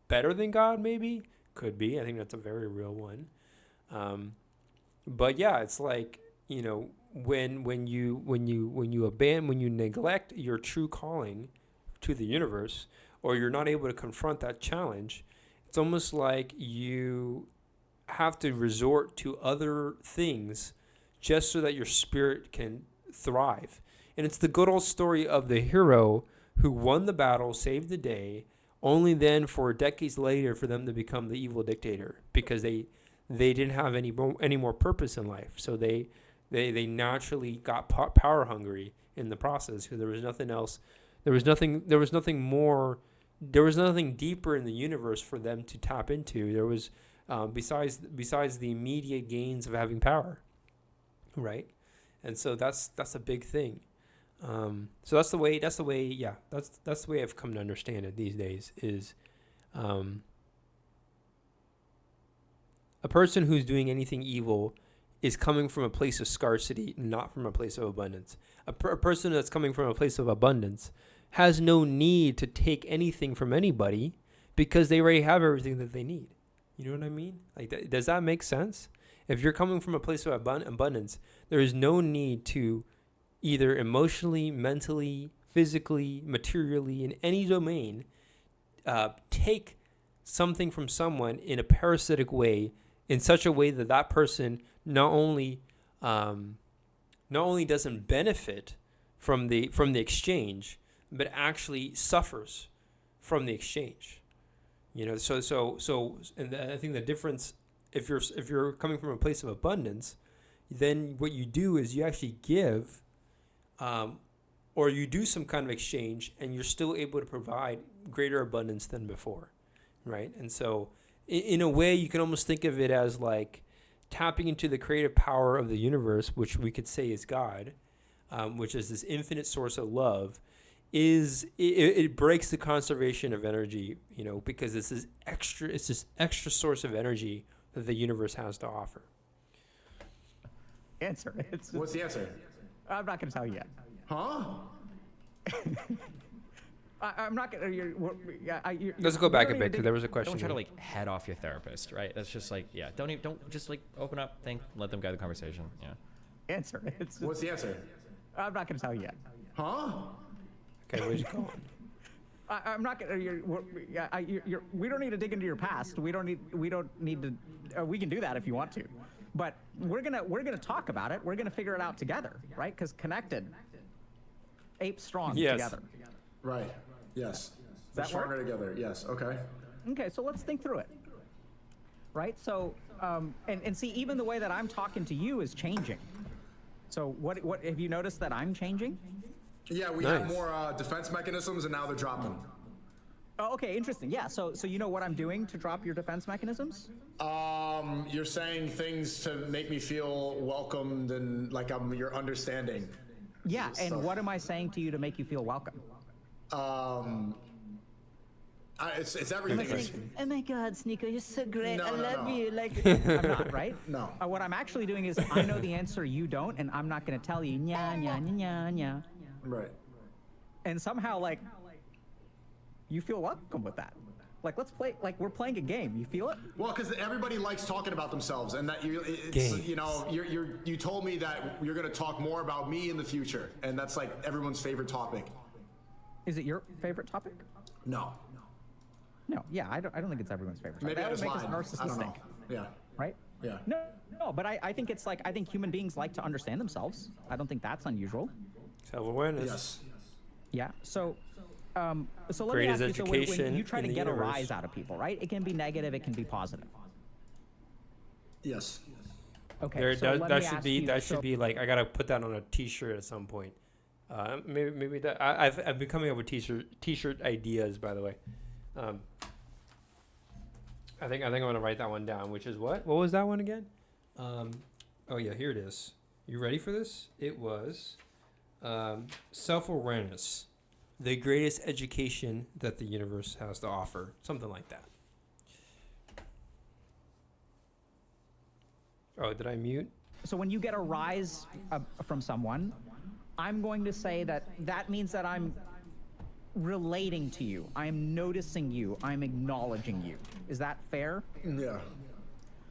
better than God? Maybe, could be. I think that's a very real one. But yeah, it's like when you neglect your true calling to the universe, or you're not able to confront that challenge, it's almost like you have to resort to other things just so that your spirit can thrive. And it's the good old story of the hero who won the battle, saved the day, only then for decades later for them to become the evil dictator because they didn't have any more purpose in life. So they naturally got power hungry in the process because there was nothing else. There was nothing more. There was nothing deeper in the universe for them to tap into. There was besides the immediate gains of having power, right? And so that's a big thing. So that's the way I've come to understand it these days is a person who's doing anything evil is coming from a place of scarcity, not from a place of abundance. A person that's coming from a place of abundance has no need to take anything from anybody because they already have everything that they need. You know what I mean? Like, does that make sense? If you're coming from a place of abundance, there is no need to either emotionally, mentally, physically, materially, in any domain, take something from someone in a parasitic way, in such a way that that person not only doesn't benefit from the exchange, but actually suffers from the exchange. So, and I think the difference, if you're coming from a place of abundance, then what you do is you actually give or you do some kind of exchange and you're still able to provide greater abundance than before, right? And so in a way, you can almost think of it as like tapping into the creative power of the universe, which we could say is God, which is this infinite source of love. It breaks the conservation of energy, because it's this extra source of energy that the universe has to offer. Answer. What's the answer? I'm not going to tell you yet. Huh? I'm not going to. Let's go back a bit because there was a question. Don't try to like head off your therapist, right? That's just like, yeah. Don't just like open up, think, let them guide the conversation. Yeah. Answer. What's the answer? I'm not going to tell you yet. Huh? Okay, where's it going? I'm not going to. We don't need to dig into your past. We don't need to. We can do that if you want to, but we're gonna talk about it. We're gonna figure it out together, right? Because connected, ape strong together. Right. Yes. We're stronger together. Yes. Okay. Okay, so let's think through it. Right. So, and see, even the way that I'm talking to you is changing. So, what have you noticed that I'm changing? Yeah, we have more defense mechanisms, and now they're dropping. Oh, okay, interesting. Yeah, so you know what I'm doing to drop your defense mechanisms? You're saying things to make me feel welcomed and like you're understanding. Yeah, and what am I saying to you to make you feel welcome? It's everything. Oh my God, Sneako, you're so great. No, I love you. Like, I'm not, right? No. What I'm actually doing is I know the answer, you don't, and I'm not going to tell you. Nya, nya, nya, nya, nya. Right. And somehow, like, you feel welcome with that. Like, let's play, like, we're playing a game. You feel it? Well, because everybody likes talking about themselves, and that you told me that you're going to talk more about me in the future, and that's like everyone's favorite topic. Is it your favorite topic? No. No, yeah, I don't think it's everyone's favorite topic. Maybe I That just would make lied. us I don't know. narcissistic. Yeah. Right? Yeah. No, but I think it's like, I think human beings like to understand themselves. I don't think that's unusual. Self-awareness. Yes. Yeah. So let me Great ask as you. So when education you try to in the get a universe. rise out of people, right? It can be negative. It can be positive. Yes. Okay. There, so let that me should ask be you, that should be like I gotta put that on a T-shirt at some point. Maybe that I've been coming up with T-shirt ideas, by the way. I think I'm gonna write that one down. Which is what? What was that one again? Oh yeah, here it is. You ready for this? It was self-awareness, the greatest education that the universe has to offer. Something like that. Oh, did I mute? So when you get a rise from someone, I'm going to say that means that I'm relating to you. I'm noticing you. I'm acknowledging you. Is that fair? Yeah.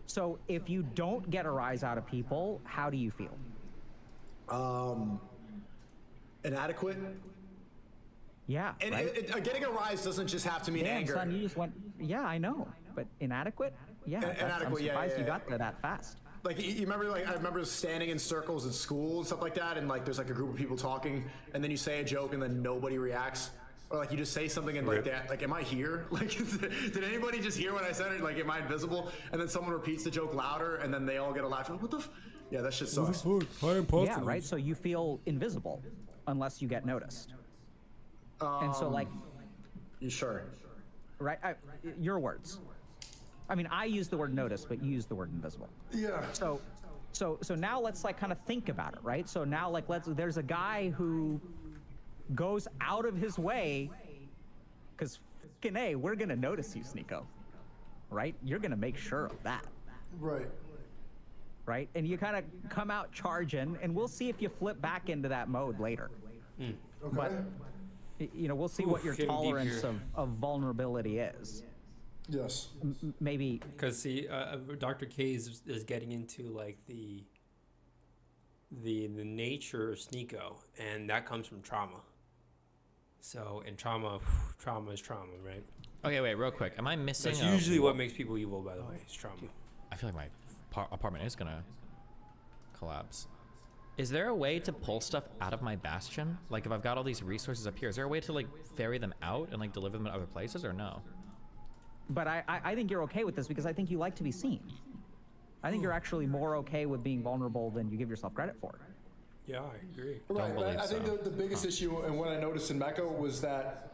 So if you don't get a rise out of people, how do you feel? Inadequate. Yeah. And right? getting a rise doesn't just have to mean Damn, anger. son, you just went. Yeah, I know. But inadequate? Yeah. I'm surprised you got there that fast. Like you remember, like I remember standing in circles in school and stuff like that, and like there's like a group of people talking, and then you say a joke and then nobody reacts, or like you just say something and like that, like am I here? Like did anybody just hear what I said? Or, like am I invisible? And then someone repeats the joke louder, and then they all get a laugh. Like, what the? Yeah, that shit sucks. Yeah, right. So you feel invisible unless you get noticed. And so like, you sure? Right. Your words. I mean, I use the word notice, but you use the word invisible. Yeah. So now let's like kind of think about it, right? So now like there's a guy who goes out of his way, because fucking A, we're gonna notice you, Sneako. Right? You're gonna make sure of that. Right. Right? And you kind of come out charging, and we'll see if you flip back into that mode later. Okay. But we'll see what your tolerance of vulnerability is. Yes. Maybe Because see, Dr. K is getting into like the nature of Sneako, and that comes from trauma. So, and trauma is trauma, right? Okay, wait, real quick. Am I missing? That's usually what makes people evil, by the way. Is trauma. I feel like my apartment is gonna collapse. Is there a way to pull stuff out of my bastion? Like if I've got all these resources up here, is there a way to like ferry them out and like deliver them to other places, or no? But I think you're okay with this because I think you like to be seen. I think you're actually more okay with being vulnerable than you give yourself credit for. Yeah, I agree. Right, but believe I think so. the biggest issue and what I noticed in Mecca was that,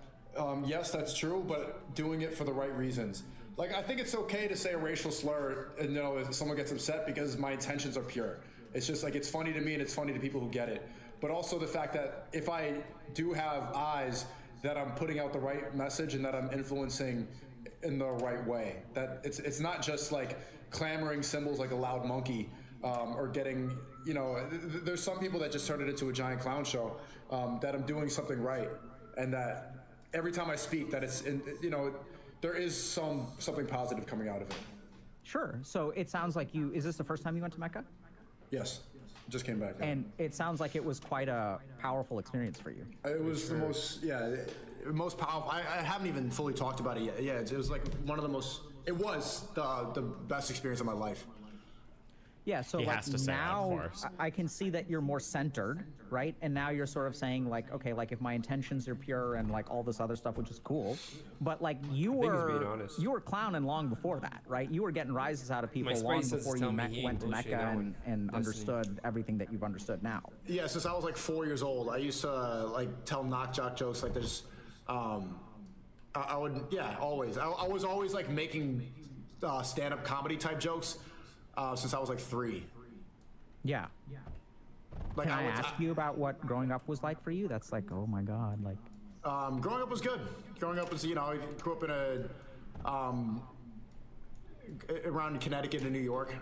yes, that's true, but doing it for the right reasons. Like, I think it's okay to say a racial slur and, if someone gets upset because my intentions are pure. It's just like, it's funny to me and it's funny to people who get it. But also the fact that if I do have eyes, that I'm putting out the right message and that I'm influencing in the right way. That it's not just like clamoring symbols like a loud monkey, or getting, there's some people that just turned it into a giant clown show, that I'm doing something right. And that every time I speak that there is something positive coming out of it. Sure. So it sounds like is this the first time you went to Mecca? Yes. Just came back. Yeah. And it sounds like it was quite a powerful experience for you. It was the most powerful. I haven't even fully talked about it yet. Yeah, it was like one of the most. It was the best experience of my life. Yeah, so He like has to say that, of now course. I can see that you're more centered, right? And now you're sort of saying like, okay, like if my intentions are pure and like all this other stuff, which is cool, but like think he's being honest. you were clowning long before that, right? You were getting rises out of people My long spice before doesn't you tell me he went to ain't bullshitting Mecca that one. and Destiny. understood everything that you've understood now. Yeah, since I was like 4 years old, I used to like tell knock jock jokes. Like there's, I would always. I was always like making stand-up comedy type jokes since I was like 3. Yeah. Like Can I would- ask you about what growing up was like for you? That's like, oh my God, like. Growing up was good. Growing up was, I grew up in around Connecticut and New York,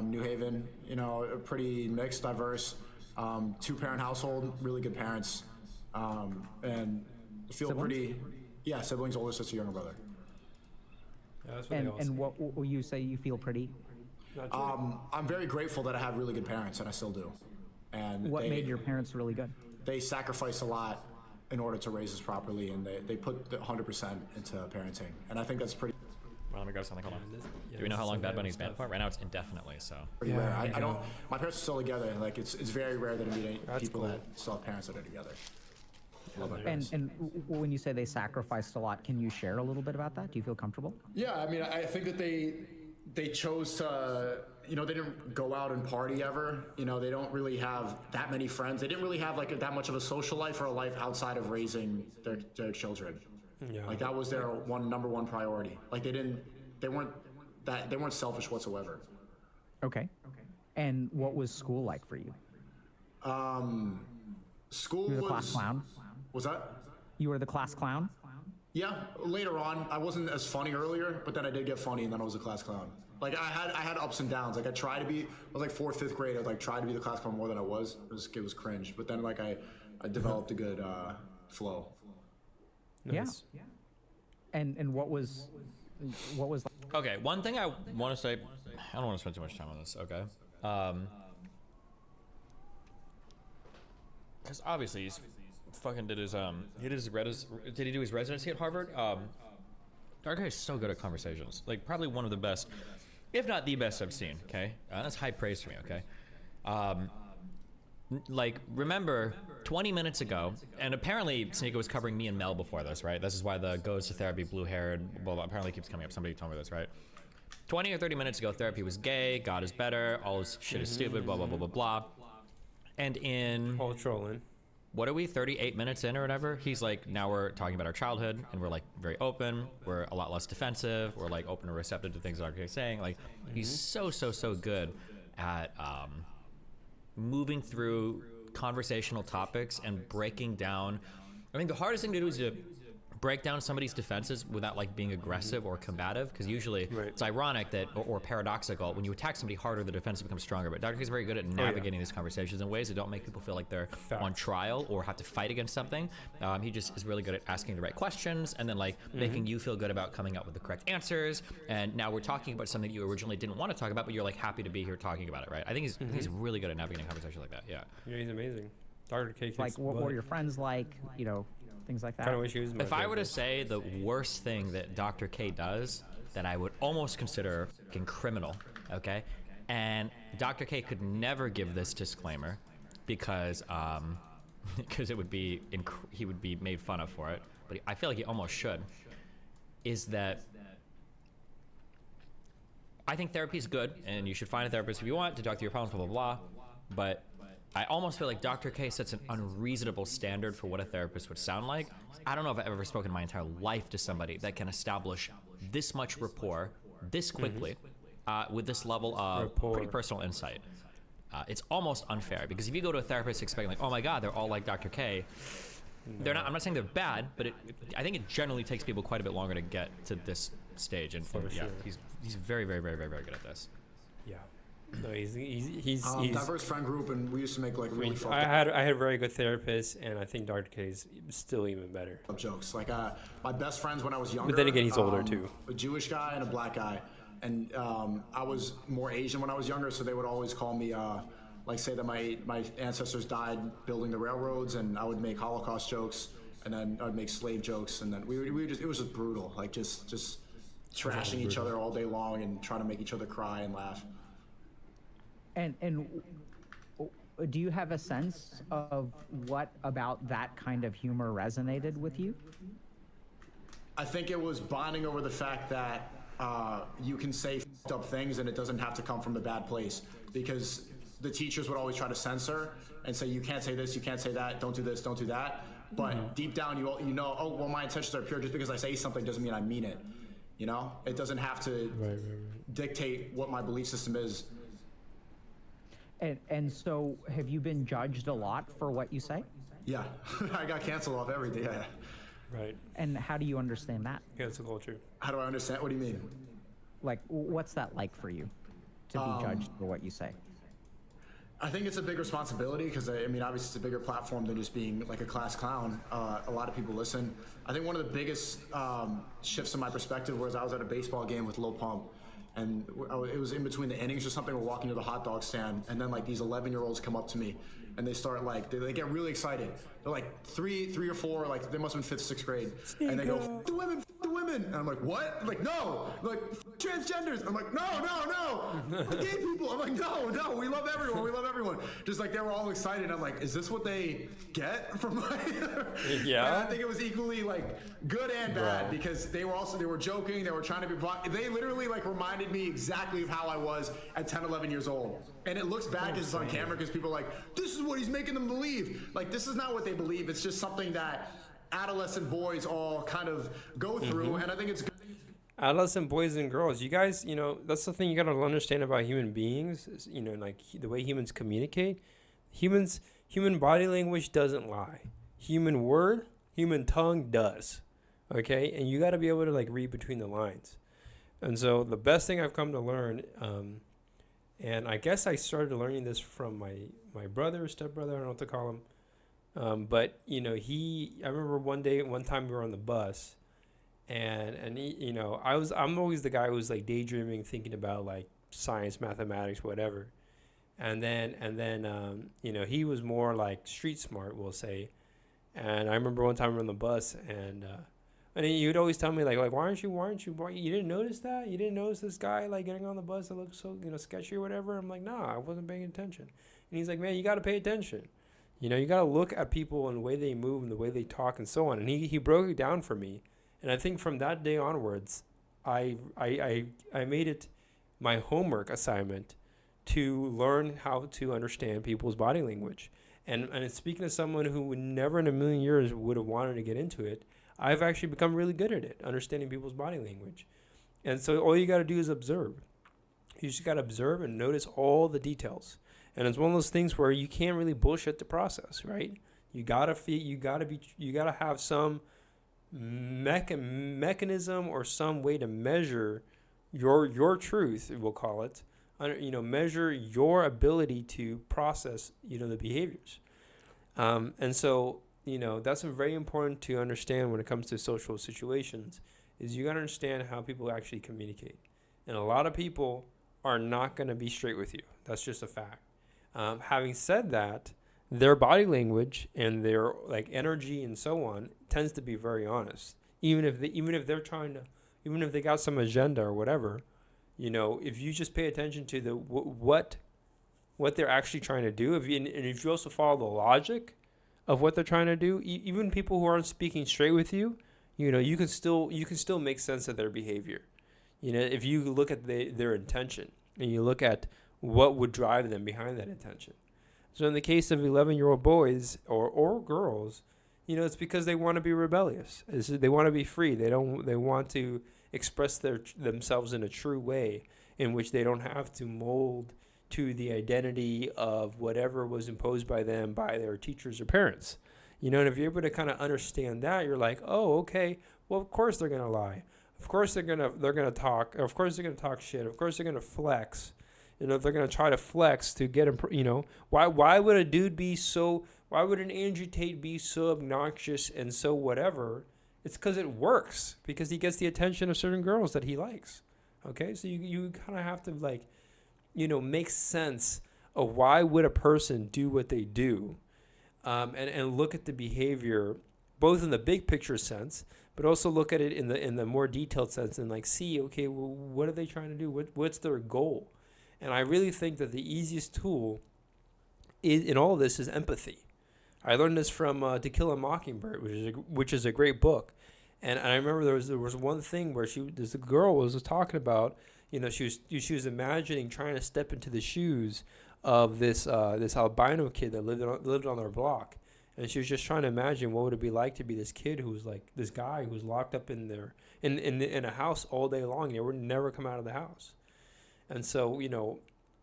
New Haven. A pretty mixed, diverse, 2-parent household, really good parents, and feel Siblings? pretty. Yeah, siblings, older sister, younger brother. Yeah, that's what they all say. And what will you say you feel pretty? Not true. I'm very grateful that I have really good parents, and I still do. And What made your parents really good? They sacrificed a lot in order to raise us properly, and they put the 100% into parenting, and I think that's pretty Well, let me grab something. Hold on. Yeah, Do we know how this long is Bad some Bunny's bad been for? Right now, it's indefinitely. So pretty Yeah, rare. I I don't. know. My parents are still together. Like it's very rare that I meet any That's people cool. that still have parents that are together. Love my And- parents. And when you say they sacrificed a lot, can you share a little bit about that? Do you feel comfortable? Yeah, I mean, I think that they chose to, they didn't go out and party ever. They don't really have that many friends. They didn't really have like that much of a social life or a life outside of raising their children. Yeah. Like that was their number one priority. Like they weren't selfish whatsoever. Okay. And what was school like for you? School You were the was class clown? Was that? You were the class clown? Yeah, later on, I wasn't as funny earlier, but then I did get funny, and then I was a class clown. Like I had ups and downs. Like I tried to be. I was like 4th, 5th grade. I like tried to be the class clown more than I was. It was cringe. But then like I developed a good flow. Nice. Yeah. And what was okay, one thing I want to say, I don't want to spend too much time on this. Okay, because obviously he's fucking did his did he do his residency at Harvard? Our guy is so good at conversations. Like probably one of the best, if not the best I've seen. Okay, that's high praise for me. Okay, like remember 20 minutes ago, and apparently Sneako was covering me and Mel before this, right? This is why the goes to therapy blue-haired blah, blah, apparently keeps coming up. Somebody told me this, right? 20 or 30 minutes ago, therapy was gay, God is better, all this shit is stupid, blah, blah, blah, blah, blah. And in, All trolling. what are we, 38 minutes in or whatever? He's like, now we're talking about our childhood, and we're like very open, we're a lot less defensive, we're like open and receptive to things that are saying. Like, he's so good at moving through conversational topics and breaking down. I think the hardest thing to do is to break down somebody's defenses without like being aggressive or combative, because usually it's ironic that or paradoxical, when you attack somebody harder, the defense becomes stronger. But Dr. K is very good at navigating these conversations in ways that don't make people feel like they're on trial or have to fight against something. He just is really good at asking the right questions and then like making you feel good about coming up with the correct answers. And now we're talking about something you originally didn't want to talk about, but you're like happy to be here talking about it, right? I think he's really good at navigating conversations like that. Yeah. Yeah, he's amazing. Dr. K. like what were your friends like, things like that? Kind of wish he was my If I were to favorite. say the worst thing that Dr. K does that I would almost consider fucking criminal, okay? And Dr. K could never give this disclaimer because because it would be he would be made fun of for it, but I feel like he almost should, is that I think therapy is good and you should find a therapist if you want to talk through your problems, blah, blah, blah, but I almost feel like Dr. K sets an unreasonable standard for what a therapist would sound like. I don't know if I've ever spoken in my entire life to somebody that can establish this much rapport this quickly with this level of pretty personal insight. It's almost unfair because if you go to a therapist expecting like, oh my God, they're all like Dr. K, they're not. I'm not saying they're bad, but I think it generally takes people quite a bit longer to get to this stage. And yeah, he's very, very, very, very, very good at this. Yeah. No, he's diverse friend group, and we used to make like really fucked I had very good therapists, and I think Dr. K is still even better. up jokes. Like my best friends when I was younger. But then again, he's older too. A Jewish guy and a black guy, and I was more Asian when I was younger, so they would always call me like say that my ancestors died building the railroads, and I would make Holocaust jokes, and then I'd make slave jokes, and then we it was just brutal, like just trashing each other all day long and trying to make each other cry and laugh. And do you have a sense of what about that kind of humor resonated with you? I think it was bonding over the fact that you can say f***ed up things and it doesn't have to come from the bad place, because the teachers would always try to censor and say, you can't say this, you can't say that, don't do this, don't do that. But deep down, you know, oh, well, my intentions are pure. Just because I say something doesn't mean I mean it. You know, it doesn't have to dictate what my belief system is. And so have you been judged a lot for what you say? Yeah, I got canceled off everything. Yeah. Right. And how do you understand that? Cancel culture. How do I understand? What do you mean? Like, what's that like for you to be judged for what you say? I think it's a big responsibility because, I mean, obviously it's a bigger platform than just being like a class clown. A lot of people listen. I think one of the biggest shifts in my perspective was I was at a baseball game with Lil Pump, and it was in between the innings or something. We're walking to the hot dog stand, and then like these 11-year-olds come up to me, and they start like, they get really excited. They're like three or four, like they must have been 5th, 6th grade, and they go, "F the women, f the women," and I'm like, "What?" I'm like, "No," I'm like, "F transgenders." I'm like, "No, the gay people." I'm like, "No, we love everyone." Just like they were all excited. I'm like, "Is this what they get from my?" Yeah. And I think it was equally like good and bad because they were joking. They were trying to be. They literally like reminded me exactly of how I was at 10, 11 years old. And it looks bad because it's on camera because people are like, this is what he's making them believe. Like, this is not what they believe. It's just something that adolescent boys all kind of go through. And I think it's good. Adolescent boys and girls, you guys, you know, that's the thing you got to understand about human beings, is, you know, like the way humans communicate. Human body language doesn't lie. Human tongue does. Okay? And you got to be able to like read between the lines. And so the best thing I've come to learn, and I guess I started learning this from my brother, stepbrother, I don't know what to call him. But, you know, I remember one time we were on the bus, and he, you know, I'm always the guy who's like daydreaming, thinking about like science, mathematics, whatever. And then you know, he was more like street smart, we'll say. And I remember one time we were on the bus, and he would always tell me like why you didn't notice that? You didn't notice this guy like getting on the bus that looked so, you know, sketchy or whatever? I'm like, nah, I wasn't paying attention. And he's like, man, you got to pay attention. You know, you got to look at people and the way they move and the way they talk and so on. And he broke it down for me. And I think from that day onwards, I made it my homework assignment to learn how to understand people's body language. And speaking to someone who would never in a million years would have wanted to get into it, I've actually become really good at it, understanding people's body language. And so all you got to do is observe. You just got to observe and notice all the details. And it's one of those things where you can't really bullshit the process, right? You got to have some mechanism or some way to measure your truth, we'll call it. You know, measure your ability to process, you know, the behaviors. And so, you know, that's very important to understand when it comes to social situations, is you got to understand how people actually communicate. And a lot of people are not going to be straight with you. That's just a fact. Having said that, their body language and their like energy and so on tends to be very honest. Even if they got some agenda or whatever, you know, if you just pay attention to the what they're actually trying to do, and if you also follow the logic of what they're trying to do, even people who aren't speaking straight with you, you know, you can still make sense of their behavior. You know, if you look at their intention and you look at what would drive them behind that intention. So in the case of 11-year-old boys or girls, it's because they want to be rebellious. They want to be free. They want to express themselves in a true way in which they don't have to mold to the identity of whatever was imposed by them by their teachers or parents. And if you're able to kind of understand that, you're like, oh, okay, well, of course they're going to lie. Of course they're going to talk. Of course they're going to talk shit. Of course they're going to flex. They're going to try to flex to get him, why would a dude be so, why would an Andrew Tate be so obnoxious and so whatever? It's because it works, because he gets the attention of certain girls that he likes. Okay, so you kind of have to make sense of why would a person do what they do, and look at the behavior, both in the big picture sense, but also look at it in the more detailed sense and see, okay, well, what are they trying to do? What's their goal? And I really think that the easiest tool in all of this is empathy. I learned this from To Kill a Mockingbird, which is a great book. And I remember there was one thing where this girl was talking about, she was imagining trying to step into the shoes of this albino kid that lived on their block, and she was just trying to imagine what would it be like to be this kid who was like this guy who was locked up in a house all day long. They would never come out of the house. And so,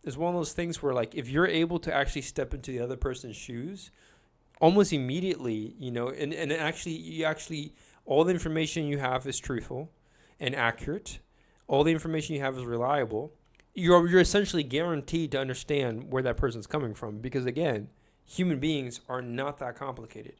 it's one of those things where, if you're able to actually step into the other person's shoes, almost immediately, and actually, all the information you have is truthful and accurate. All the information you have is reliable. You're essentially guaranteed to understand where that person's coming from, because, again, human beings are not that complicated.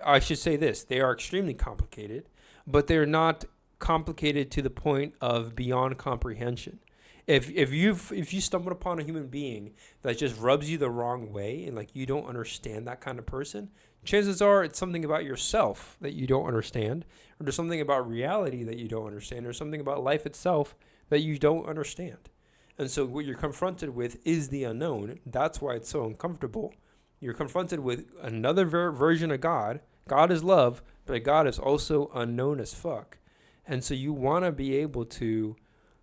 I should say this: they are extremely complicated, but they're not complicated to the point of beyond comprehension. If you stumble upon a human being that just rubs you the wrong way and you don't understand that kind of person, chances are it's something about yourself that you don't understand, or there's something about reality that you don't understand, or something about life itself that you don't understand. And so what you're confronted with is the unknown. That's why it's so uncomfortable. You're confronted with another version of God. God is love, but God is also unknown as fuck. And so you want to be able to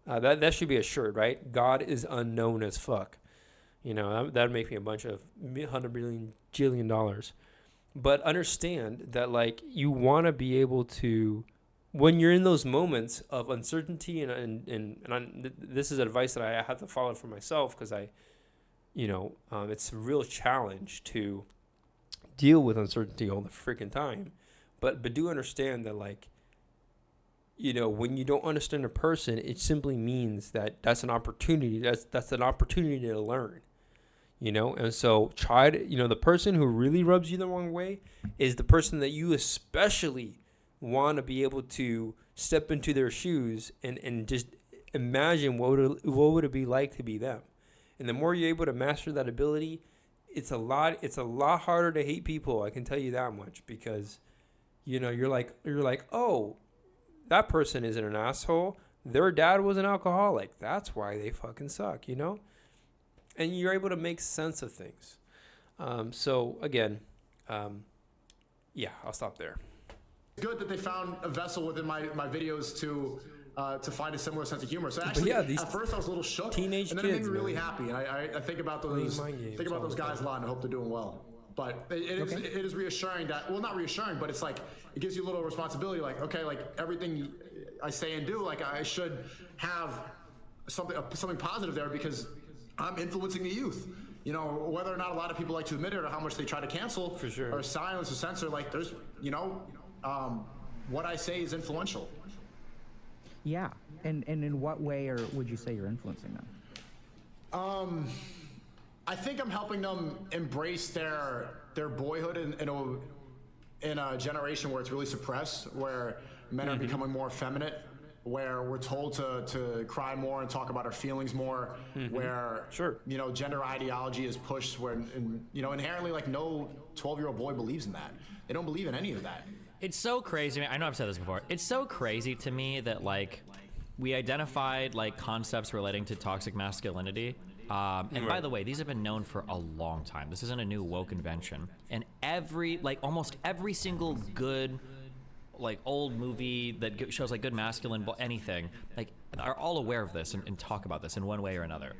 that should be a shirt, right? God is unknown as fuck. That'd make me a bunch of $100 billion jillion. But understand that you want to be able to, when you're in those moments of uncertainty, and this is advice that I have to follow for myself, because it's a real challenge to deal with uncertainty all the freaking time. But do understand that when you don't understand a person, it simply means that that's an opportunity. That's an opportunity to learn, And so try to, the person who really rubs you the wrong way is the person that you especially want to be able to step into their shoes and just imagine what would it be like to be them. And the more you're able to master that ability, it's a lot harder to hate people. I can tell you that much, because, you're like, oh, that person isn't an asshole. Their dad was an alcoholic. That's why they fucking suck, And you're able to make sense of things. So again, I'll stop there. Good that they found a vessel within my videos to find a similar sense of humor. So actually, at first I was a little shook, teenage and then kids, it made me really happy. And I think about those guys a lot, and I hope they're doing well. But it is reassuring that, well, not reassuring, but it's it gives you a little responsibility. Everything I say and do, I should have something positive there, because I'm influencing the youth. Whether or not a lot of people like to admit it, or how much they try to cancel, for sure, or silence or censor, there's, what I say is influential. Yeah, and in what way would you say you're influencing them? I think I'm helping them embrace their boyhood in a generation where it's really suppressed, where men are becoming more effeminate, where we're told to cry more and talk about our feelings more, where gender ideology is pushed, where inherently no 12-year-old boy believes in that. They don't believe in any of that. It's so crazy. I know I've said this before. It's so crazy to me that we identified concepts relating to toxic masculinity. And by the way, these have been known for a long time. This isn't a new woke invention. And almost every single good, old movie that shows good masculine, anything, are all aware of this and talk about this in one way or another.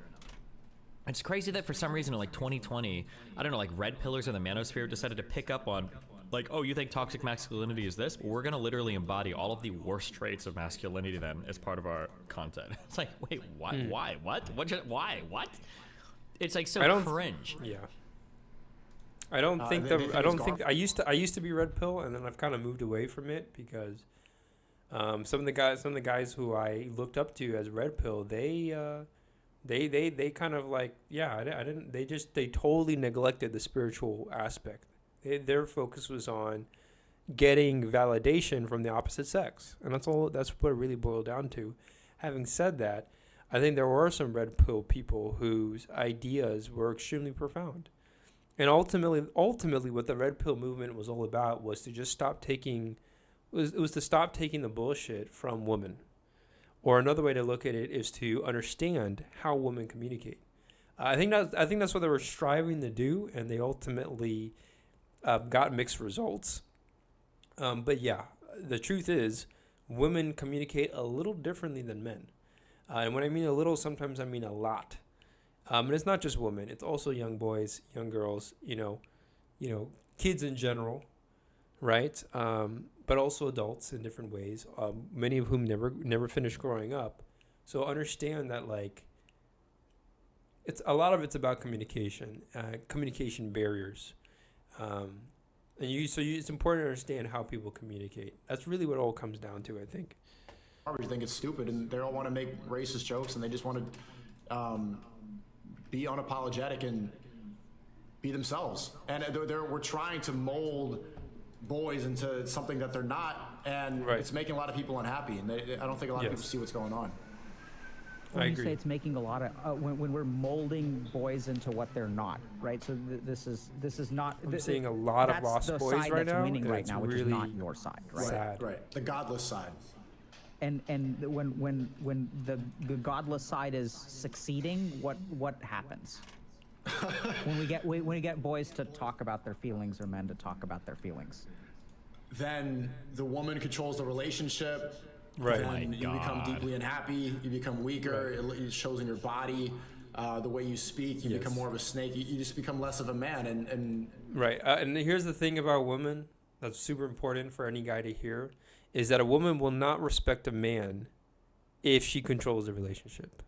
It's crazy that for some reason in like 2020, I don't know, like red pillars in the manosphere decided to pick up on, like, oh, you think toxic masculinity is this? Well, we're gonna literally embody all of the worst traits of masculinity then as part of our content. It's like, wait, what? Why? What? Why? What? It's like so cringe. Yeah. I don't think that. I don't think I used to be red pill, and then I've kind of moved away from it because some of the guys who I looked up to as red pill, they kind of like, yeah, I didn't. They totally neglected the spiritual aspect. Their focus was on getting validation from the opposite sex, and that's all. That's what it really boiled down to. Having said that, I think there were some red pill people whose ideas were extremely profound. And ultimately, what the red pill movement was all about was to just stop taking, it was to stop taking the bullshit from women. Or another way to look at it is to understand how women communicate. I think that's what they were striving to do, and they ultimately got mixed results. But yeah, the truth is, women communicate a little differently than men. And when I mean a little, sometimes I mean a lot. And it's not just women; it's also young boys, young girls, kids in general, right? But also adults in different ways. Many of whom never finished growing up. So understand that, like, it's a lot of it's about communication barriers, it's important to understand how people communicate. That's really what it all comes down to, I think. Probably think it's stupid, and they all want to make racist jokes, and they just want to be unapologetic and be themselves. And we're trying to mold boys into something that they're not, and it's making a lot of people unhappy. And I don't think a lot of people see what's going on. When you say it's making a lot of when we're molding boys into what they're not, right? So this is not. I'm seeing a lot of lost boys right now. Winning right now, which is not your side, right? Sad. Right. The godless side. And when the godless side is succeeding, what happens? when we get boys to talk about their feelings or men to talk about their feelings, then the woman controls the relationship. Right. Then you become deeply unhappy. You become weaker. It shows in your body, the way you speak. You become more of a snake. You just become less of a man. And right. And here's the thing about women that's super important for any guy to hear is that a woman will not respect a man if she controls the relationship.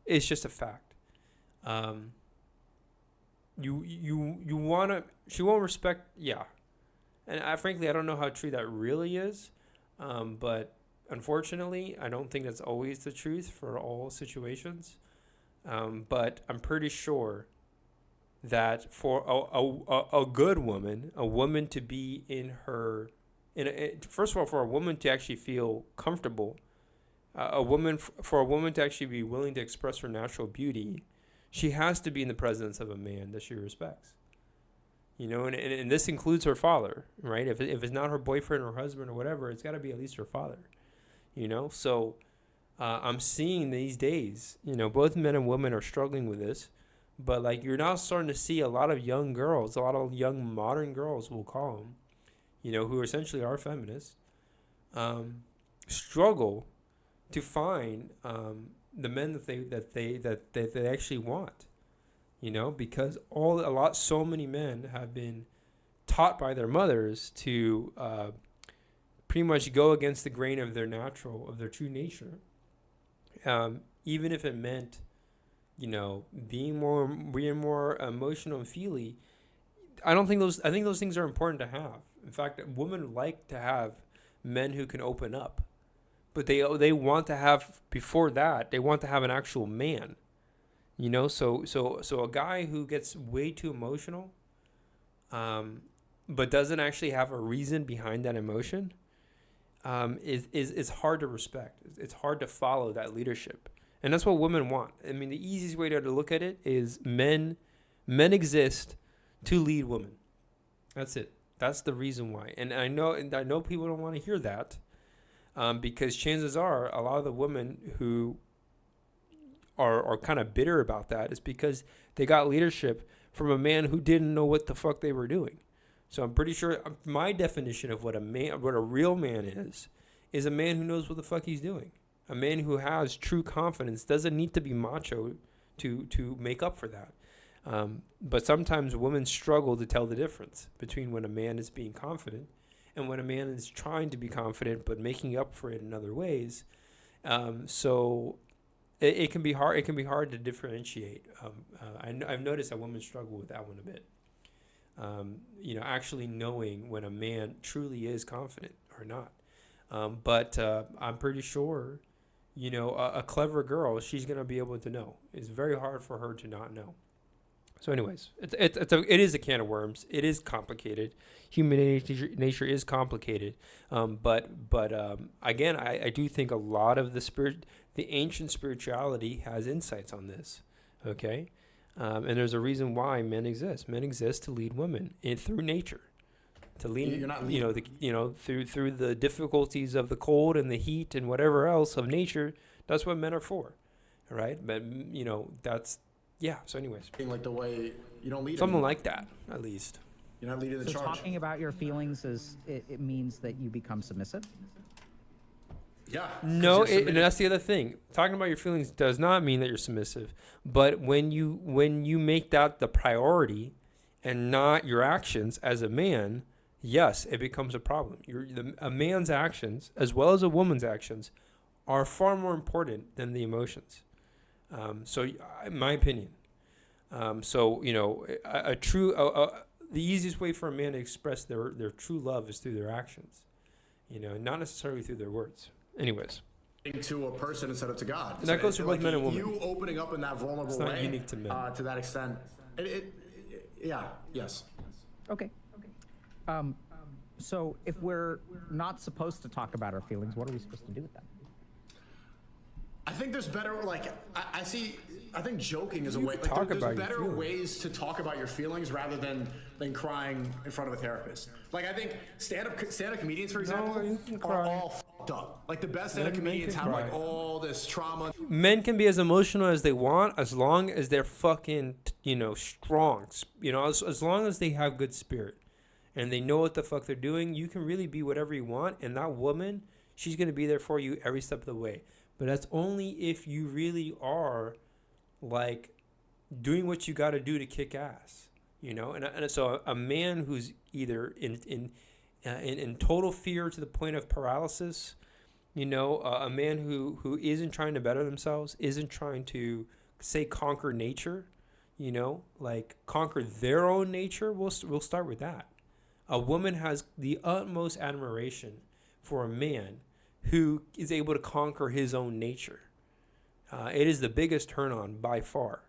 It's just a fact. She won't respect. Yeah. And frankly, I don't know how true that really is. But unfortunately, I don't think that's always the truth for all situations. But I'm pretty sure that for a good woman, a woman to be first of all, for a woman to actually feel comfortable, for a woman to actually be willing to express her natural beauty, she has to be in the presence of a man that she respects. And this includes her father, right? If it's not her boyfriend or husband or whatever, it's got to be at least her father. So I'm seeing these days, both men and women are struggling with this, but like you're now starting to see a lot of young girls, a lot of young modern girls, we'll call them, who essentially are feminists, struggle to find the men that they actually want, because so many men have been taught by their mothers to pretty much go against the grain of their true nature, even if it meant, being more emotional and feely. I think those things are important to have. In fact, women like to have men who can open up, but they want to have, before that, they want to have an actual man. So a guy who gets way too emotional, but doesn't actually have a reason behind that emotion, is hard to respect. It's hard to follow that leadership, and that's what women want. I mean, the easiest way to look at it is men exist to lead women. That's it. That's the reason why. And I know people don't want to hear that, because chances are a lot of the women who are kind of bitter about that is because they got leadership from a man who didn't know what the fuck they were doing. So I'm pretty sure my definition of what a real man is a man who knows what the fuck he's doing. A man who has true confidence, doesn't need to be macho to make up for that. But sometimes women struggle to tell the difference between when a man is being confident and when a man is trying to be confident but making up for it in other ways. So it can be hard. It can be hard to differentiate. I've noticed that women struggle with that one a bit. Actually knowing when a man truly is confident or not. But I'm pretty sure, a clever girl, she's gonna be able to know. It's very hard for her to not know. So, anyways, it is a can of worms. It is complicated. Human nature is complicated. But again, I do think a lot of the ancient spirituality has insights on this. Okay, and there's a reason why men exist. Men exist to lead women through nature, to lead. You're not through the difficulties of the cold and the heat and whatever else of nature. That's what men are for, right? But that's. Yeah. So, anyways, like the way you don't lead something like that, at least. You're not leading the charge. Talking about your feelings it means that you become submissive. Yeah. No, and that's the other thing. Talking about your feelings does not mean that you're submissive. But when you make that the priority, and not your actions as a man, yes, it becomes a problem. A man's actions, as well as a woman's actions, are far more important than the emotions. So, in my opinion, the easiest way for a man to express their true love is through their actions, not necessarily through their words. Anyways, to a person instead of to God, and that goes for both men and women. You opening up in that vulnerable it's not way, unique to men. To that extent. Yes. Okay. So if we're not supposed to talk about our feelings, what are we supposed to do with them? I think there's better, I think joking is a way. There's better ways to talk about your feelings rather than crying in front of a therapist. I think stand-up comedians, for example, are all fucked up. The best stand-up comedians have all this trauma. Men can be as emotional as they want, as long as they're fucking, strong. As long as they have good spirit and they know what the fuck they're doing, you can really be whatever you want. And that woman, she's going to be there for you every step of the way. But that's only if you really are doing what you got to do to kick ass, And so a man who's either in total fear to the point of paralysis, a man who isn't trying to better themselves, isn't trying to conquer nature, conquer their own nature. We'll start with that. A woman has the utmost admiration for a man who is able to conquer his own nature. It is the biggest turn on by far,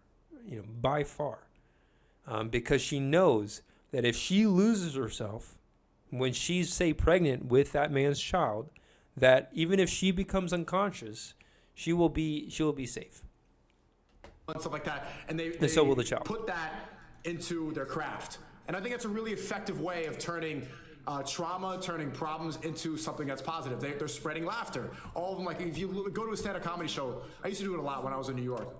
because she knows that if she loses herself when she's, say, pregnant with that man's child, that even if she becomes unconscious, she will be safe. And stuff like that, and so will the child. Put that into their craft, and I think that's a really effective way of turning trauma, turning problems into something that's positive. They're spreading laughter. All of them, if you go to a stand-up comedy show, I used to do it a lot when I was in New York,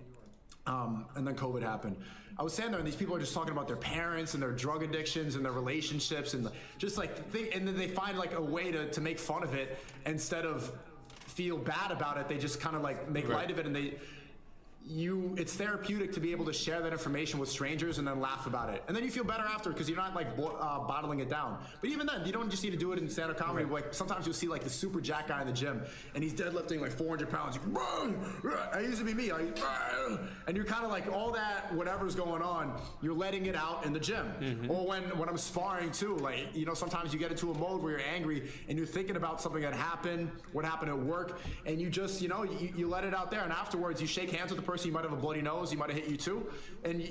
and then COVID happened. I was standing there, and these people are just talking about their parents and their drug addictions and their relationships, and and then they find a way to make fun of it instead of feel bad about it. They just kind of make light of it, and it's therapeutic to be able to share that information with strangers and then laugh about it, and then you feel better after because you're not bottling it down. But even then, you don't just need to do it in stand-up comedy. Sometimes you'll see the super jack guy in the gym, and he's deadlifting 400 pounds. That used to be me. And you're kind of all that whatever's going on, you're letting it out in the gym. Mm-hmm. Or when I'm sparring too, sometimes you get into a mode where you're angry and you're thinking about something that happened, what happened at work, and you just you let it out there, and afterwards you shake hands with the person. You might have a bloody nose. He might have hit you too, and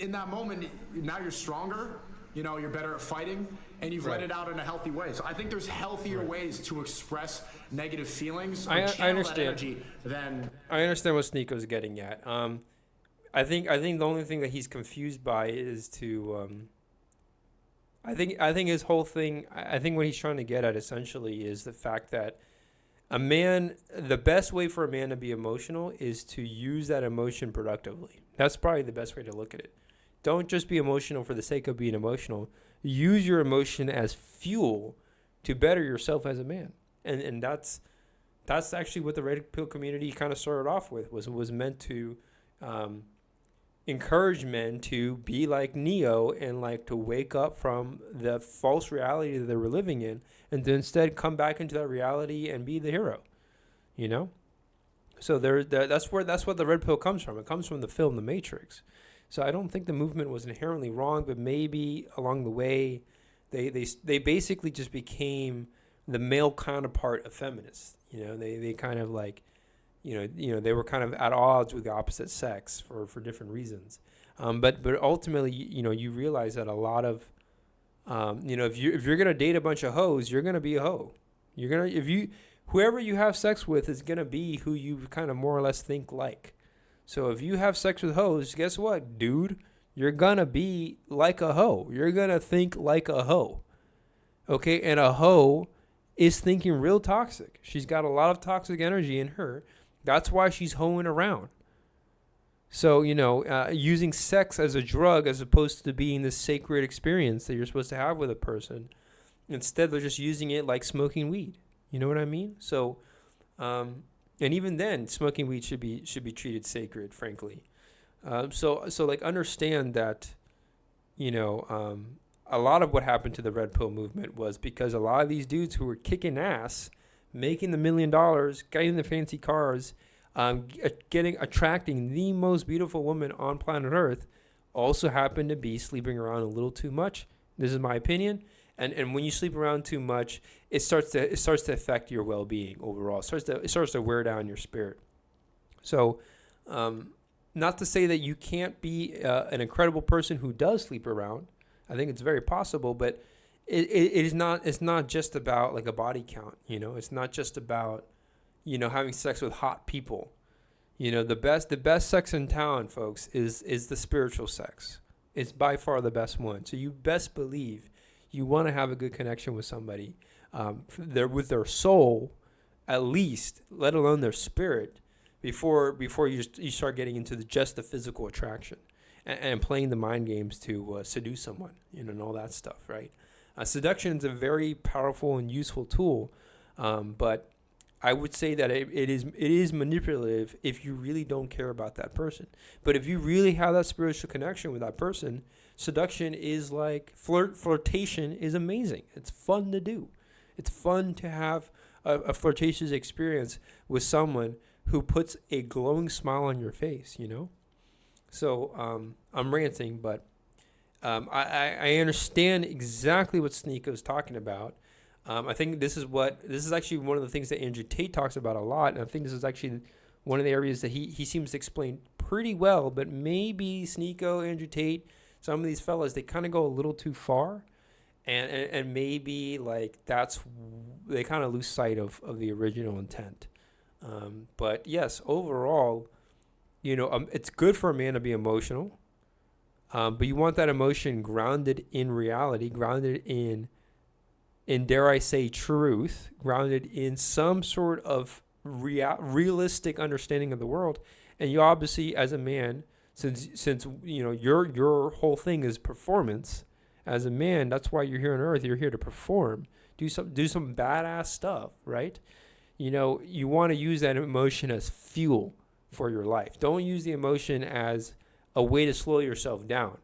in that moment, now you're stronger. You're better at fighting, and you've let it out in a healthy way. So I think there's healthier ways to express negative feelings. I understand. I understand what Sneako's getting at. I think the only thing that he's confused by is I think his whole thing. I think what he's trying to get at essentially is the fact that the best way for a man to be emotional is to use that emotion productively. That's probably the best way to look at it. Don't just be emotional for the sake of being emotional. Use your emotion as fuel to better yourself as a man. And that's actually what the red pill community kind of started off with, was meant to encourage men to be like Neo and like to wake up from the false reality that they were living in, and to instead come back into that reality and be the hero, you know? So that's what the red pill comes from. It comes from the film The Matrix. So I don't think the movement was inherently wrong, but maybe along the way, they basically just became the male counterpart of feminists. You know, they kind of like, they were kind of at odds with the opposite sex for different reasons. But ultimately, you realize that a lot of, if you're gonna date a bunch of hoes, you're gonna be a hoe. Whoever you have sex with is gonna be who you kind of more or less think like. So if you have sex with hoes, guess what, dude? You're gonna be like a hoe. You're gonna think like a hoe. Okay, and a hoe is thinking real toxic. She's got a lot of toxic energy in her. That's why she's hoeing around. So, using sex as a drug as opposed to being this sacred experience that you're supposed to have with a person. Instead, they're just using it like smoking weed. You know what I mean? So, and even then, smoking weed should be treated sacred, frankly. So like understand that, a lot of what happened to the red pill movement was because a lot of these dudes who were kicking ass, making the $1 million, getting the fancy cars, attracting the most beautiful woman on planet Earth, also happened to be sleeping around a little too much. This is my opinion. And when you sleep around too much, it starts to affect your well-being overall. It starts to wear down your spirit. So, not to say that you can't be an incredible person who does sleep around. I think it's very possible, but it is not. It's not just about like a body count. It's not just about having sex with hot people. The best sex in town, folks, is the spiritual sex. It's by far the best one. So you best believe you want to have a good connection with somebody, with their soul, at least, let alone their spirit, before you start getting into just the physical attraction and playing the mind games to seduce someone, and all that stuff, right? Seduction is a very powerful and useful tool, but I would say that it is manipulative if you really don't care about that person. But if you really have that spiritual connection with that person, seduction is like flirtation is amazing. It's fun to do. It's fun to have a flirtatious experience with someone who puts a glowing smile on your face, So I'm ranting, but I understand exactly what Sneako is talking about. I think this is actually one of the things that Andrew Tate talks about a lot, and I think this is actually one of the areas that he seems to explain pretty well. But maybe Sneako, Andrew Tate, some of these fellas, they kind of go a little too far, and maybe like they kind of lose sight of the original intent. But yes, overall, it's good for a man to be emotional, but you want that emotion grounded in reality, grounded in dare I say truth, grounded in some sort of realistic understanding of the world. And you obviously, as a man, since your whole thing is performance, as a man, that's why you're here on Earth. You're here to perform, do some badass stuff, right? You want to use that emotion as fuel for your life. Don't use the emotion as a way to slow yourself down.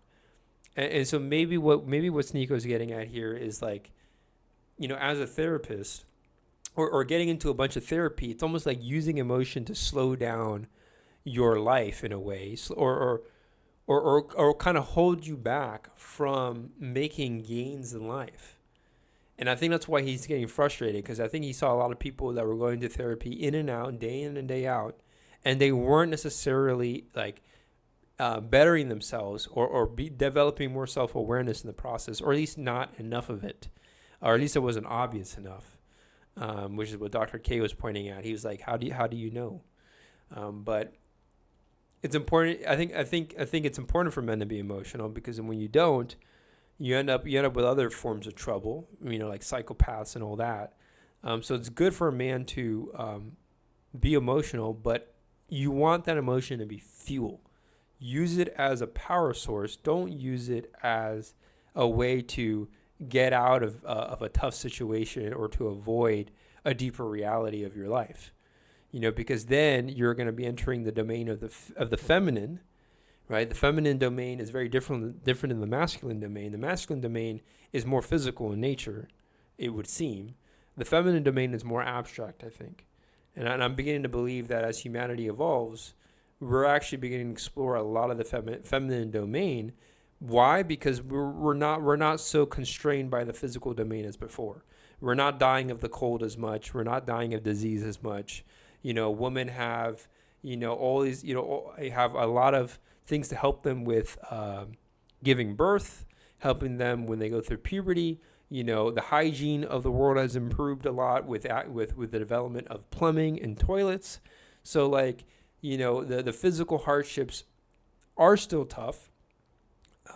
And so maybe what Sneako's getting at here is like, as a therapist or getting into a bunch of therapy, it's almost like using emotion to slow down your life in a way, or kind of hold you back from making gains in life. And I think that's why he's getting frustrated, because I think he saw a lot of people that were going to therapy in and out, day in and day out, and they weren't necessarily like bettering themselves or developing more self-awareness in the process, or at least not enough of it. Or at least it wasn't obvious enough, which is what Dr. K was pointing out. He was like, "How do you know?" But it's important. I think it's important for men to be emotional, because when you don't, you end up with other forms of trouble. Like psychopaths and all that. So it's good for a man to be emotional, but you want that emotion to be fuel. Use it as a power source. Don't use it as a way to get out of a tough situation or to avoid a deeper reality of your life. because then you're going to be entering the domain of the feminine, right? The feminine domain is very different than the masculine domain. The masculine domain is more physical in nature, it would seem. The feminine domain is more abstract, I think. And I'm beginning to believe that as humanity evolves, we're actually beginning to explore a lot of the feminine domain. Why? Because we're not so constrained by the physical domain as before. We're not dying of the cold as much. We're not dying of disease as much. Women have, all these, have a lot of things to help them with giving birth, helping them when they go through puberty. The hygiene of the world has improved a lot with the development of plumbing and toilets. So the physical hardships are still tough,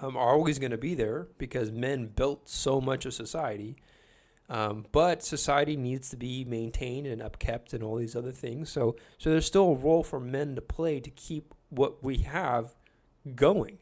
are always going to be there because men built so much of society. But society needs to be maintained and upkept and all these other things. So there's still a role for men to play to keep what we have going.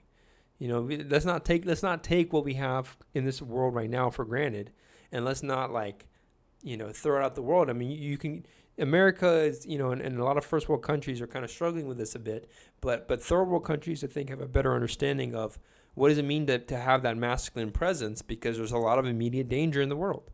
Let's not take what we have in this world right now for granted, and let's not throw it out the world. I mean, you can. America is, and a lot of first world countries are kind of struggling with this a bit, but third world countries, I think, have a better understanding of what does it mean to have that masculine presence, because there's a lot of immediate danger in the world.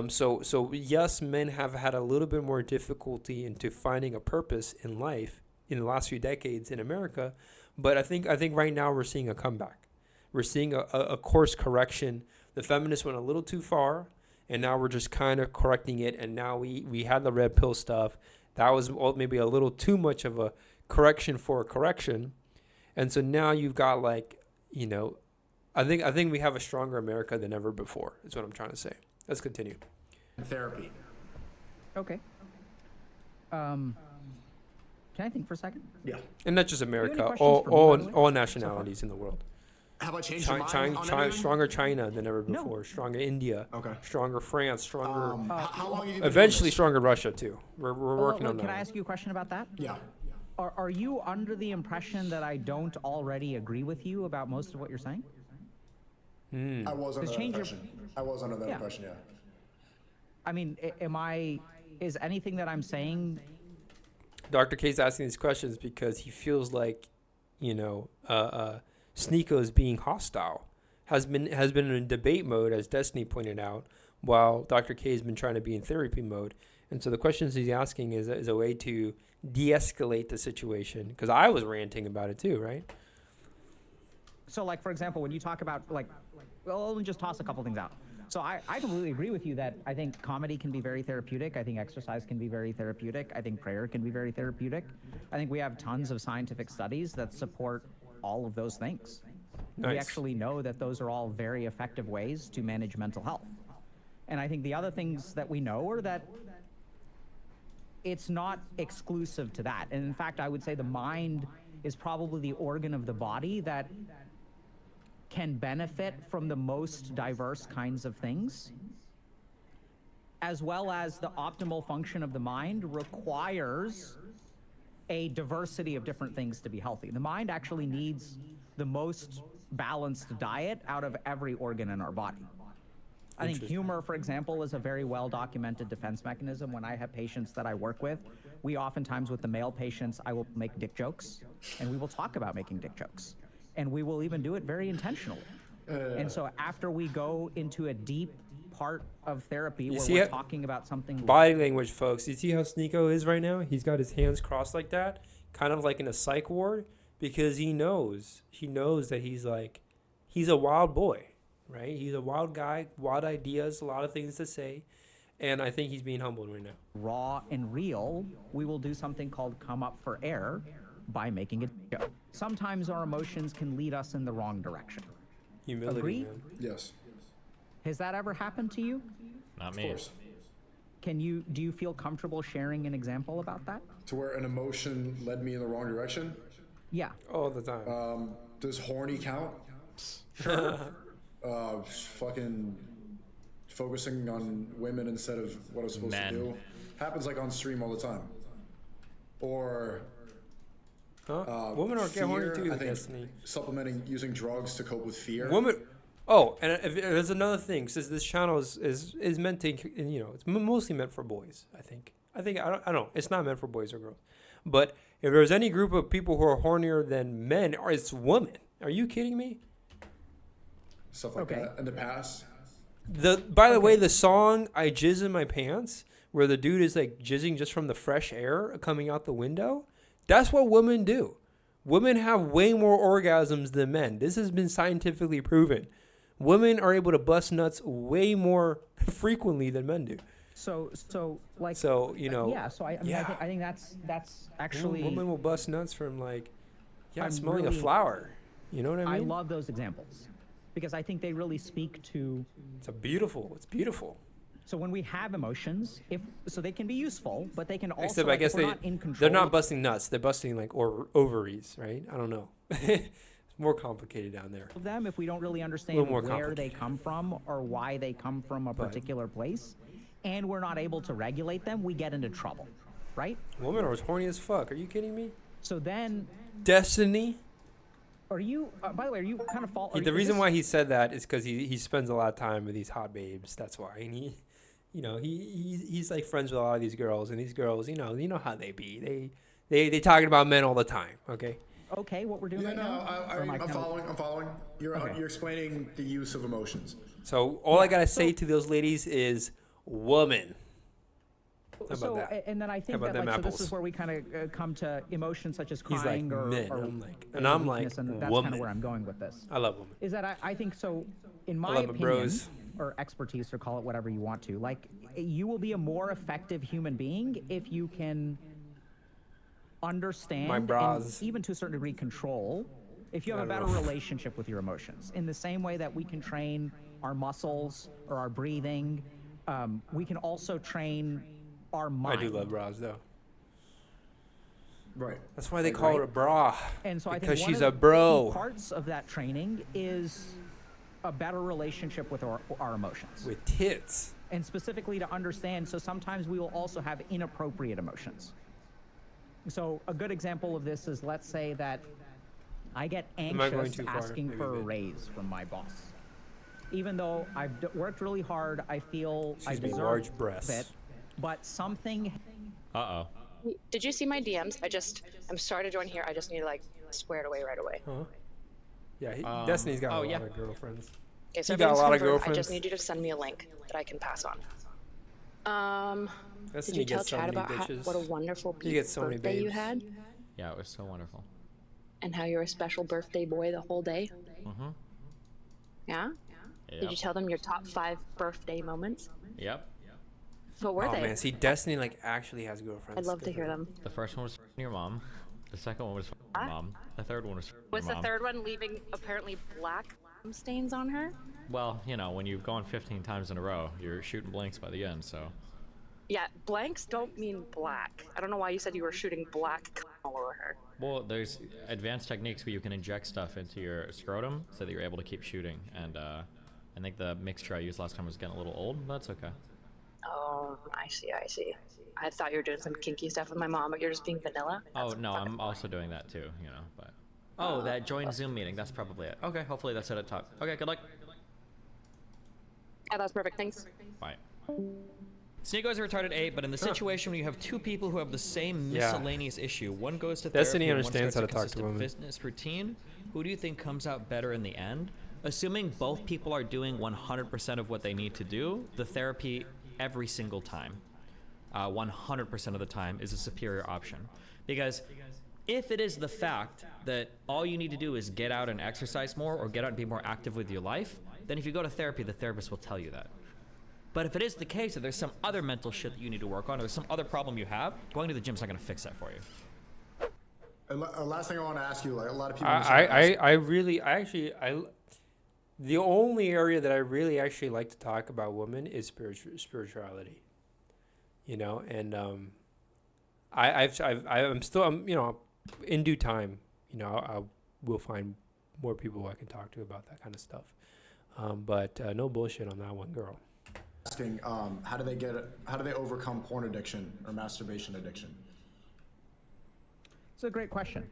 So yes, men have had a little bit more difficulty into finding a purpose in life in the last few decades in America, but I think right now we're seeing a comeback. We're seeing a course correction. The feminists went a little too far, and now we're just kind of correcting it. And now we had the red pill stuff. That was maybe a little too much of a correction for a correction. And so now you've got I think we have a stronger America than ever before, is what I'm trying to say. Let's continue. Therapy. Okay. Can I think for a second? Yeah. And not just America, questions for me, by the way? all nationalities in the world. Have I changed your mind on anything? Stronger China than ever No. before. Stronger India. Okay. Stronger France. Stronger. How long have you been Eventually, doing stronger Russia too. We're working on that. Can I ask you a question about that? this? Yeah. Are you under the impression that I don't already agree with you about most of what you're saying? I was under that change your- impression. I was under that Yeah. impression, yeah. I mean, is anything that I'm saying? Dr. K's asking these questions because he feels like, Sneako is being hostile. Has been in debate mode, as Destiny pointed out, while Dr. K has been trying to be in therapy mode. And so the questions he's asking is a way to de-escalate the situation. Because I was ranting about it too, right? So, for example, when you talk about well, let me just toss a couple things out. So I completely agree with you that I think comedy can be very therapeutic. I think exercise can be very therapeutic. I think prayer can be very therapeutic. I think we have tons of scientific studies that support all of those things. Nice. We actually know that those are all very effective ways to manage mental health. And I think the other things that we know are that it's not exclusive to that. And in fact, I would say the mind is probably the organ of the body that can benefit from the most diverse kinds of things, as well as the optimal function of the mind requires a diversity of different things to be healthy. The mind actually needs the most balanced diet out of every organ in our body. I think humor, for example, is a very well-documented defense mechanism. When I have patients that I work with, we oftentimes, with the male patients, I will make dick jokes, and we will talk about making dick jokes. And we will even do it very intentionally. And so after we go into a deep part of therapy where we're talking about something... Body language, folks. You see how Sneako is right now? He's got his hands crossed like that, kind of like in a psych ward, because he knows that he's a wild boy, right? He's a wild guy, wild ideas, a lot of things to say. And I think he's being humbled right now. Raw and real, we will do something called come up for air by making a joke. Sometimes our emotions can lead us in the wrong direction. Humility, Agree? man. Yes. Has that ever happened to you? Not Of me. course. Do you feel comfortable sharing an example about that? To where an emotion led me in the wrong direction. Yeah. All the time. Does horny count? Fucking focusing on women instead of what I was supposed Men. to do. Happens on stream all the time. Or Women are get horny fear, too, I think Destiny. supplementing using drugs to cope with fear. Women. Oh, and there's another thing. Since this channel is meant to, it's mostly meant for boys. I think I don't. It's not meant for boys or girls. But if there's any group of people who are hornier than men, it's women. Are you kidding me? Stuff like that in the past. By the way, the song "I Jizz in My Pants," where the dude is like jizzing just from the fresh air coming out the window, that's what women do. Women have way more orgasms than men. This has been scientifically proven. Women are able to bust nuts way more frequently than men do. So you know. Yeah. So I think that's actually. Women will bust nuts from smelling really, a flower. You know what I mean? I love those examples because I think they really speak to. It's beautiful. So when we have emotions, they can be useful, but they can also. Except I guess we're not in control. they're not busting nuts. They're busting ovaries, right? I don't know. It's more complicated down there. Of them, if we don't really understand where they come from or why they come from a particular place, and we're not able to regulate them, we get into trouble, right? Women are as horny as fuck. Are you kidding me? So then. Destiny. Are you? By the way, are you kind of The reason why he said that is because he spends a lot of time with these hot babes. That's why, and he's like friends with a lot of these girls, and these girls, you know how they be. They talking about men all the time. Okay. Okay, what we're doing right now? I'm following. You're explaining the use of emotions. So all I gotta say to those ladies is, woman. How about that? And then I think that so this is where we kind of come to emotions such as crying or I'm like, and that's woman. kind of where I'm going with this. I love women. Is that I think so? In my opinion, bros. or expertise, or call it whatever you want to, like you will be a more effective human being if you can understand and even to a certain degree control. If you have a better relationship with your emotions, in the same way that we can train our muscles or our breathing, we can also train our mind. I do love bras though. Right. That's why they call her a bra. And so because I think she's a bro. Parts of that training is a better relationship with our emotions. With tits. And specifically to understand, so sometimes we will also have inappropriate emotions. So a good example of this is, let's say that I get anxious asking for a raise from my boss. Even though I've worked really hard, I feel I deserve large breasts. it, but something. Uh-oh. Did you see my DMs? I'm sorry to join here. I just need to square it away right away. Huh? Yeah, Destiny's got a lot of girlfriends. Okay, so you got a lot of girlfriends. I just need you to send me a link that I can pass on. Did you tell Chad about what a wonderful birthday you had? Yeah, it was so wonderful. And how you're a special birthday boy the whole day? Mm-hmm. Yeah? Yep. Did you tell them your top 5 birthday moments? Yep. What were they? Oh man, see, Destiny actually has girlfriends. I'd love to hear them. The first one was your mom. The second one was your mom. The third one was your mom. Was the third one leaving apparently black stains on her? Well, when you've gone 15 times in a row, you're shooting blanks by the end, so. Yeah, blanks don't mean black. I don't know why you said you were shooting black all over her. Well, there's advanced techniques where you can inject stuff into your scrotum so that you're able to keep shooting. And I think the mixture I used last time was getting a little old, but that's okay. Oh, I see. I thought you were doing some kinky stuff with my mom, but you're just being vanilla. Oh, no, I'm also doing that too, but. Oh, that join Zoom meeting, that's probably it. Okay, hopefully that's it at top. Okay, good luck. Yeah, that's perfect, thanks. Bye. Sneako is a retarded 8, but in the situation when you have two people who have the same miscellaneous issue, one goes to therapy Destiny and one understands starts how a to talk to women. fitness routine, who do you think comes out better in the end? Assuming both people are doing 100% of what they need to do, the therapy every single time, 100% of the time, is a superior option. Because if it is the fact that all you need to do is get out and exercise more or get out and be more active with your life, then if you go to therapy, the therapist will tell you that. But if it is the case that there's some other mental shit that you need to work on or there's some other problem you have, going to the gym's not going to fix that for you. And last thing I want to ask you, a lot of people. The only area that I really actually like to talk about women is spirituality. And I'm still in due time, I will find more people I can talk to about that kind of stuff. But no bullshit on that one, girl. Asking, how do they overcome porn addiction or masturbation addiction? It's a great question.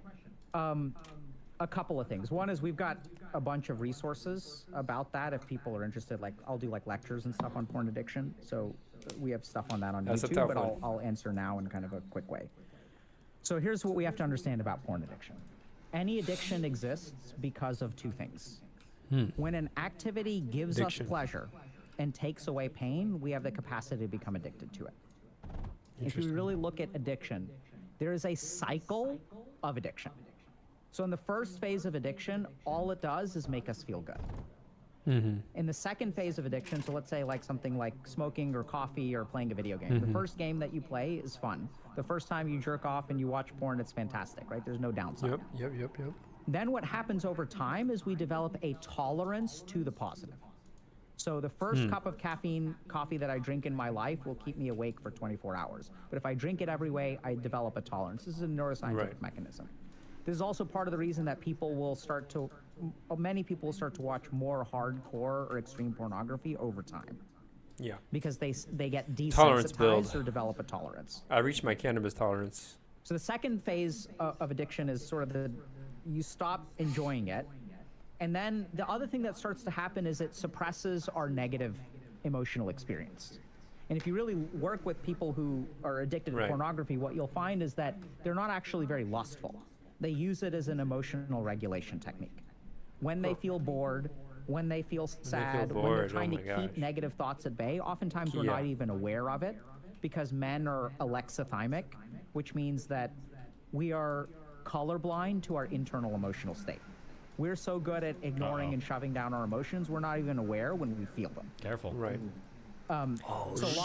A couple of things. One is we've got a bunch of resources about that if people are interested. I'll do lectures and stuff on porn addiction. So we have stuff on that on That's YouTube, but I'll answer now in kind of a quick way. So here's what we have to understand about porn addiction. Any addiction exists because of two things. When an activity gives us pleasure and takes away pain, we have the capacity to become addicted to it. If you really look at addiction, there is a cycle of addiction. So in the first phase of addiction, all it does is make us feel good. In the second phase of addiction, so let's say like something like smoking or coffee or playing a video game, the first game that you play is fun. The first time you jerk off and you watch porn, it's fantastic, right? There's no downside. Yep. Then what happens over time is we develop a tolerance to the positive. So the first cup of caffeine coffee that I drink in my life will keep me awake for 24 hours. But if I drink it every way, I develop a tolerance. This is a neuroscientific mechanism. This is also part of the reason that many people will start to watch more hardcore or extreme pornography over time. Yeah. Because they get desensitized or develop a tolerance. I reached my cannabis tolerance. So the second phase of addiction is sort of you stop enjoying it. And then the other thing that starts to happen is it suppresses our negative emotional experience. And if you really work with people who are addicted to pornography, what you'll find is that they're not actually very lustful. They use it as an emotional regulation technique. When they feel bored, when they feel sad, when they're trying to keep negative thoughts at bay, oftentimes we're not even aware of it because men are alexithymic, which means that we are colorblind to our internal emotional state. We're so good at ignoring and shoving down our emotions, we're not even aware when we feel them. Careful. Right. So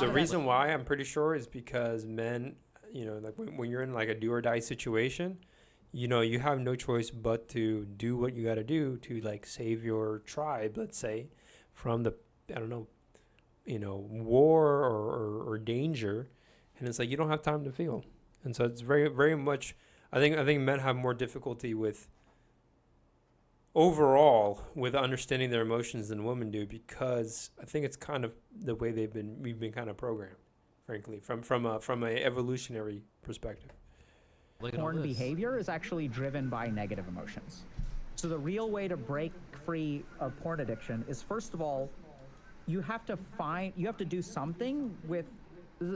the reason why I'm pretty sure is because men, like when you're in like a do or die situation, you have no choice but to do what you got to do to like save your tribe, let's say, from the, war or danger. And it's like, you don't have time to feel. And so it's very, very much, I think men have more difficulty with overall with understanding their emotions than women do, because I think it's kind of the way we've been kind of programmed, frankly, from a evolutionary perspective. Porn behavior is actually driven by negative emotions. So the real way to break free of porn addiction is, first of all, you have to do something with.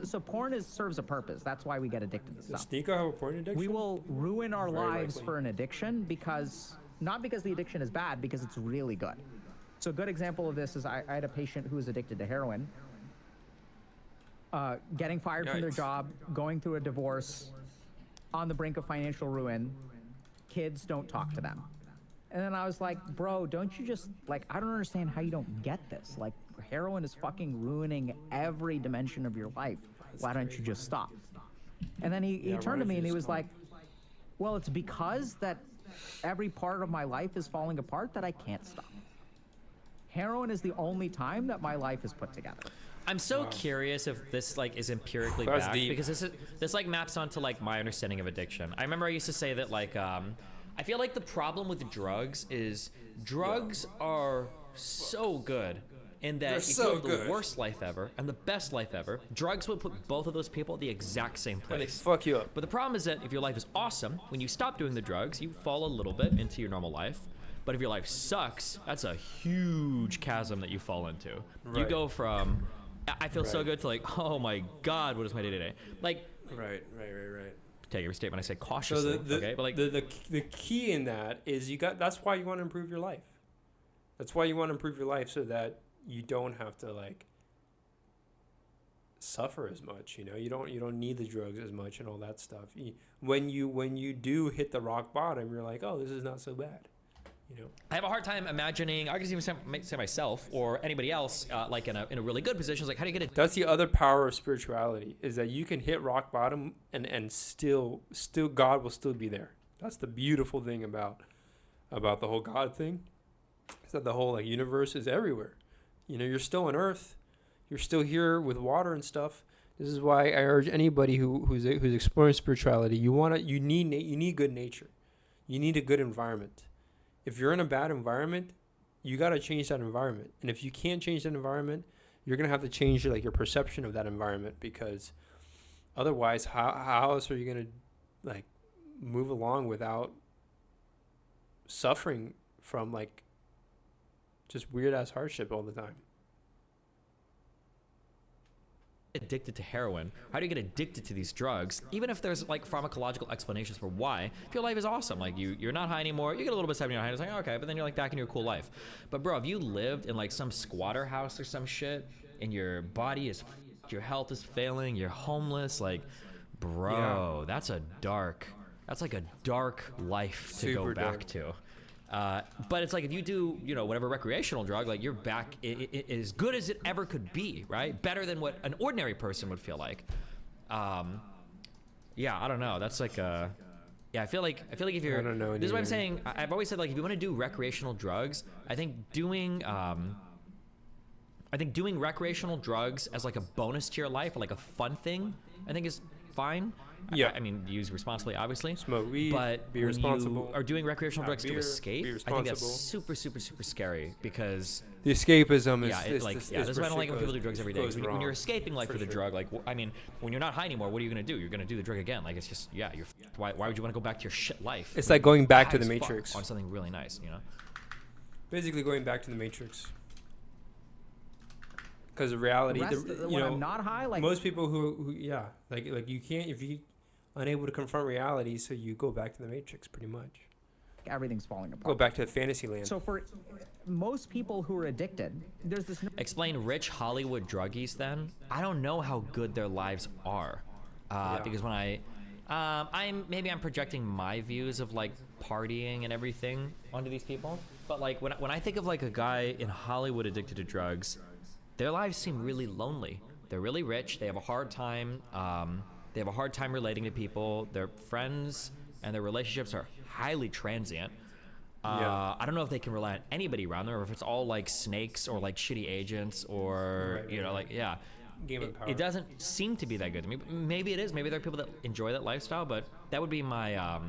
So porn serves a purpose. That's why we get addicted to stuff. Does Sneako have a porn addiction? We will ruin our lives likely. for an addiction not because the addiction is bad, because it's really good. So a good example of this is I had a patient who was addicted to heroin, getting fired from their job, going through a divorce, on the brink of financial ruin. Kids don't talk to them. And then I was like, bro, don't you just, I don't understand how you don't get this. Heroin is fucking ruining every dimension of your life. Why don't you just stop? And then he turned to me and he was like, well, it's because that every part of my life is falling apart that I can't stop. Heroin is the only time that my life is put together. I'm so curious if this is empirically backed, because this maps onto my understanding of addiction. I remember I used to say that I feel like the problem with drugs is drugs are so good in that if you have the worst life ever and the best life ever, drugs would put both of those people at the exact same place. And they fuck you up. But the problem is that if your life is awesome, when you stop doing the drugs, you fall a little bit into your normal life. But if your life sucks, that's a huge chasm that you fall into. Right. You go from, I feel so good, to oh my God, what is my day-to-day? Right. Take every statement I say cautiously. So the key in that is that's why you want to improve your life. That's why you want to improve your life, so that you don't have to suffer as much. You don't need the drugs as much and all that stuff. When you do hit the rock bottom, you're like, oh, this is not so bad. I have a hard time imagining. I can even say myself or anybody else in a really good position. How do you get it? That's the other power of spirituality, is that you can hit rock bottom and still God will still be there. That's the beautiful thing about the whole God thing, is that the whole universe is everywhere. You're still on Earth, you're still here with water and stuff. This is why I urge anybody who's exploring spirituality, you need good nature, you need a good environment. If you're in a bad environment, you got to change that environment. And if you can't change that environment, you're going to have to change your perception of that environment, because otherwise, how else are you going to move along without suffering from just weird ass hardship all the time? addicted to heroin? How do you get addicted to these drugs? Even if there's like pharmacological explanations for why, if your life is awesome, like you're not high anymore, you get a little bit of 70 high, it's like, okay, but then you're like back in your cool life. But bro, if you lived in like some squatter house or some shit, and your body is, your health is failing, you're homeless, like, bro, that's like a dark life to go back to. But it's like if you do, you know, whatever recreational drug, like you're back as good as it ever could be, right? Better than what an ordinary person would feel like. Yeah, I don't know. That's like yeah, I feel like if you're, I don't know. This is what I'm saying. I've always said, like, if you want to do recreational drugs, I think doing recreational drugs as like a bonus to your life or like a fun thing, I think is fine. Yeah. I mean, use responsibly, obviously. Smoke weed, but be responsible. When you are doing recreational drugs beer, to escape, I think that's super, super, super scary because the escapism is that's why I don't like when people do drugs every day. When you're escaping life with a drug, like, I mean, when you're not high anymore, what are you gonna do? You're gonna do the drug again. Like, it's just, yeah, why would you want to go back to your shit life? It's like going back to the Matrix on something really nice, you know? Basically going back to the Matrix. Because of reality, when I'm not high, like most people who like you can't, if you unable to confront reality, so you go back to the Matrix pretty much. Everything's falling apart. Go back to fantasy land. So for most people who are addicted, there's this. Explain rich Hollywood druggies then. I don't know how good their lives are. Because when I'm projecting my views of like partying and everything onto these people. But like when I think of like a guy in Hollywood addicted to drugs, their lives seem really lonely. They're really rich. They have a hard time. They have a hard time relating to people. Their friends and their relationships are highly transient. I don't know if they can rely on anybody around them, or if it's all like snakes or like shitty agents or Game of Power. It doesn't seem to be that good to me. Maybe it is. Maybe there are people that enjoy that lifestyle, but that would be my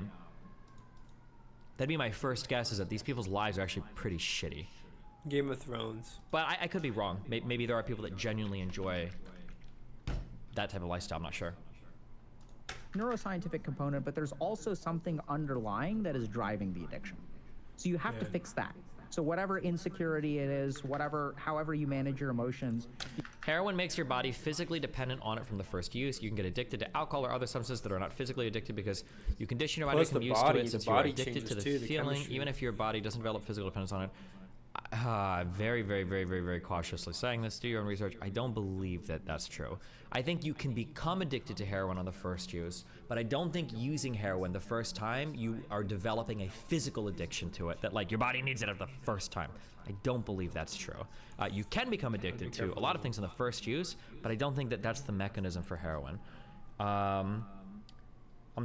that'd be my first guess, is that these people's lives are actually pretty shitty. Game of Thrones. But I could be wrong. Maybe there are people that genuinely enjoy that type of lifestyle. I'm not sure. Neuroscientific component, but there's also something underlying that is driving the addiction. So you have to fix that. So whatever insecurity it is, however you manage your emotions. Heroin makes your body physically dependent on it from the first use. You can get addicted to alcohol or other substances that are not physically addicted because you condition your body to become used to it, since you are addicted to the feeling, even if your body doesn't develop physical dependence on it. Very, very, very, very, very cautiously saying this. Do your own research. I don't believe that that's true. I think you can become addicted to heroin on the first use, but I don't think using heroin the first time you are developing a physical addiction to it, that like your body needs it at the first time. I don't believe that's true. You can become addicted to a lot of things in the first use, but I don't think that that's the mechanism for heroin. I'm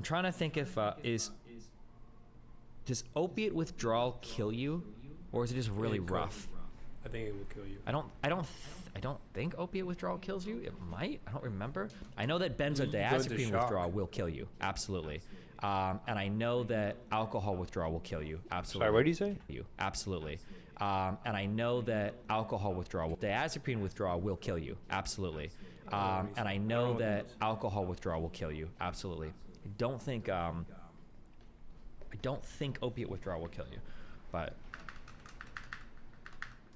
trying to think if does opiate withdrawal kill you? Or is it just really rough? I think it would kill you. I don't think opiate withdrawal kills you. It might. I don't remember. I know that benzodiazepine withdrawal will kill you. Absolutely. And I know that alcohol withdrawal will kill you. Absolutely. Sorry, what did you say? Absolutely. And I know that alcohol withdrawal, diazepine withdrawal will kill you. Absolutely. And I know that alcohol withdrawal will kill you. Absolutely. I don't think opiate withdrawal will kill you, but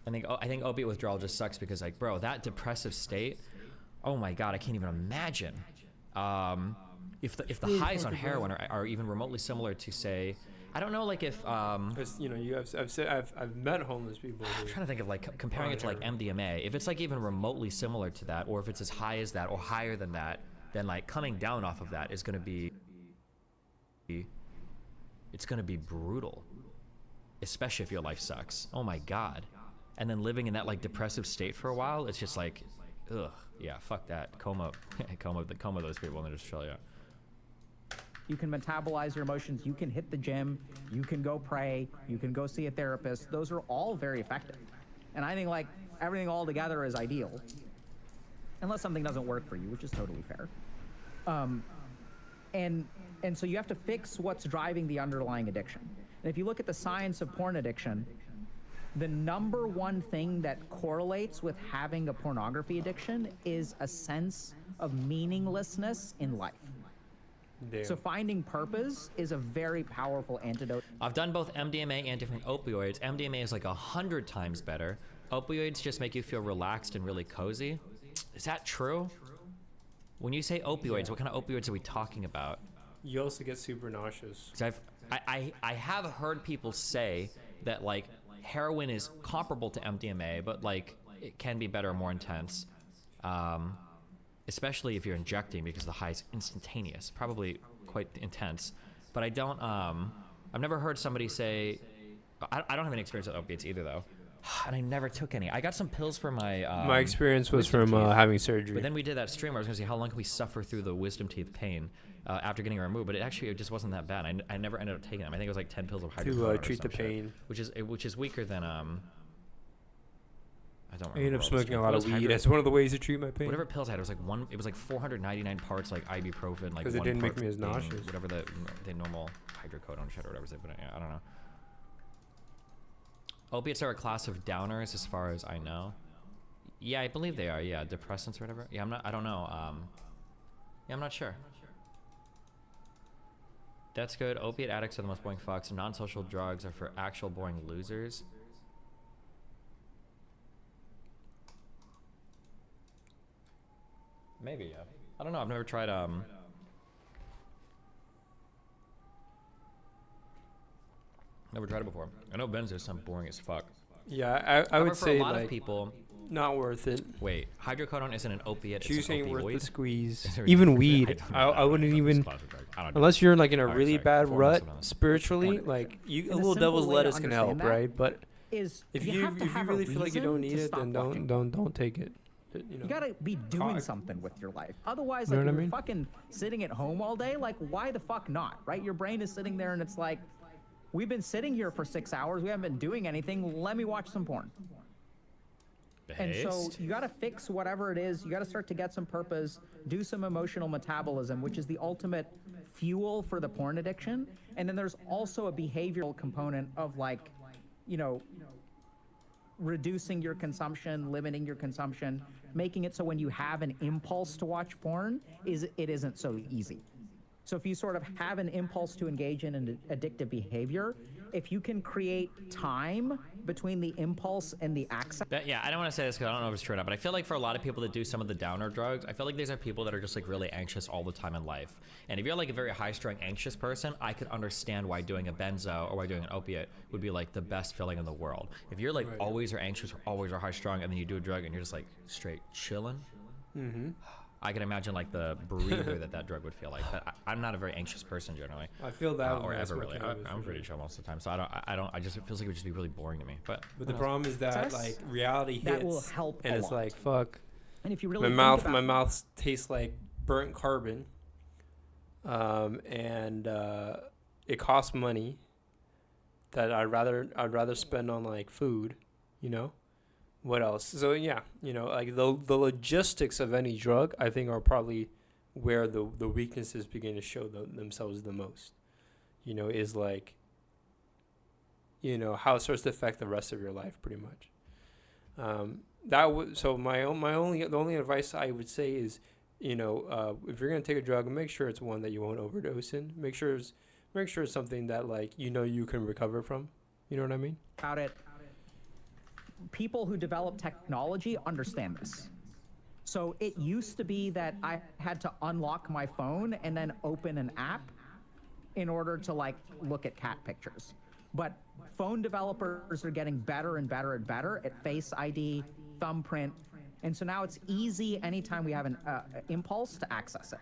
I think opiate withdrawal just sucks because, like, bro, that depressive state, oh my god, I can't even imagine. If the highs on heroin are even remotely similar to, say, I don't know, like if I've met homeless people. I'm trying to think of like comparing it to like MDMA. If it's like even remotely similar to that, or if it's as high as that or higher than that, then like coming down off of that is going to be, it's going to be brutal, especially if your life sucks. Oh my god. And then living in that like depressive state for a while, it's just like, ugh, yeah, fuck that. Coma those people in Australia. You can metabolize your emotions. You can hit the gym. You can go pray. You can go see a therapist. Those are all very effective. And I think like everything all together is ideal, unless something doesn't work for you, which is totally fair. And so you have to fix what's driving the underlying addiction. And if you look at the science of porn addiction, the number one thing that correlates with having a pornography addiction is a sense of meaninglessness in life. Damn. So finding purpose is a very powerful antidote. I've done both MDMA and different opioids. MDMA is like 100 times better. Opioids just make you feel relaxed and really cozy. Is that true? When you say opioids, what kind of opioids are we talking about? You also get super nauseous. 'Cause I have heard people say that like heroin is comparable to MDMA, but like it can be better, more intense, especially if you're injecting, because the high is instantaneous, probably quite intense. But I don't. I've never heard somebody say. I don't have any experience with opiates either, though, and I never took any. I got some pills for my. My experience was from having surgery. But then we did that stream where I was going to see how long can we suffer through the wisdom teeth pain after getting it removed. But it just wasn't that bad. I never ended up taking them. I think it was like 10 pills of hydrocodone to treat the pain, which is weaker than I don't remember. I ended up smoking a lot of weed. That's one of the ways to treat my pain. Whatever pills I had, it was like 499 parts like ibuprofen, like because it didn't make me as nauseous. Whatever the normal hydrocodone shit or whatever they put in. I don't know. Opiates are a class of downers, as far as I know. Yeah, I believe they are. Yeah, depressants or whatever. Yeah, I don't know. Yeah, I'm not sure. That's good. Opiate addicts are the most boring fucks. Non-social drugs are for actual boring losers. Maybe, yeah. I don't know. I've never tried. Never tried it before. I know benzos sound boring as fuck. Yeah, I would say for a lot like, of people, not worth it. Wait, hydrocodone isn't an opiate. Juice ain't worth the opioid? squeeze. Even weed, I wouldn't even. Unless you're like in a really bad rut spiritually, like a little devil's lettuce can help, right? But if you really feel like you don't need it, then don't take it. You gotta be doing something with your life. Otherwise, like, if you're fucking sitting at home all day, like, why the fuck not, right? Your brain is sitting there and it's like, we've been sitting here for 6 hours. We haven't been doing anything. Let me watch some porn. And so you got to fix whatever it is. You got to start to get some purpose, do some emotional metabolism, which is the ultimate fuel for the porn addiction. And then there's also a behavioral component of, like, reducing your consumption, limiting your consumption, making it so when you have an impulse to watch porn, it isn't so easy. So if you sort of have an impulse to engage in an addictive behavior, if you can create time between the impulse and the access. Yeah, I don't want to say this because I don't know if it's true or not, but I feel like for a lot of people that do some of the downer drugs, I feel like these are people that are just like really anxious all the time in life. And if you're like a very high-strung anxious person, I could understand why doing a benzo or why doing an opiate would be like the best feeling in the world. If you're like always are anxious, or always are high-strung, and then you do a drug and you're just like straight chilling. I can imagine like the breather that drug would feel like. But I'm not a very anxious person generally. I feel that or ever really. I'm pretty chill most of the time. So I don't. It feels like it would just be really boring to me. But the problem is that like reality hits. That will help. And it's like fuck. And if you really my mouth tastes like burnt carbon. And it costs money. That I'd rather spend on like food, What else? So yeah, like the logistics of any drug, I think, are probably where the weaknesses begin to show themselves the most. Is like, how it starts to affect the rest of your life, pretty much. So the only advice I would say is, if you're gonna take a drug, make sure it's one that you won't overdose in. Make sure it's something that like you can recover from. You know what I mean? About it. People who develop technology understand this. So it used to be that I had to unlock my phone and then open an app in order to like look at cat pictures. But phone developers are getting better and better and better at Face ID, thumbprint. And so now it's easy anytime we have an impulse to access it.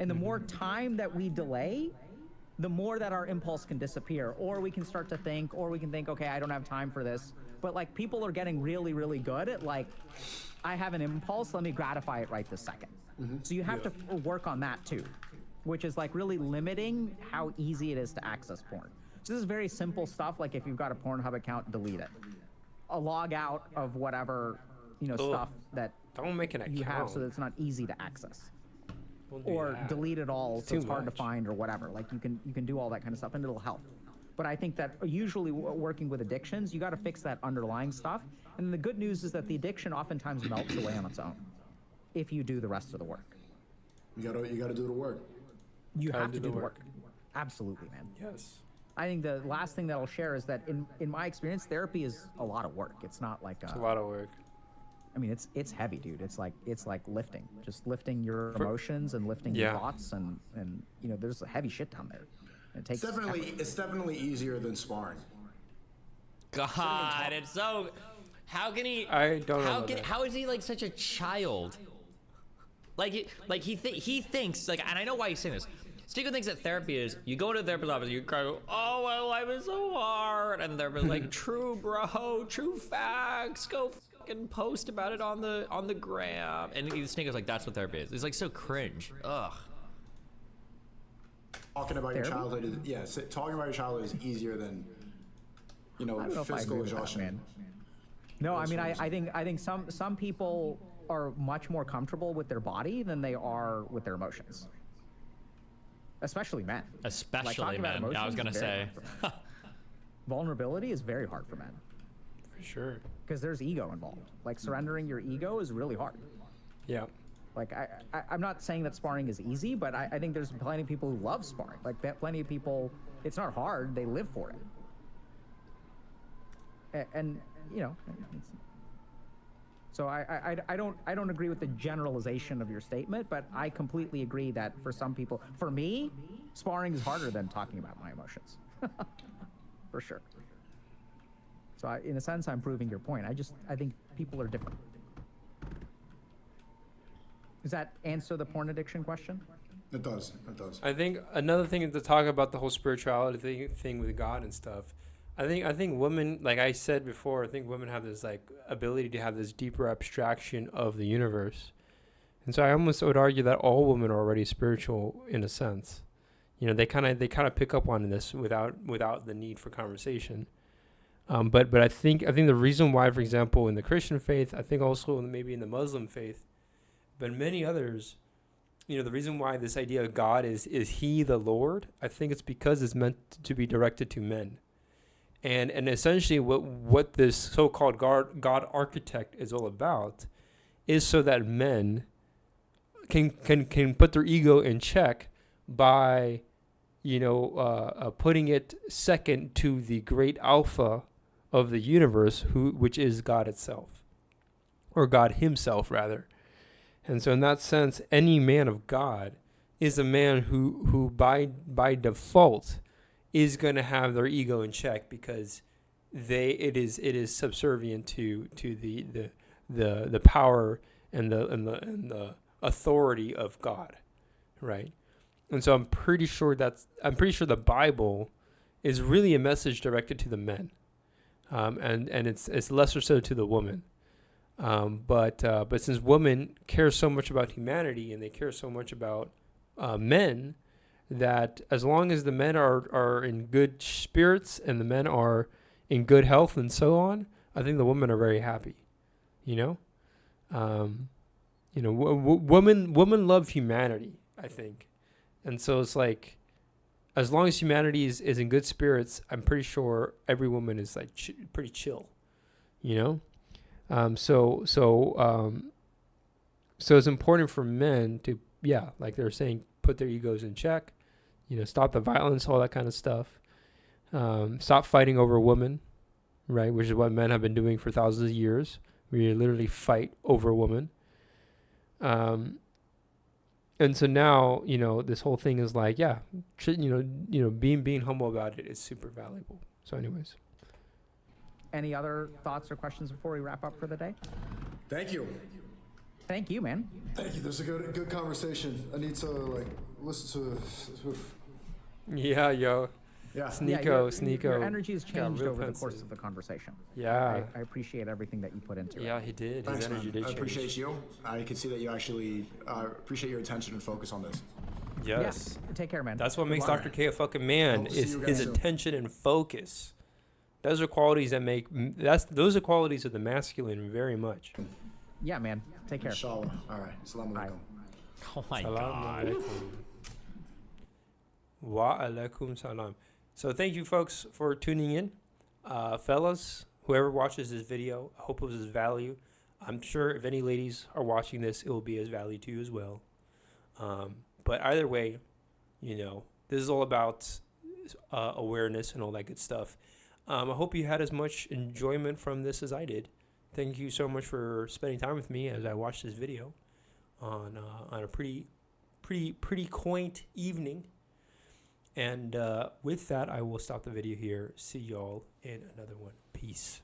And the more time that we delay, the more that our impulse can disappear, or we can start to think, okay, I don't have time for this. But like people are getting really, really good at like, I have an impulse, let me gratify it right this second. So you have to work on that too, which is like really limiting how easy it is to access porn. So this is very simple stuff. Like if you've got a Pornhub account, delete it. A log out of whatever, stuff that don't make an account. You have so that it's not easy to access. Or delete it all so it's hard to find or whatever. Like you can do all that kind of stuff and it'll help. But I think that usually working with addictions, you got to fix that underlying stuff. And the good news is that the addiction oftentimes melts away on its own if you do the rest of the work. You gotta do the work. You have to do the work. Absolutely, man. Yes. I think the last thing that I'll share is that in my experience, therapy is a lot of work. It's not like it's a lot of work. I mean, it's heavy, dude. It's like lifting, just lifting your emotions and lifting your thoughts, and there's heavy shit down there. It takes it's definitely easier than sparring. God, it's so. How can he? I don't know. How is he like such a child? He thinks like, and I know why he's saying this. Sneako thinks that therapy is you go to the therapist's office, you go, oh, my life is so hard, and they're like, true, bro, true facts. Go fucking post about it on the gram. And Sneako's like, that's what therapy is. It's like so cringe. Ugh. Talking about your childhood talking about your childhood is easier than physical exhaustion. Man. No, I mean, I think some people are much more comfortable with their body than they are with their emotions. Especially men. Especially men. Yeah, I was gonna say. Vulnerability is very hard for men. For sure. Because there's ego involved. Like surrendering your ego is really hard. Yeah. Like I'm not saying that sparring is easy, but I think there's plenty of people who love sparring. Like plenty of people, it's not hard. They live for it. And so I don't agree with the generalization of your statement, but I completely agree that for some people, for me, sparring is harder than talking about my emotions, for sure. So in a sense, I'm proving your point. I think people are different. Does that answer the porn addiction question? It does. I think another thing to talk about the whole spirituality thing with God and stuff. I think women, like I said before, I think women have this like ability to have this deeper abstraction of the universe, and so I almost would argue that all women are already spiritual in a sense. They kind of pick up on this without the need for conversation. But I think the reason why, for example, in the Christian faith, I think also maybe in the Muslim faith, but many others, the reason why this idea of God is He the Lord, I think it's because it's meant to be directed to men. And essentially what this so-called God architect is all about is so that men can put their ego in check by, putting it second to the great alpha of the universe, which is God itself, or God himself rather. And so in that sense, any man of God is a man who by default is going to have their ego in check, because it is subservient to the power and the authority of God, right? And so I'm pretty sure the Bible is really a message directed to the men, and it's lesser so to the woman. But since women care so much about humanity and they care so much about men, that as long as the men are in good spirits and the men are in good health and so on, I think the women are very happy. Women love humanity, I think, and so it's like, as long as humanity is in good spirits, I'm pretty sure every woman is like pretty chill, So it's important for men to, like they were saying, put their egos in check, stop the violence, all that kind of stuff. Stop fighting over women, right? Which is what men have been doing for thousands of years. We literally fight over a woman. And so now, this whole thing is like, being humble about it is super valuable. So anyways. Any other thoughts or questions before we wrap up for the day? Thank you. Thank you, man. Thank you. This is a good conversation. I need to listen to. Yeah, yo. Yeah. Sneako. Your energy has changed over the course of the conversation. Yeah. I appreciate everything that you put into it. Yeah, he did. Thanks, his energy did I change. appreciate you. I can see that you actually appreciate your attention and focus on this. Yes. Yeah. Take care, man. That's what makes Dr. K a fucking man, is his attention and focus. Those are qualities those are qualities of the masculine very much. Yeah, man. Take care. Inshallah. All right. Assalamu alaikum. Oh my God. Wa alaikum salam. So thank you, folks, for tuning in. Fellas, whoever watches this video, I hope it was of value. I'm sure if any ladies are watching this, it will be as value to you as well. But either way, this is all about awareness and all that good stuff. I hope you had as much enjoyment from this as I did. thank you so much for spending time with me as I watched this video on a pretty quaint evening. And with that, I will stop the video here. See y'all in another one. Peace.